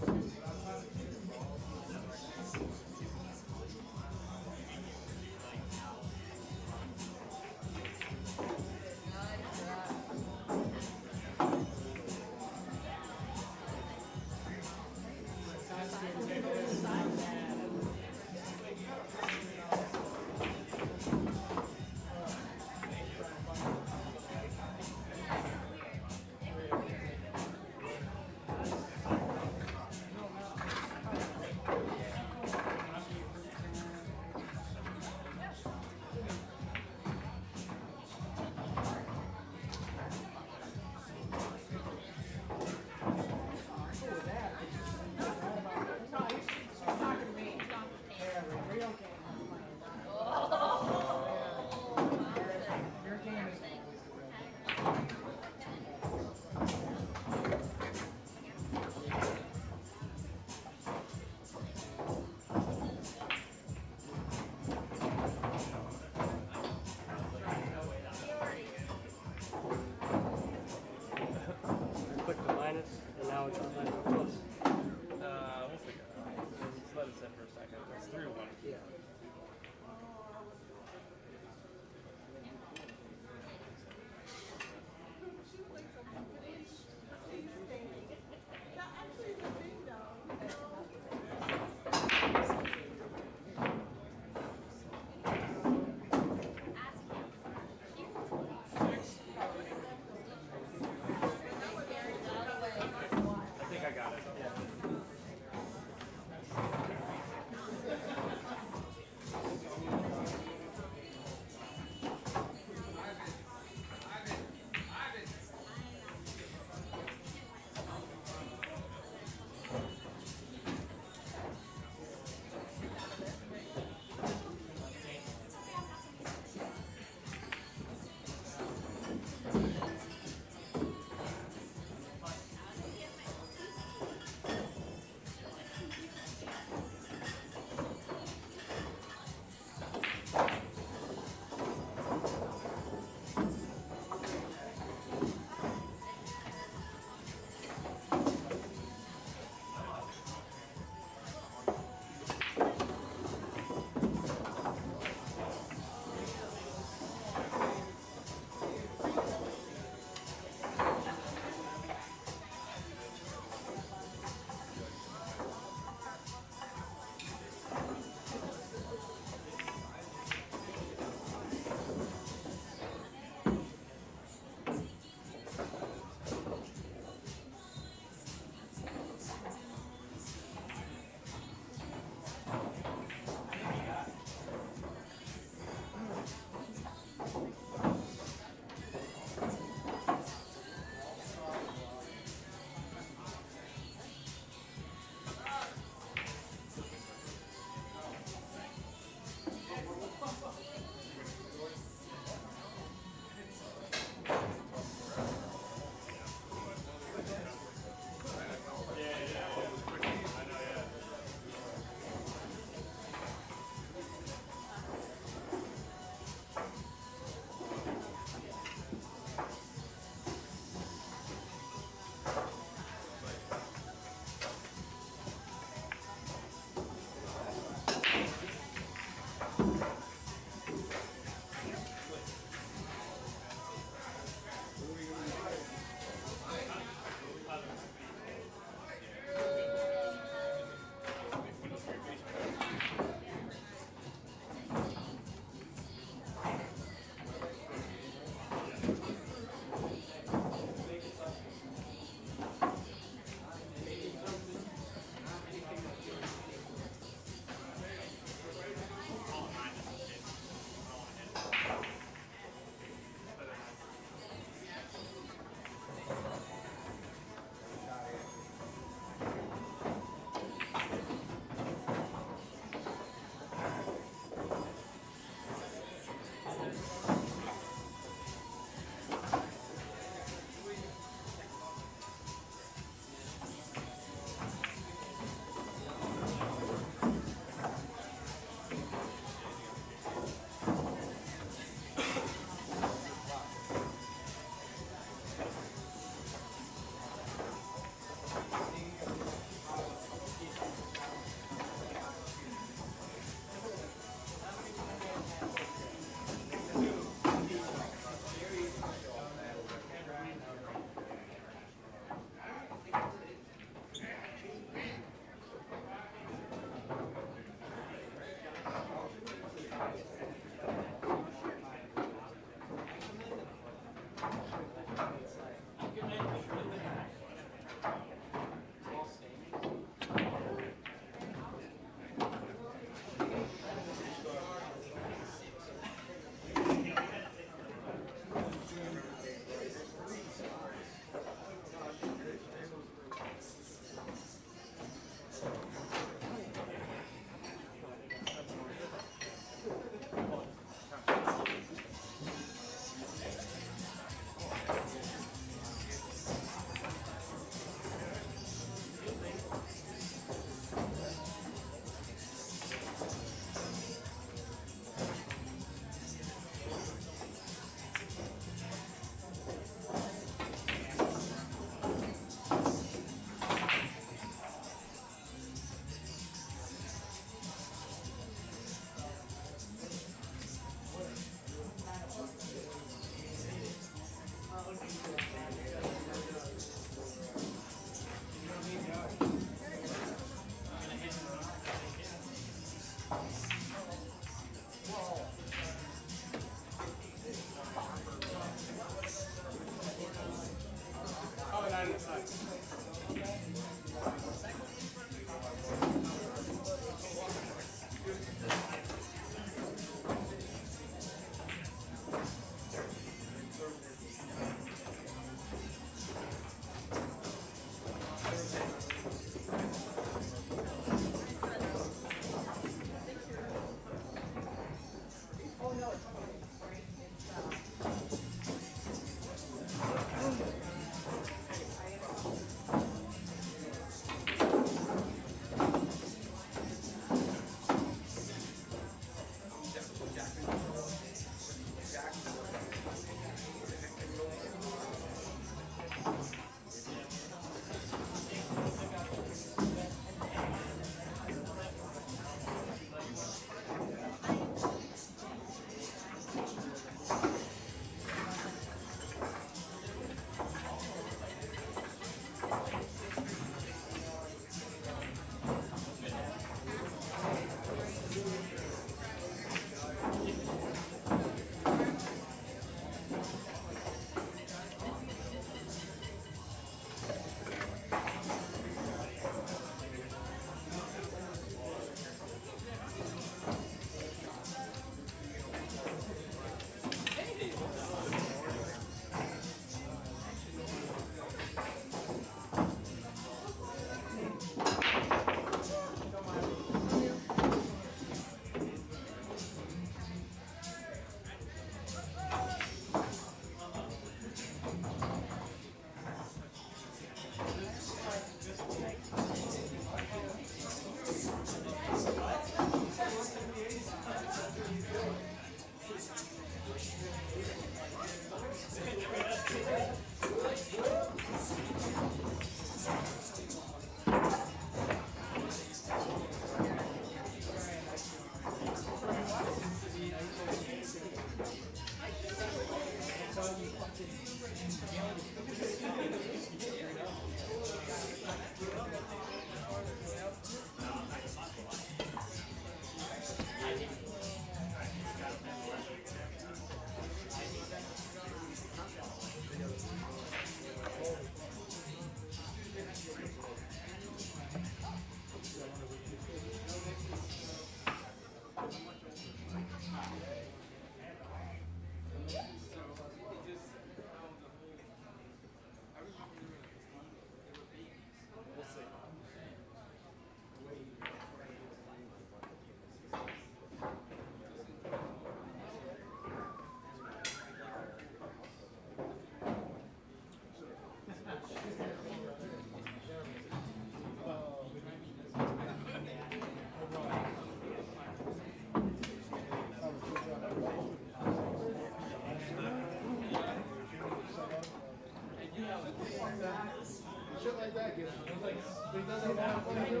shit like that gets him. He's like, he doesn't have money.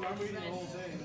I'm reading the whole thing.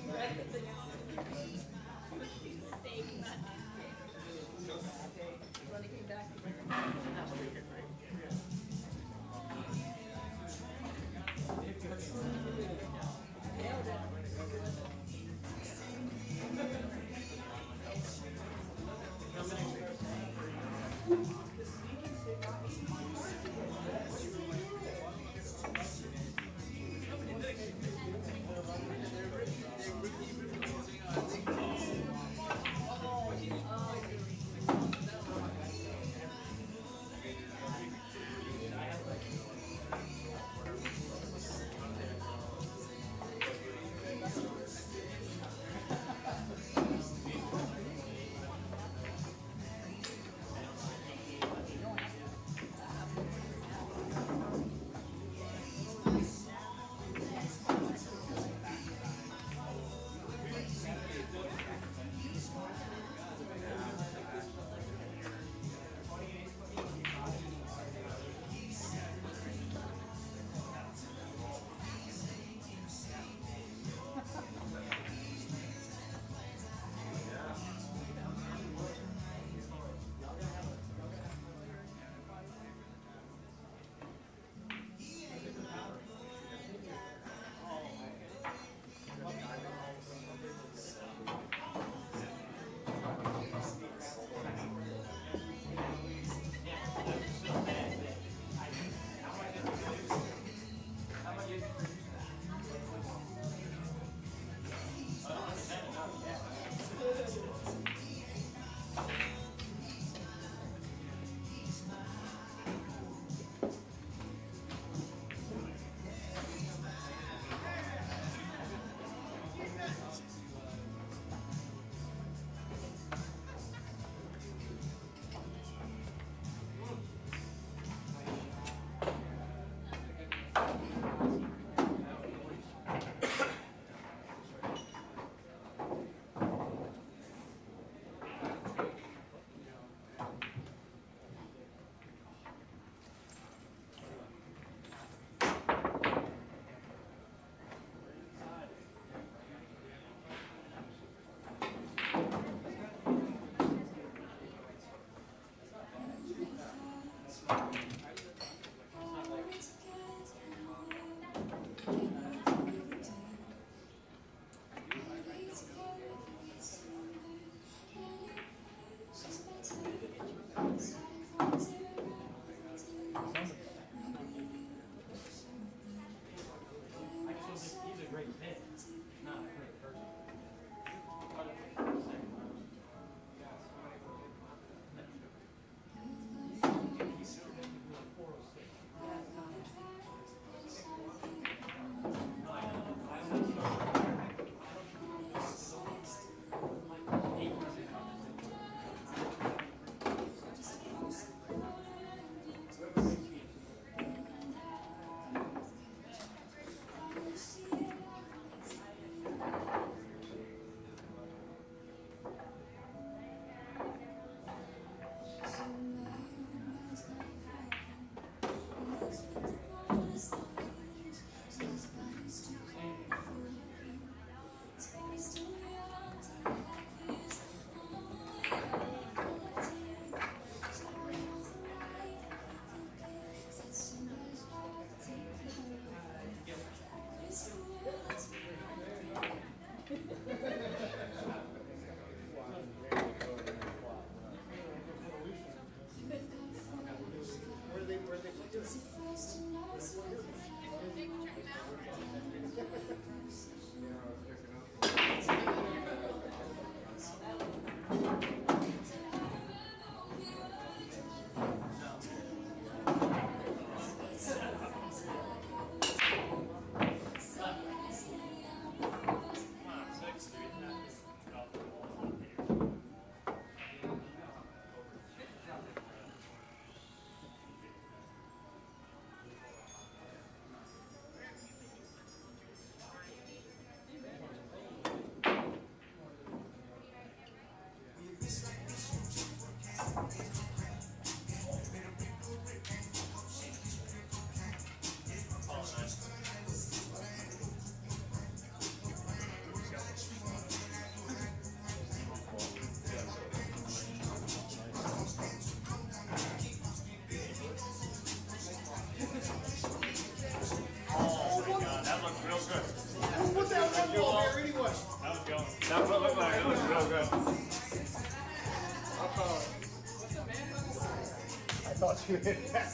thought you hit that.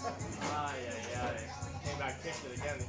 Yeah. Came back, kicked it again.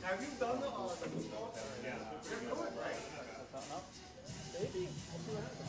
Have you done the maybe. We'll see what happens.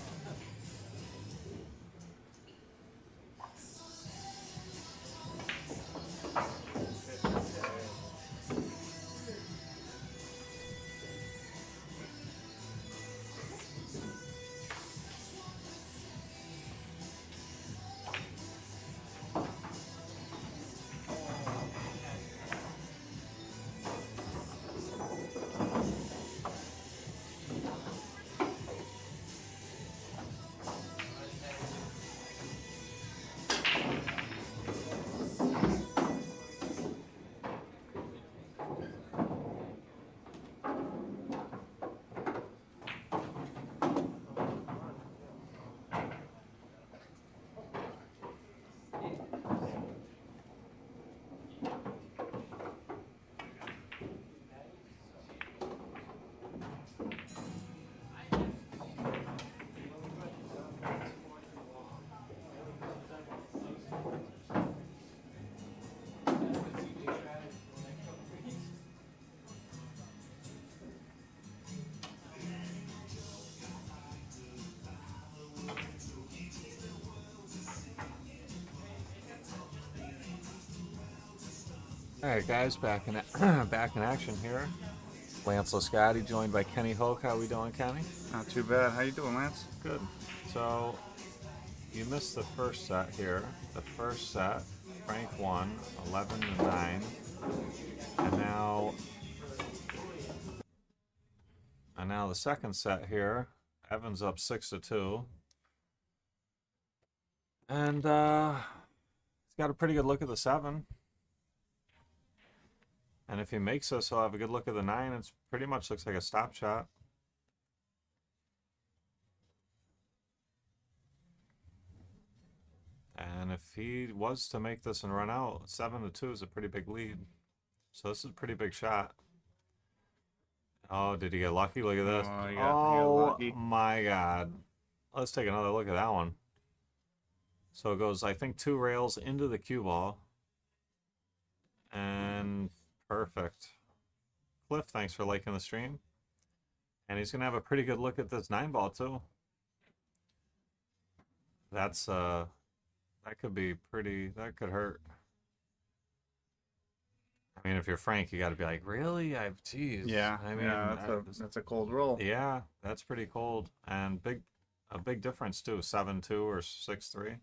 All right, guys, back in back in action here. Lance Lisciotti joined by Kenny Hoke. How we doing, Kenny? Not too bad. How you doing, Lance? Good. So you missed the first set here. The first set, Frank won 11-9, and now the second set here, Evan's up 6-2, and he's got a pretty good look at the 7. And if he makes this, he'll have a good look at the 9. It pretty much looks like a stop shot. And if he was to make this and run out, 7-2 is a pretty big lead. So this is a pretty big shot. Oh, did he get lucky? Look at this. Oh my God. Let's take another look at that one. So it goes, I think, 2 rails into the cue ball. And perfect. Cliff, thanks for liking the stream. And he's going to have a pretty good look at this 9 ball, too. That's, that could be pretty, that could hurt. I mean, if you're Frank, you got to be like, really? Geez. Yeah, I mean, yeah, that's a cold roll. Yeah, that's pretty cold. And a big difference, too. 7-2 or 6-3.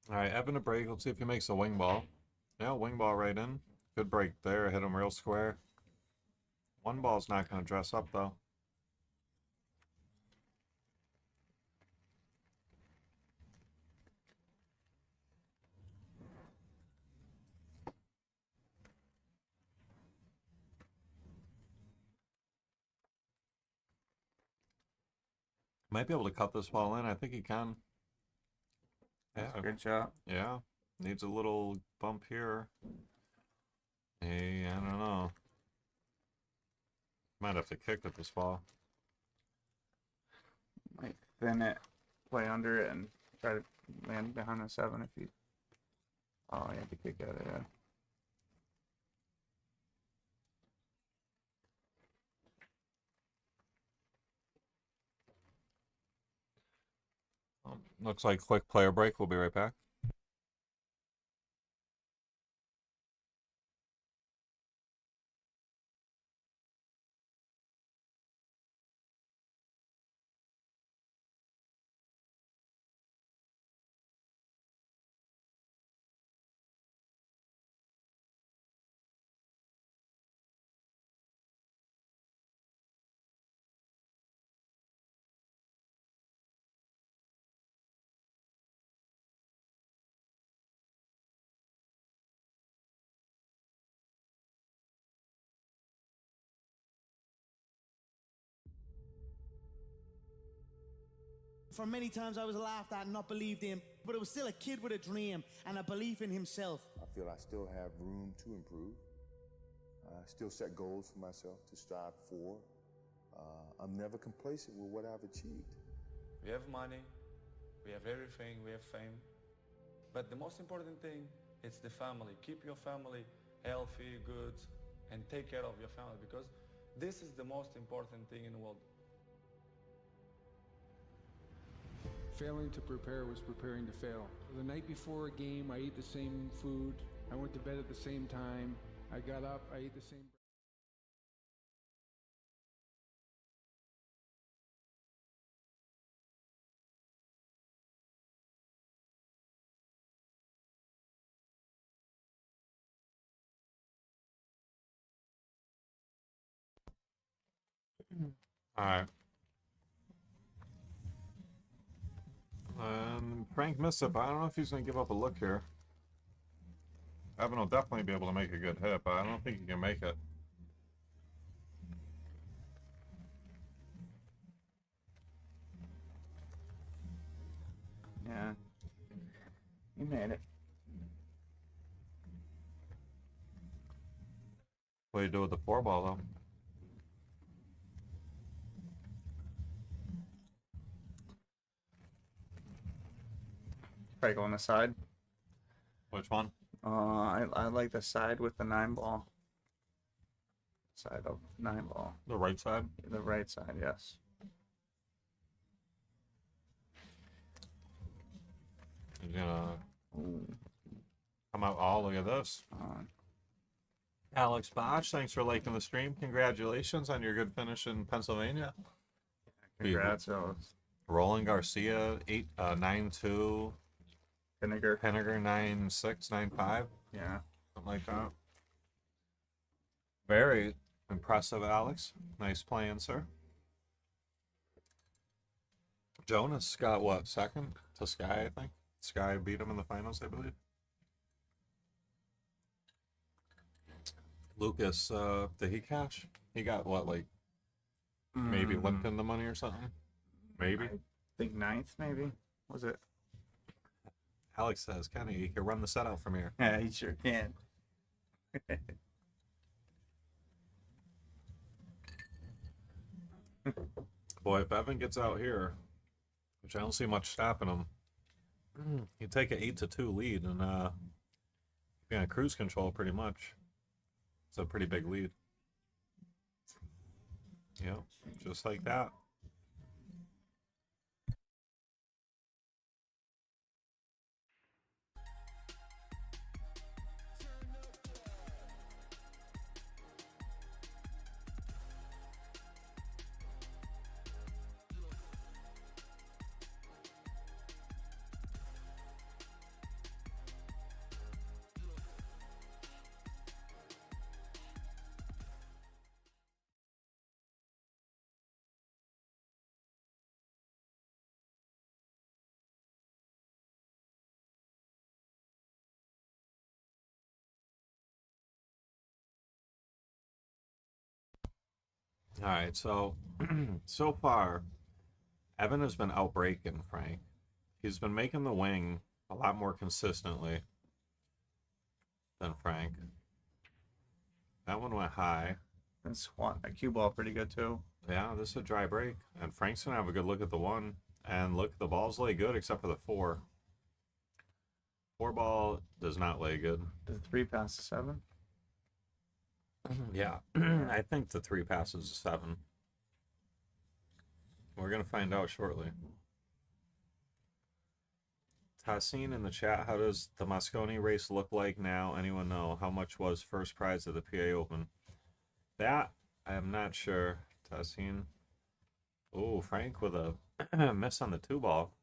All right, Evan to break. Let's see if he makes a wing ball. Yeah, wing ball right in. Good break there. Hit him real square. One ball's not going to dress up, though. Might be able to cut this ball in. I think he can. That's a good shot. Yeah. Needs a little bump here. Hey, I don't know. Might have to kick at this ball. Might thin it, play under it, and try to land behind the 7 if you... Oh, you have to kick at it, yeah. Looks like quick player break. We'll be right back. For many times I was laughed at and not believed in, but it was still a kid with a dream and a belief in himself. I feel I still have room to improve. I still set goals for myself to strive for. I'm never complacent with what I've achieved. We have money, we have everything, we have fame. But the most important thing is the family. Keep your family healthy, good, and take care of your family, because this is the most important thing in the world. Failing to prepare was preparing to fail. The night before a game, I ate the same food. I went to bed at the same time. I got up, I ate the same... All right. Frank missed it, but I don't know if he's going to give up a look here. Evan will definitely be able to make a good hit, but I don't think he can make it. Yeah. You made it. What do you do with the 4 ball, though? Probably go on the side. Which one? I like the side with the 9 ball. Side of 9 ball. The right side? The right side, yes. He's gonna come out. Oh, look at this. Alex Bosch, thanks for liking the stream. Congratulations on your good finish in Pennsylvania. Congrats, Alex. Roland Garcia, 9-2. Henniger 9-6, 9-5. Yeah. Something like that. Very impressive, Alex. Nice playing, sir. Jonas got what, second to Sky, I think. Sky beat him in the finals, I believe. Lucas, did he cash? He got what, like maybe limped in the money or something? Maybe. I think 9th, maybe. Was it? Alex says, Kenny, you can run the set out from here. Yeah, he sure can. Boy, if Evan gets out here, which I don't see much stopping him, you take an 8-2 lead and you're gonna cruise control pretty much. It's a pretty big lead. Yep, just like that. All right, so so far, Evan has been outbreaking Frank. He's been making the wing a lot more consistently than Frank. That one went high. And swat that cue ball pretty good too. Yeah, this is a dry break. And Frank's going to have a good look at the one. And look, the balls lay good except for the 4. 4 ball does not lay good. The 3 passes 7? Yeah, I think the 3 passes a 7. We're going to find out shortly. Tassine in the chat, how does the Mosconi race look like now? Anyone know? How much was first prize at the PA Open? That, I am not sure, Tassine. Oh, Frank with a miss on the 2 ball.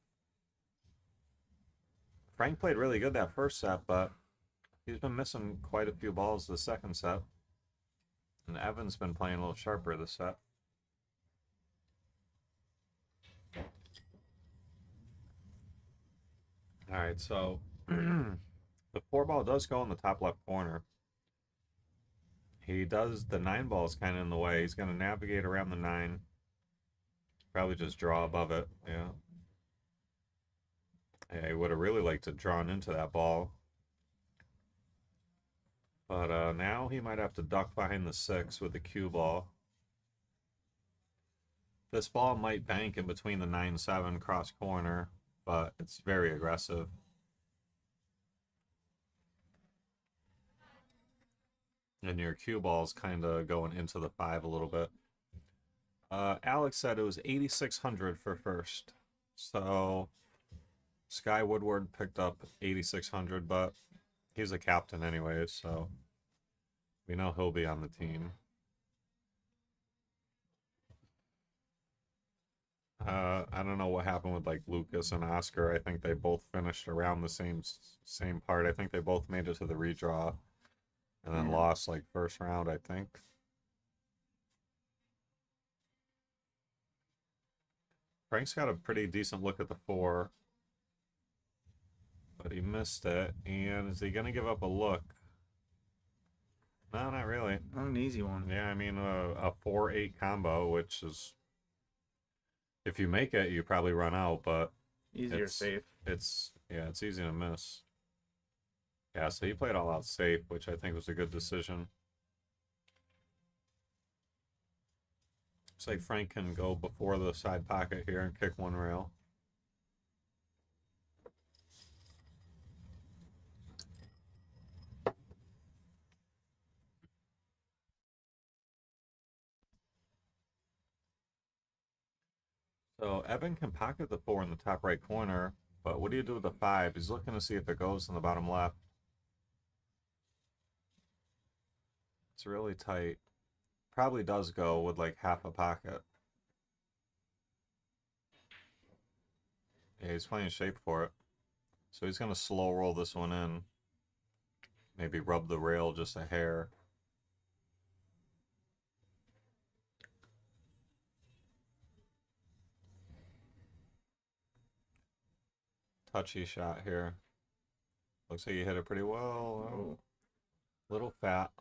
Frank played really good that first set, but he's been missing quite a few balls the second set. And Evan's been playing a little sharper this set. All right, so the 4 ball does go in the top left corner. He does, the 9 ball is kind of in the way. He's going to navigate around the 9. Probably just draw above it, yeah. Yeah, he would have really liked to drawn into that ball. But now he might have to duck behind the 6 with the cue ball. This ball might bank in between the 9-7 cross corner, but it's very aggressive. And your cue ball's kind of going into the 5 a little bit. Alex said it was 8,600 for first. So Sky Woodward picked up 8,600, but he's a captain anyways, so we know he'll be on the team. I don't know what happened with like Lucas and Oscar. I think they both finished around the same part. I think they both made it to the redraw and then lost like first round, I think. Frank's got a pretty decent look at the 4, but he missed it. And is he going to give up a look? No, not really. Not an easy one. Yeah, I mean, a 4-8 combo, which is, if you make it, you probably run out, but easier safe. It's easy to miss. Yeah, so he played all out safe, which I think was a good decision. Looks like Frank can go before the side pocket here and kick 1 rail. So Evan can pocket the 4 in the top right corner, but what do you do with the 5? He's looking to see if it goes in the bottom left. It's really tight. Probably does go with like half a pocket. Yeah, he's playing shape for it. So he's going to slow roll this one in. Maybe rub the rail just a hair. Touchy shot here. Looks like you hit it pretty well. Oh, little fat.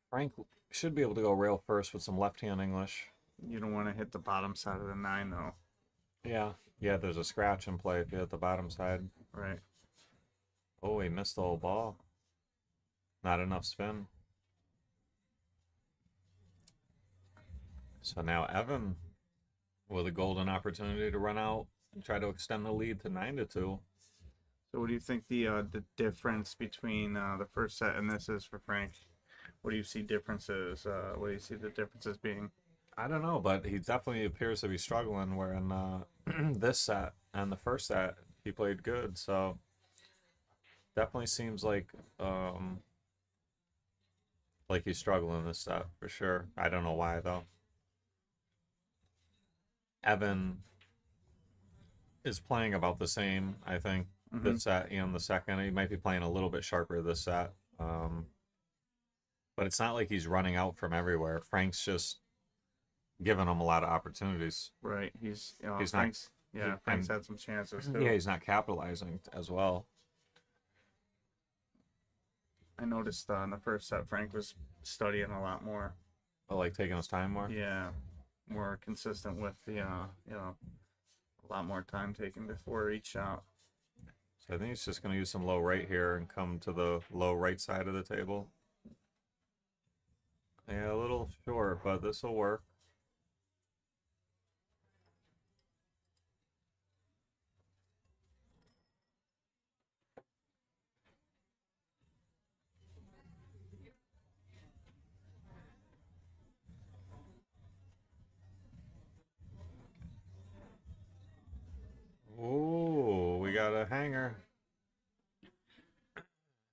Frank should be able to go rail first with some left-hand English. You don't want to hit the bottom side of the 9, though. Yeah, there's a scratch in play if you hit the bottom side. Right. Oh, he missed the whole ball. Not enough spin. So now Evan with a golden opportunity to run out and try to extend the lead to 9-2. So what do you think the difference between the first set and this is for Frank? What do you see differences? What do you see the differences being? I don't know, but he definitely appears to be struggling, where in this set and the first set, he played good. So definitely seems like he's struggling this set for sure. I don't know why, though. Evan is playing about the same, I think, this set and the second. He might be playing a little bit sharper this set. But it's not like he's running out from everywhere. Frank's just giving him a lot of opportunities. Right. He's Frank's had some chances too. Yeah, he's not capitalizing as well. I noticed in the first set Frank was studying a lot more. Oh, like taking his time more? Yeah, more consistent with the a lot more time taken before each shot. So I think he's just going to use some low right here and come to the low right side of the table. Yeah, a little short, but this will work. Ooh, we got a hanger.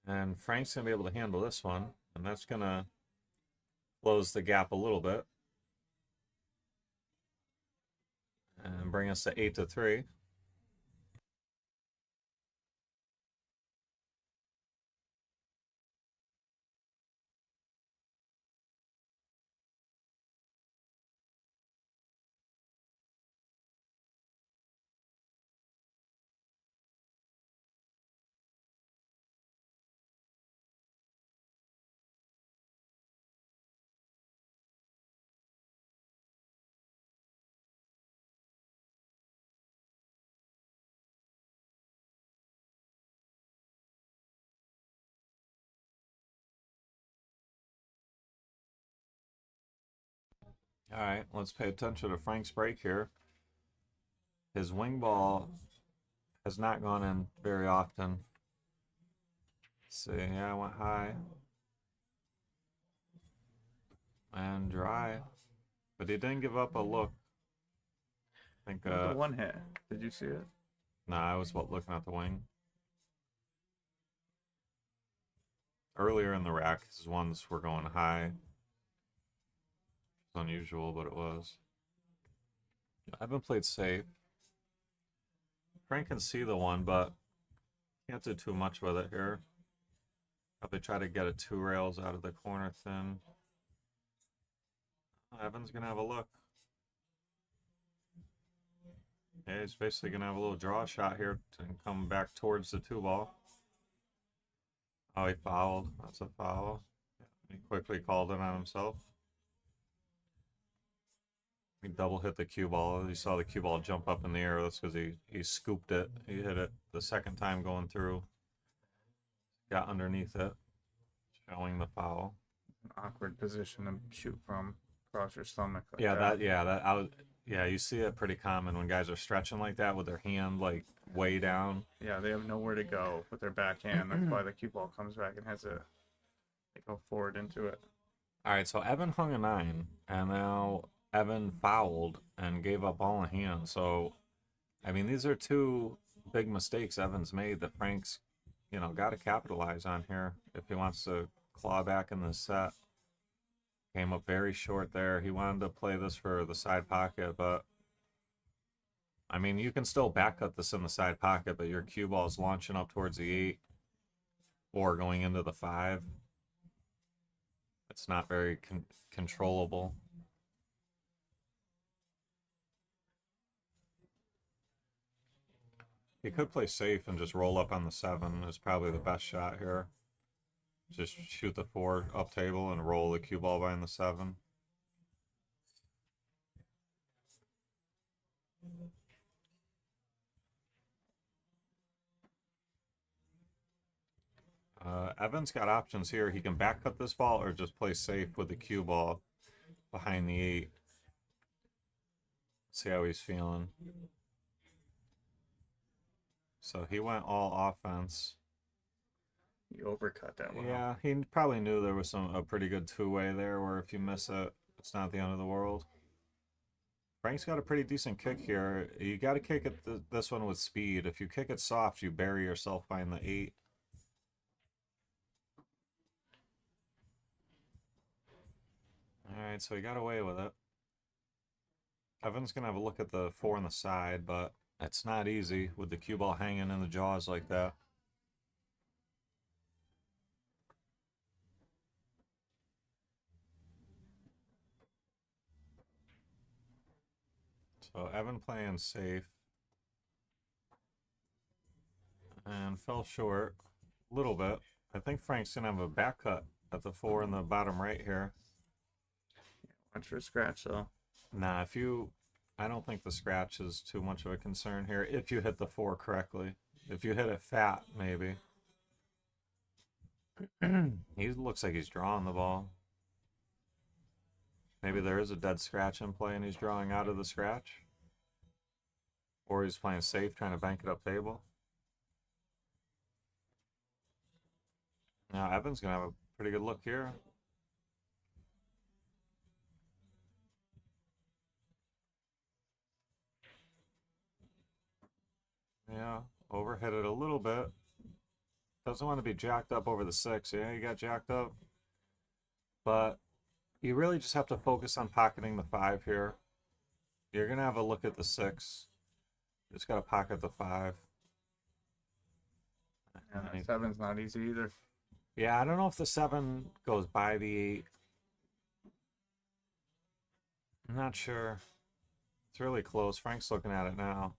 And Frank's going to be able to handle this one. And that's going to close the gap a little bit. And bring us to 8-3. All right, let's pay attention to Frank's break here. His wing ball has not gone in very often. Let's see, yeah, I went high. And dry. But he didn't give up a look. I think The one hit. Did you see it? Nah, I was looking at the wing. Earlier in the rack, his ones were going high. It's unusual, but it was. I haven't played safe. Frank can see the one, but can't do too much with it here. Probably try to get it 2 rails out of the corner thin. Evan's gonna have a look. Yeah, he's basically gonna have a little draw shot here and come back towards the 2-ball. Oh, he fouled. That's a foul. He quickly called it on himself. He double hit the cue ball. You saw the cue ball jump up in the air. That's because he scooped it. He hit it the second time going through. Got underneath it, showing the foul. An awkward position to shoot from across your stomach. Like Yeah, you see it pretty common when guys are stretching like that with their hand like way down. Yeah, they have nowhere to go with their backhand. That's why the cue ball comes back and has a. They go forward into it. All right, so Evan hung a 9, and now Evan fouled and gave up all in hand. So, I mean, these are 2 big mistakes Evan's made that Frank's, got to capitalize on here if he wants to claw back in the set. Came up very short there. He wanted to play this for the side pocket, but I mean, you can still back cut this in the side pocket, but your cue ball is launching up towards the 8 or going into the 5. It's not very controllable. He could play safe and just roll up on the 7 is probably the best shot here. Just shoot the 4 up table and roll the cue ball behind the 7. Evan's got options here. He can back cut this ball or just play safe with the cue ball behind the 8. See how he's feeling. So he went all offense. He overcut that one. Yeah, he probably knew there was a pretty good 2-way there where if you miss it, it's not the end of the world. Frank's got a pretty decent kick here. You got to kick it this one with speed. If you kick it soft, you bury yourself behind the 8. Alright, so he got away with it. Evan's going to have a look at the 4 on the side, but it's not easy with the cue ball hanging in the jaws like that. So Evan playing safe. And fell short a little bit. I think Frank's gonna have a back cut at the 4 in the bottom right here. Watch for a scratch though. Nah, I don't think the scratch is too much of a concern here if you hit the 4 correctly. If you hit it fat, maybe. He looks like he's drawing the ball. Maybe there is a dead scratch in play and he's drawing out of the scratch. Or he's playing safe, trying to bank it up table. Now Evan's going to have a pretty good look here. Yeah, overhit it a little bit. Doesn't want to be jacked up over the 6. Yeah, you got jacked up. But you really just have to focus on pocketing the 5 here. You're going to have a look at the 6. Just got to pocket the 5. Yeah, the 7's not easy either. Yeah, I don't know if the 7 goes by the 8. I'm not sure. It's really close. Frank's looking at it now.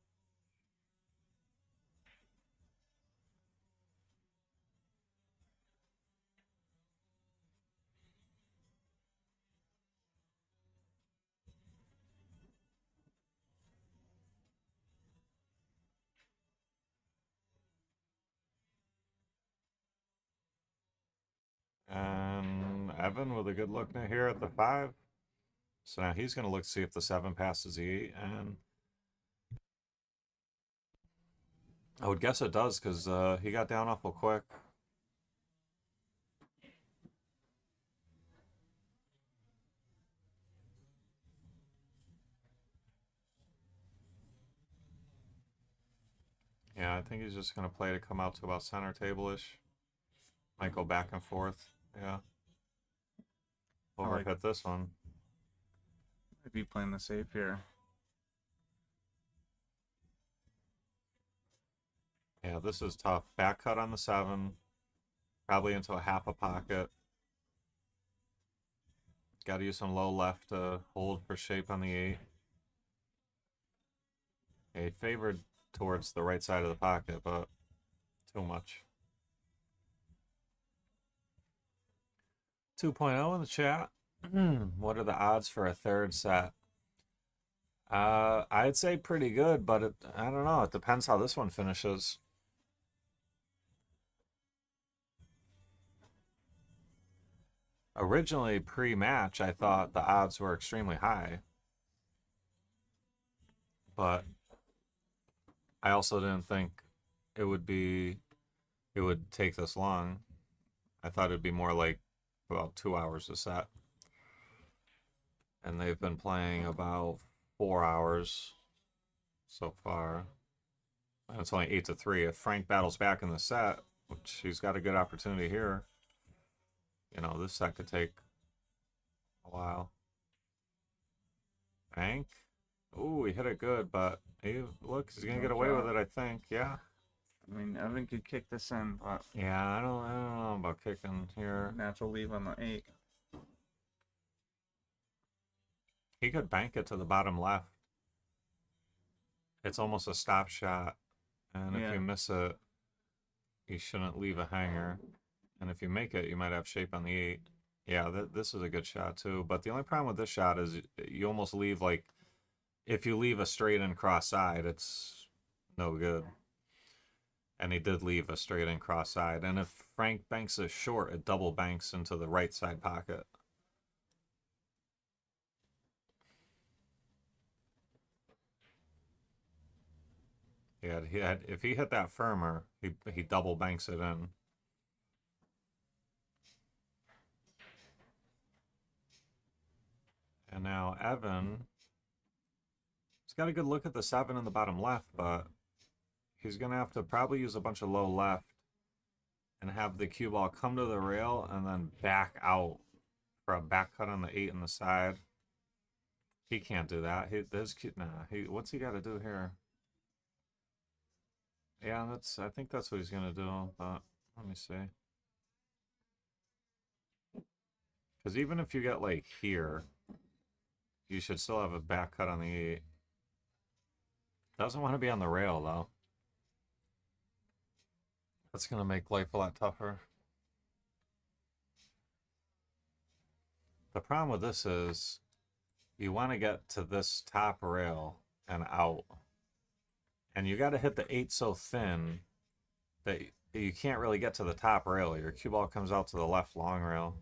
And Evan with a good look here at the 5. So now he's going to look to see if the 7 passes the 8. And I would guess it does because he got down awful quick. Yeah, I think he's just going to play to come out to about center table-ish. Might go back and forth. Yeah. Overhit this one. Might be playing the safe here. Yeah, this is tough. Back cut on the 7. Probably into a half a pocket. Got to use some low left to hold for shape on the 8. Yeah, he favored towards the right side of the pocket, but too much. 2.0 in the chat. What are the odds for a third set? I'd say pretty good, but I don't know. It depends how this one finishes. Originally, pre-match, I thought the odds were extremely high. But I also didn't think it would take this long. I thought it'd be more like about 2 hours a set. And they've been playing about 4 hours so far. And it's only 8-3. If Frank battles back in the set, which he's got a good opportunity here, you know, this set could take a while. Bank. Ooh, he hit it good, but look, he's gonna get away with it, I think. Yeah. I mean, Evan could kick this in, but yeah, I don't know about kicking here. Natural leave on the 8. He could bank it to the bottom left. It's almost a stop shot, and if you miss it, you shouldn't leave a hanger. And if you make it, you might have shape on the 8. Yeah, this is a good shot too. But the only problem with this shot is you almost leave, like, if you leave a straight and cross side, it's no good. And he did leave a straight and cross side. And if Frank banks it short, it double banks into the right side pocket. Yeah, if he hit that firmer, he double banks it in. And now Evan, he's got a good look at the 7 in the bottom left, but he's going to have to probably use a bunch of low left and have the cue ball come to the rail and then back out for a back cut on the 8 on the side. He can't do that. What's he got to do here? Yeah, I think that's what he's going to do, but let me see. Because even if you get, like, here, you should still have a back cut on the 8. Doesn't want to be on the rail, though. That's going to make life a lot tougher. The problem with this is you want to get to this top rail and out. And you got to hit the 8 so thin that you can't really get to the top rail. Your cue ball comes out to the left long rail.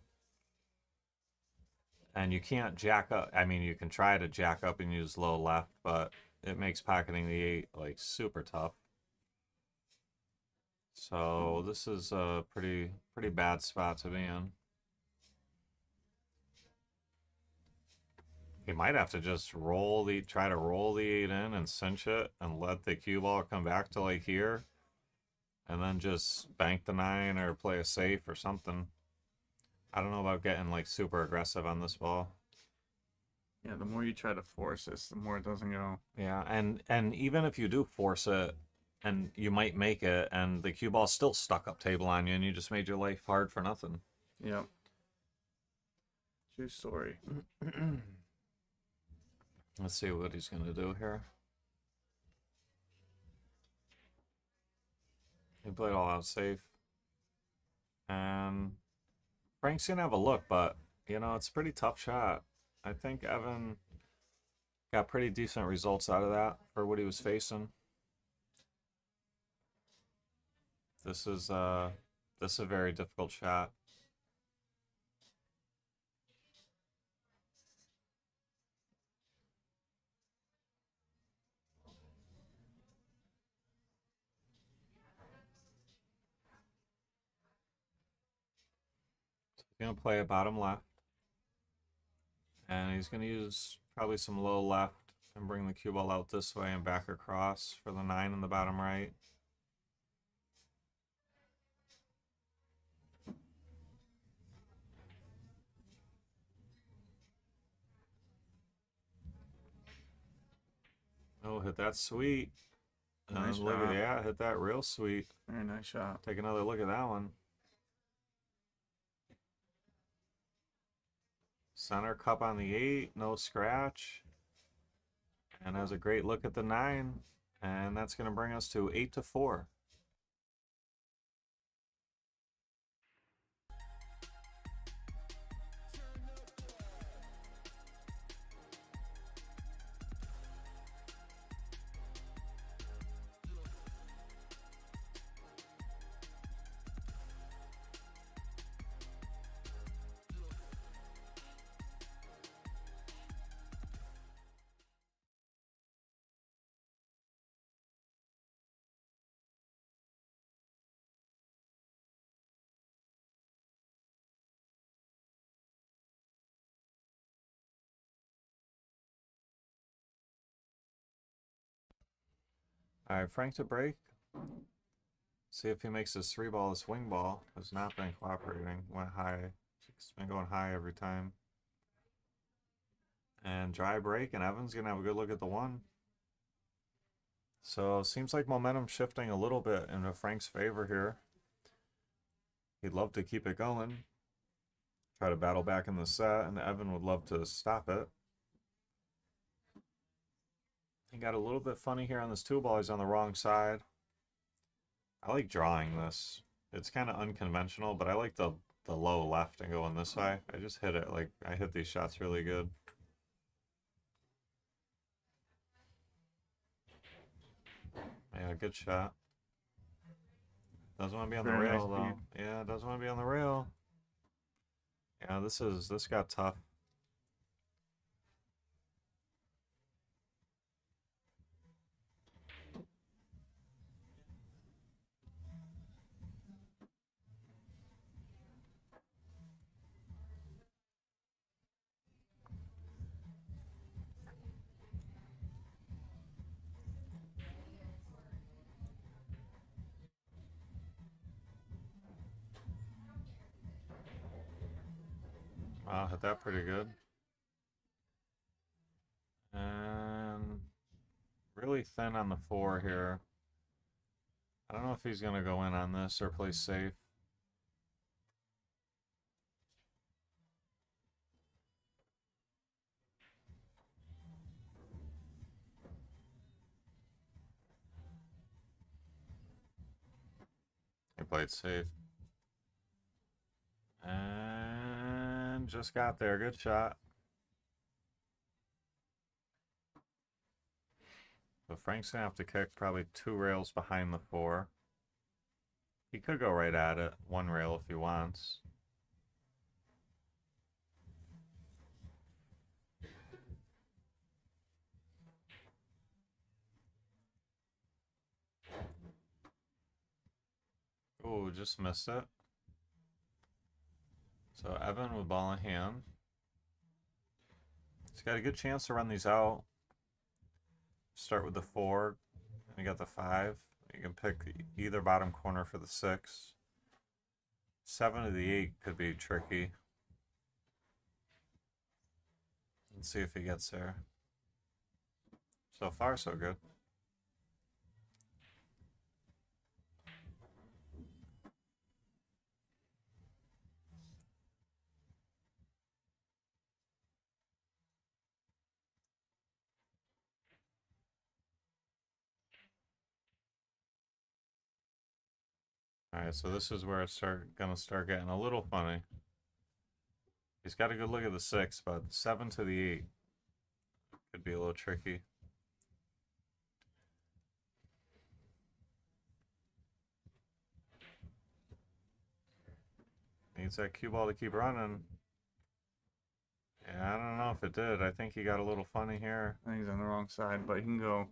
And you can't jack up. I mean, you can try to jack up and use low left, but it makes pocketing the 8 like super tough. So this is a pretty bad spot to be in. He might have to just try to roll the 8 in and cinch it and let the cue ball come back to like here. And then just bank the 9 or play a safe or something. I don't know about getting like super aggressive on this ball. Yeah, the more you try to force this, the more it doesn't go. Yeah, and even if you do force it, and you might make it, and the cue ball's still stuck up table on you, and you just made your life hard for nothing. Yep. True story. Let's see what he's going to do here. He played all out safe. And Frank's going to have a look, but, you know, it's a pretty tough shot. I think Evan got pretty decent results out of that for what he was facing. This is a very difficult shot. He's going to play a bottom left. And he's going to use probably some low left and bring the cue ball out this way and back across for the 9 in the bottom right. Oh, hit that sweet. Nice Look at shot. that. Hit that real sweet. Very nice shot. Take another look at that one. Center cup on the 8. No scratch. And has a great look at the 9. And that's going to bring us to 8-4. All right, Frank to break. See if he makes his 3-ball a swing ball. Has not been cooperating. Went high. It's been going high every time. And dry break, and Evan's going to have a good look at the 1. So seems like momentum shifting a little bit into Frank's favor here. He'd love to keep it going. Try to battle back in the set, and Evan would love to stop it. He got a little bit funny here on this 2-ball. He's on the wrong side. I like drawing this. It's kind of unconventional, but I like the low left and going this way. I just hit it. Like, I hit these shots really good. Yeah, good shot. Doesn't want to be on the Very rail, nice though. speed. Yeah, doesn't want to be on the rail. Yeah, this got tough. Wow, hit that pretty good. And really thin on the 4 here. I don't know if he's going to go in on this or play safe. He played safe. And just got there. Good shot. So Frank's gonna have to kick probably 2 rails behind the 4. He could go right at it, 1 rail if he wants. Oh, just missed it. So Evan with ball in hand. He's got a good chance to run these out. Start with the 4. And you got the 5. You can pick either bottom corner for the 6. 7 to the 8 could be tricky. Let's see if he gets there. So far, so good. Alright, so this is where it's gonna start getting a little funny. He's got a good look at the 6, but 7 to the 8 could be a little tricky. Needs that cue ball to keep running. Yeah, I don't know if it did. I think he got a little funny here. I think he's on the wrong side, but he can go.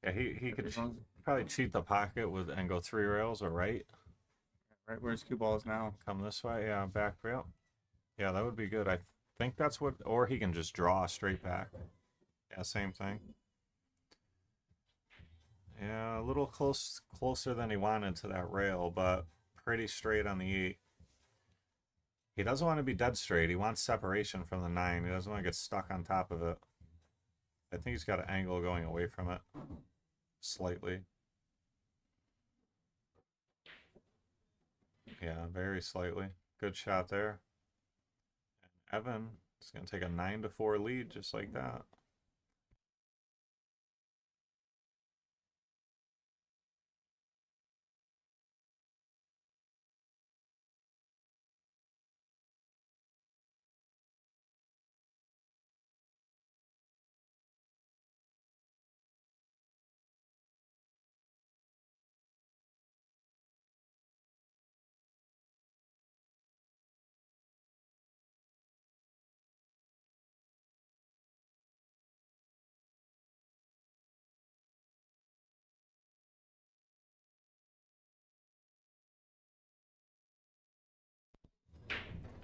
Yeah, he could probably cheat the pocket with and go 3 rails or right. Right where his cue ball is now. Come this way, yeah, back rail. Yeah, that would be good. I think that's what, or he can just draw straight back. Yeah, same thing. Yeah, a little closer than he wanted to that rail, but pretty straight on the 8. He doesn't want to be dead straight. He wants separation from the 9. He doesn't want to get stuck on top of it. I think he's got an angle going away from it. Slightly. Yeah, very slightly. Good shot there. And Evan is going to take a 9-4 lead just like that.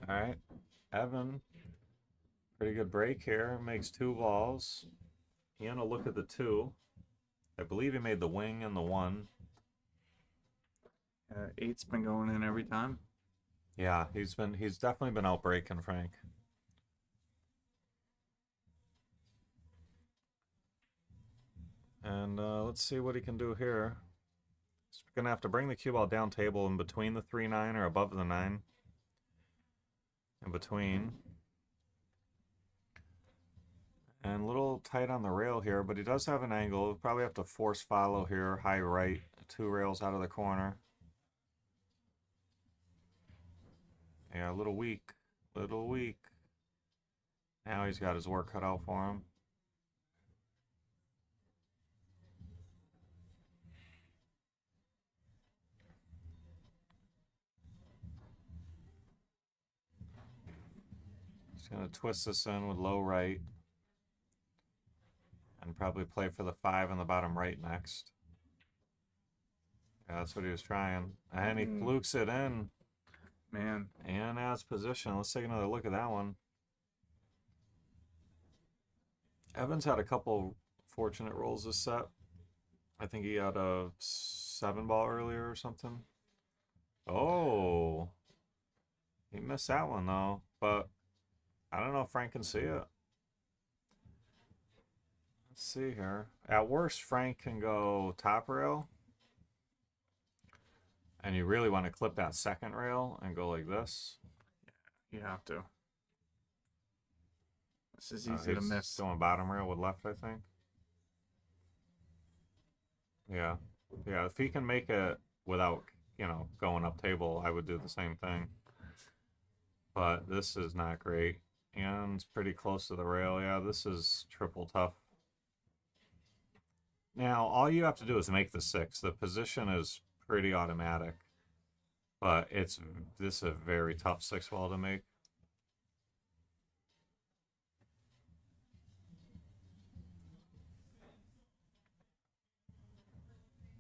All right, Evan, pretty good break here. Makes 2 balls. He had a look at the 2. I believe he made the wing and the 1. 8's been going in every time. Yeah, he's definitely been out breaking Frank. And let's see what he can do here. He's gonna have to bring the cue ball down table in between the 3-9 or above the 9. In between. And a little tight on the rail here, but he does have an angle. He'll probably have to force follow here, high right, 2 rails out of the corner. Yeah, a little weak. Little weak. Now he's got his work cut out for him. He's going to twist this in with low right. And probably play for the 5 on the bottom right next. Yeah, that's what he was trying. And he flukes it in. Man. And as position. Let's take another look at that one. Evans had a couple fortunate rolls this set. I think he had a 7 ball earlier or something. Oh. He missed that one though. But I don't know if Frank can see it. Let's see here. At worst, Frank can go top rail. And you really want to clip that second rail and go like this. You have to. This is easy to miss. Going bottom rail with left, I think. Yeah. Yeah, if he can make it without, you know, going up table, I would do the same thing. but this is not great. And it's pretty close to the rail. Yeah, this is triple tough. Now, all you have to do is make the 6. The position is pretty automatic, but this is a very tough 6-ball to make.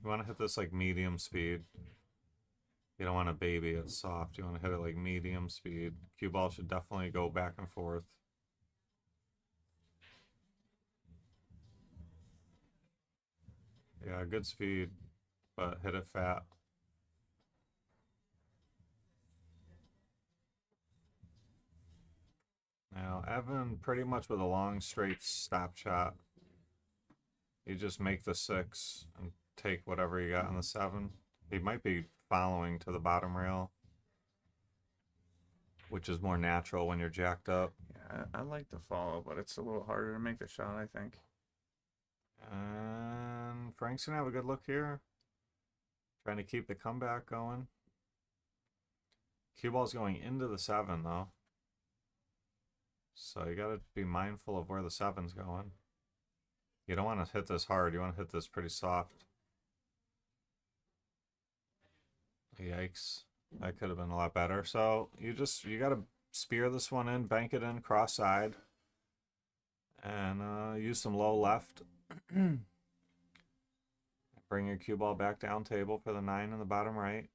You want to hit this like medium speed. You don't want to baby it soft. You want to hit it like medium speed. Cue ball should definitely go back and forth. Yeah, good speed, but hit it fat. Now, Evan pretty much with a long straight stop shot. You just make the 6 and take whatever you got on the 7. He might be following to the bottom rail, which is more natural when you're jacked up. Yeah, I like the follow, but it's a little harder to make the shot, I think. And Frank's gonna have a good look here. Trying to keep the comeback going. Cue ball's going into the 7 though. So you gotta be mindful of where the 7's going. You don't want to hit this hard, you want to hit this pretty soft. Yikes. That could have been a lot better. So you gotta spear this one in, bank it in cross side. And use some low left. Bring your cue ball back down table for the 9 in the bottom right.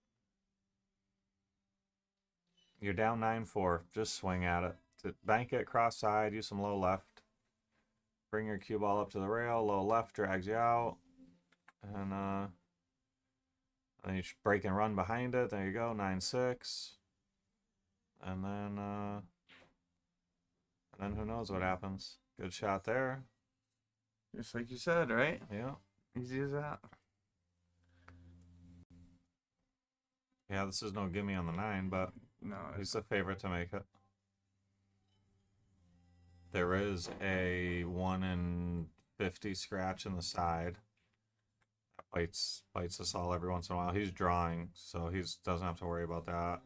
You're down 9-4. Just swing at it. Bank it cross side, use some low left. Bring your cue ball up to the rail, low left drags you out. And then you break and run behind it. There you go, 9-6. And then who knows what happens. Good shot there. Just like you said, right? Yeah. Easy as that. Yeah, this is no gimme on the 9, but no, he's the favorite to make it. There is a 1 in 50 scratch in the side. That bites us all every once in a while. He's drawing, so he doesn't have to worry about that.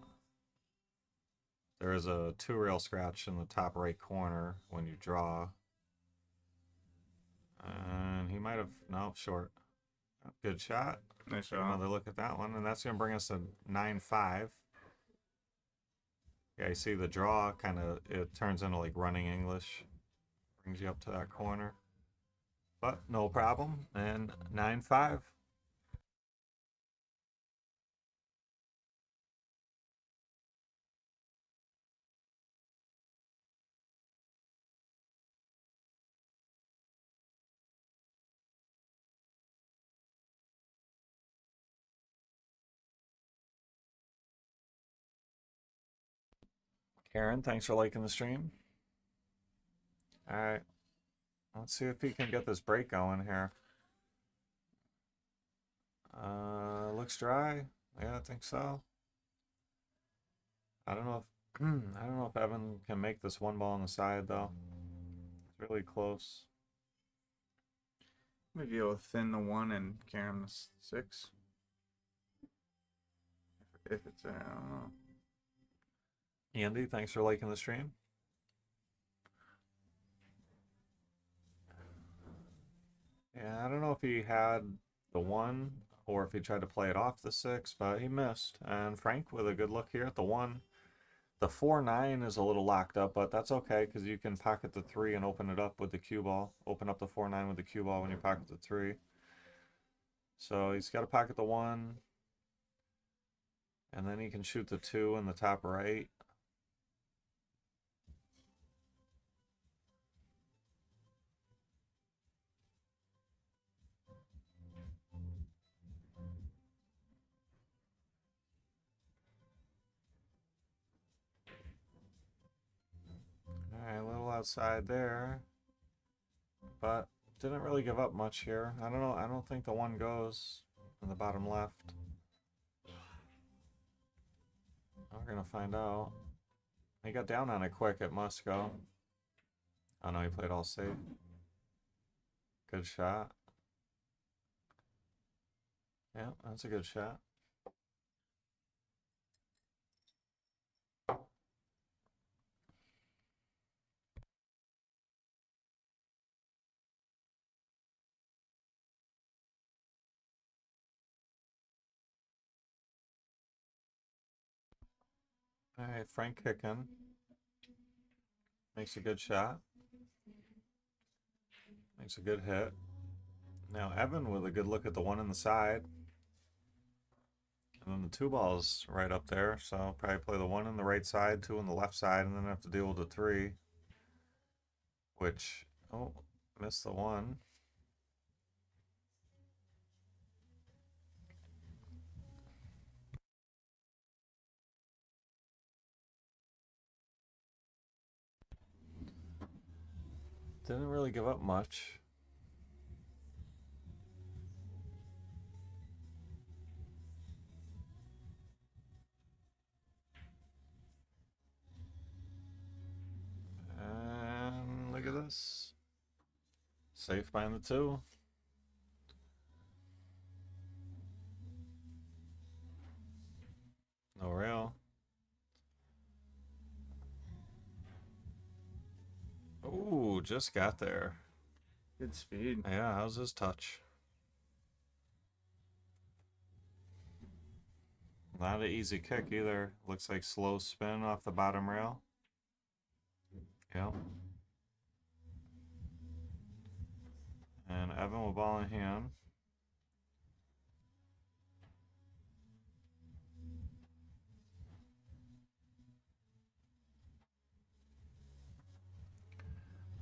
There is a 2-rail scratch in the top right corner when you draw. And he might have, no, short. Good shot. Nice shot. Another look at that one, and that's going to bring us to 9-5. Yeah, you see the draw it turns into like running English. Brings you up to that corner. But no problem, and 9-5. Karen, thanks for liking the stream. All right, let's see if he can get this break going here. Looks dry. Yeah, I think so. I don't know if Evan can make this 1 ball on the side though. It's really close. Maybe you'll thin the 1 and carry him the 6. If it's I don't know. Andy, thanks for liking the stream. Yeah, I don't know if he had the 1 or if he tried to play it off the 6, but he missed. And Frank with a good look here at the 1. The 4-9 is a little locked up, but that's okay because you can pocket the 3 and open it up with the cue ball. Open up the 4-9 with the cue ball when you pocket the 3. So he's got to pocket the 1. And then he can shoot the 2 in the top right. Alright, a little outside there. But didn't really give up much here. I don't know. I don't think the 1 goes in the bottom left. We're going to find out. He got down on it quick. It must go. Oh no, he played all safe. Good shot. Yeah, that's a good shot. All right, Frank kicking. Makes a good shot. Makes a good hit. Now Evan with a good look at the one in the side. And then the 2 balls right up there. So probably play the 1 in the right side, 2 on the left side, and then have to deal with the 3. Which, oh, missed the 1. Didn't really give up much. And look at this. Safe behind the 2. No rail. Ooh, just got there. Good speed. Yeah, how's his touch? Not an easy kick either. Looks like slow spin off the bottom rail. Yep. And Evan with ball in hand.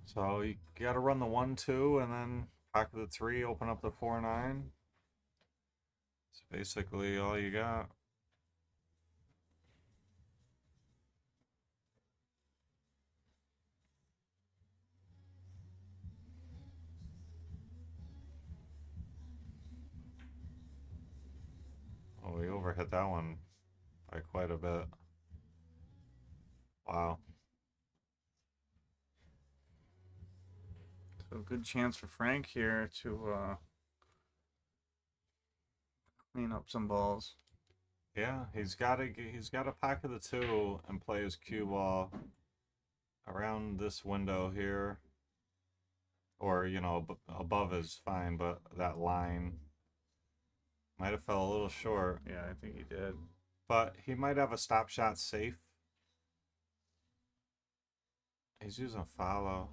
So you got to run the 1-2 and then pocket the 3, open up the 4-9. It's basically all you got. Oh, we overhit that one by quite a bit. Wow. So good chance for Frank here to clean up some balls. Yeah, he's got to pocket the 2 and play his cue ball around this window here. Or, you know, above is fine, but that line might have fell a little short. Yeah, I think he did. But he might have a stop shot safe. He's using follow.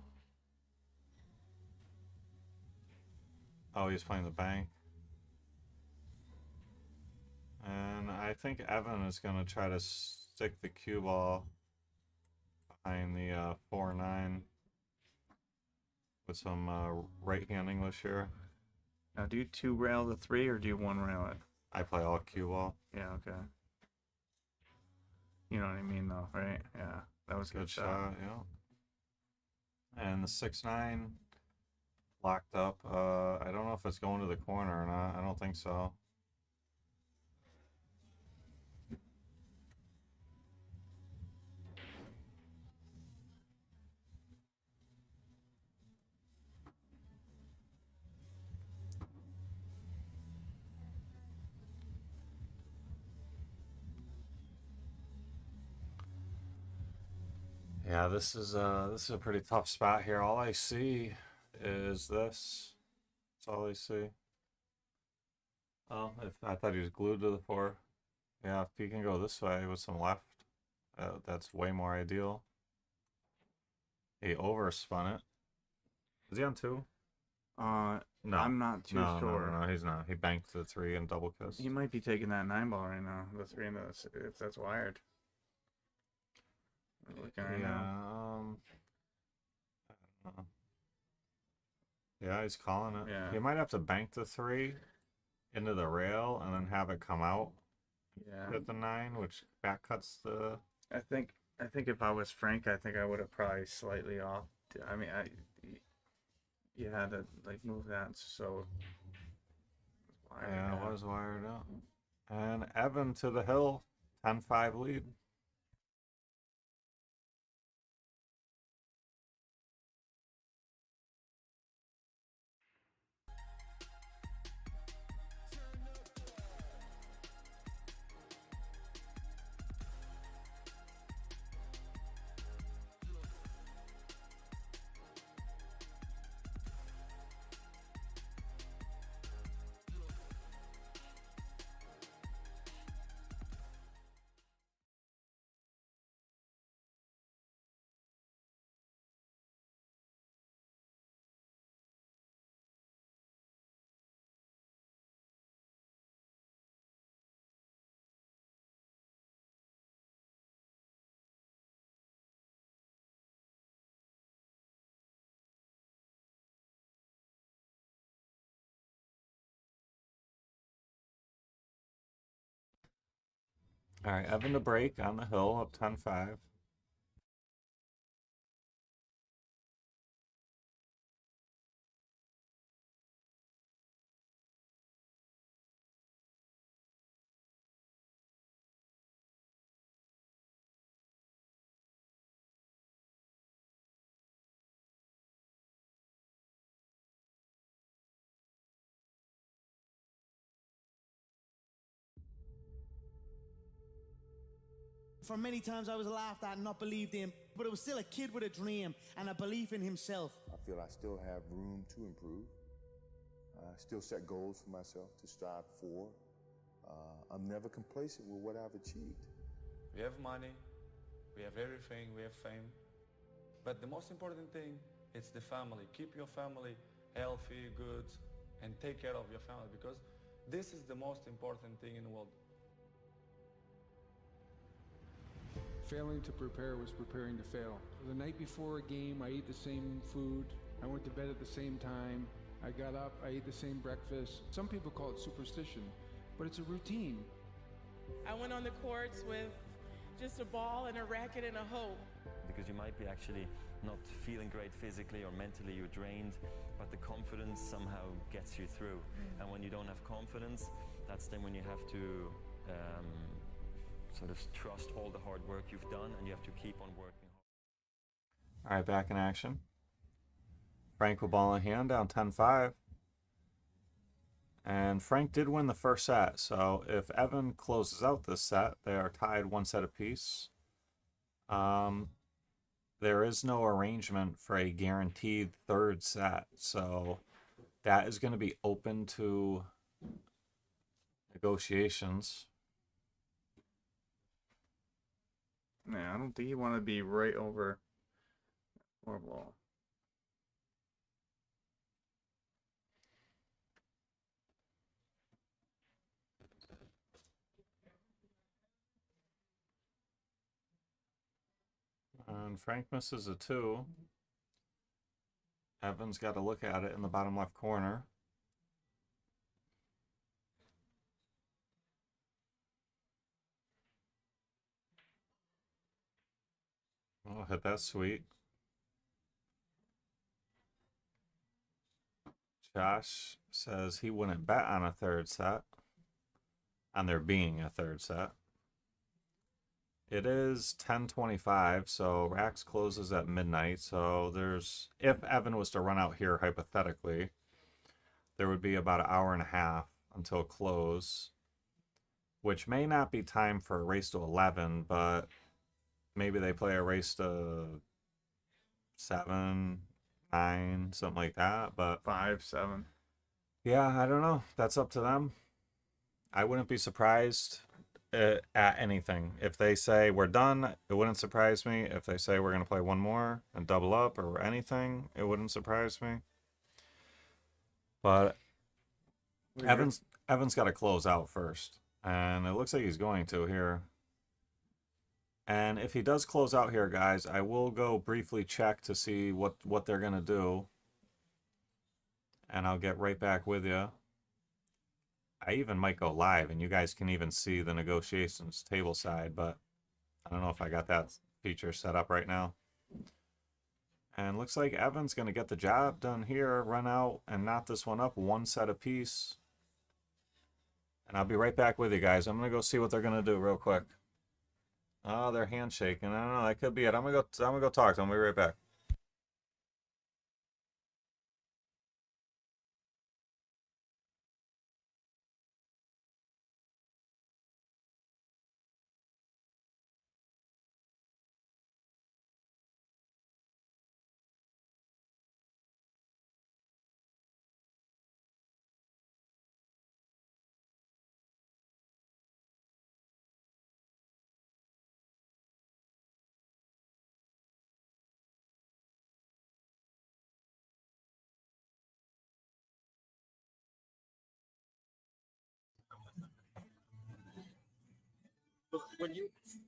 Oh, he's playing the bank. And I think Evan is going to try to stick the cue ball behind the 4-9 with some right hand English here. Now, do you 2 rail the 3 or do you 1 rail it? I play all cue ball. Yeah, okay. You know what I mean, though, right? Yeah, that was a good shot. Yeah. And the 6-9 locked up. I don't know if it's going to the corner or not. I don't think so. Yeah, this is a pretty tough spot here. All I see is this. That's all I see. Oh, I thought he was glued to the 4. Yeah, if he can go this way with some left, that's way more ideal. He overspun it. Is he on 2? No, I'm not too sure. No, he's not. He banked the 3 and double kissed. He might be taking that 9 ball right now. The 3 and if that's wired. Looking right now. I don't know. Yeah, he's calling it. Yeah. He might have to bank the 3 into the rail and then have it come out. Yeah. Hit the 9, which back cuts the. I think if I was Frank, I think I would have probably slightly off. I mean, you had to like move that so. Yeah, it was wired up. And Evan to the hill, 10-5 lead. All right, Evan to break on the hill, up 10-5. For many times I was laughed at and not believed in, but it was still a kid with a dream and a belief in himself. I feel I still have room to improve. I still set goals for myself to strive for. I'm never complacent with what I've achieved. We have money, we have everything, we have fame. But the most important thing is the family. Keep your family healthy, good, and take care of your family, because this is the most important thing in the world. Failing to prepare was preparing to fail. The night before a game, I ate the same food. I went to bed at the same time. I got up, I ate the same breakfast. Some people call it superstition, but it's a routine. I went on the courts with just a ball and a racket and a hope. Because you might be actually not feeling great physically or mentally, you're drained, but the confidence somehow gets you through. And when you don't have confidence, that's then when you have to sort of trust all the hard work you've done, and you have to keep on working hard. All right, back in action. Frank with ball in hand, down 10-5. And Frank did win the first set, so if Evan closes out this set, they are tied 1 set apiece. There is no arrangement for a guaranteed third set, so that is going to be open to negotiations. Yeah, I don't think you want to be right over or ball. And Frank misses a 2. Evan's got to look at it in the bottom left corner. Oh, hit that sweet. Josh says he wouldn't bet on a third set. On there being a third set. It is 10:25, so Rax closes at midnight. So there's, if Evan was to run out here hypothetically, there would be about an hour and a half until close, which may not be time for a race to 11, but maybe they play a race to 7, 9, something like that. But 5, 7. Yeah, I don't know. That's up to them. I wouldn't be surprised at anything. If they say we're done, it wouldn't surprise me. If they say we're going to play one more and double up or anything, it wouldn't surprise me. But Evan's got to close out first, and it looks like he's going to here. And if he does close out here, guys, I will go briefly check to see what they're going to do, and I'll get right back with you. I even might go live, and you guys can even see the negotiations table side, but I don't know if I got that feature set up right now. And looks like Evan's going to get the job done here, run out, and knot this one up 1 set apiece. And I'll be right back with you guys. I'm going to go see what they're going to do real quick. Oh, they're handshaking. I don't know. That could be it. I'm gonna go talk to them. I'll be right back.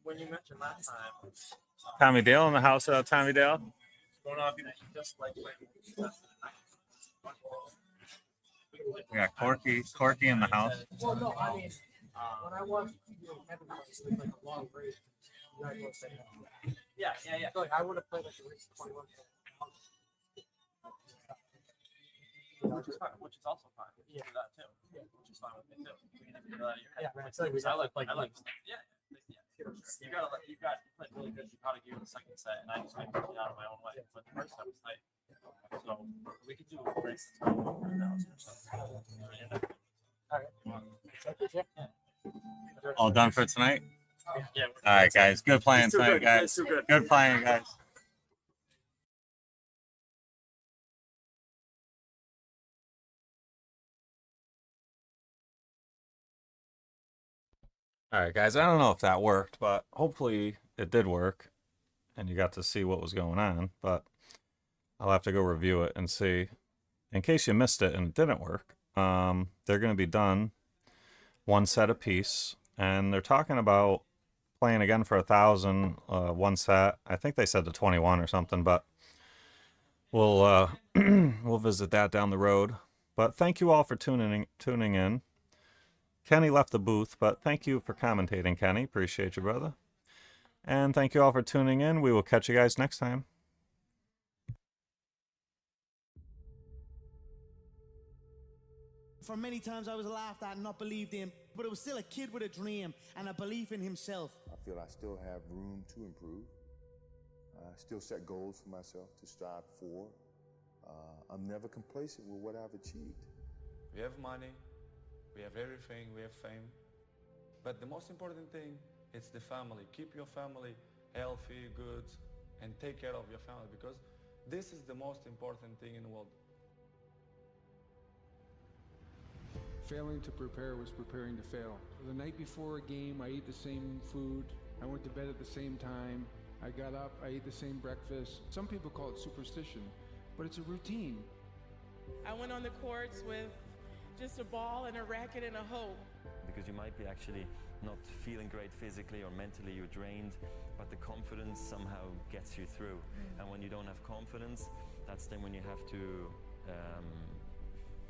When you mentioned last time, Tommy Dale in the house. Tommy Dale. going off just like We got Corky in the house. Well, no, I mean, When I watched Kevin play, it was like a long race. Yeah. So like, I would have played like a race 21. Which is also fine. You can do that too. Which is fine with me too. You can do that. Yeah, man. I like. Yeah. You got played really good. You got to give it the second set, and I just like put it out of my own way. But the first set was tight. So we could do a race that's going over 1,000 or something. All right. All done for tonight? Yeah. All right, guys. Good playing tonight, guys. Good playing, guys. All right, guys. I don't know if that worked, but hopefully it did work, and you got to see what was going on. But I'll have to go review it and see. In case you missed it and it didn't work, they're going to be done one set apiece, and they're talking about playing again for 1,000 one set. I think they said to 21 or something, but we'll we'll visit that down the road. But thank you all for tuning in. Kenny left the booth, but thank you for commentating, Kenny. Appreciate you, brother. And thank you all for tuning in. We will catch you guys next time. For many times I was laughed at and not believed in, but it was still a kid with a dream and a belief in himself. I feel I still have room to improve. I still set goals for myself to strive for. I'm never complacent with what I've achieved. We have money, we have everything, we have fame. But the most important thing is the family. Keep your family healthy, good, and take care of your family, because this is the most important thing in the world. Failing to prepare was preparing to fail. The night before a game, I ate the same food. I went to bed at the same time. I got up, I ate the same breakfast. Some people call it superstition, but it's a routine. I went on the courts with just a ball and a racket and a hope. Because you might be actually not feeling great physically or mentally, you're drained, but the confidence somehow gets you through. And when you don't have confidence, that's then when you have to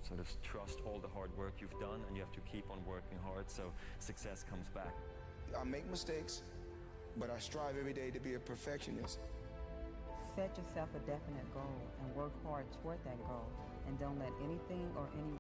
sort of trust all the hard work you've done, and you have to keep on working hard so success comes back. I make mistakes, but I strive every day to be a perfectionist. Set yourself a definite goal and work hard toward that goal, and don't let anything or anyone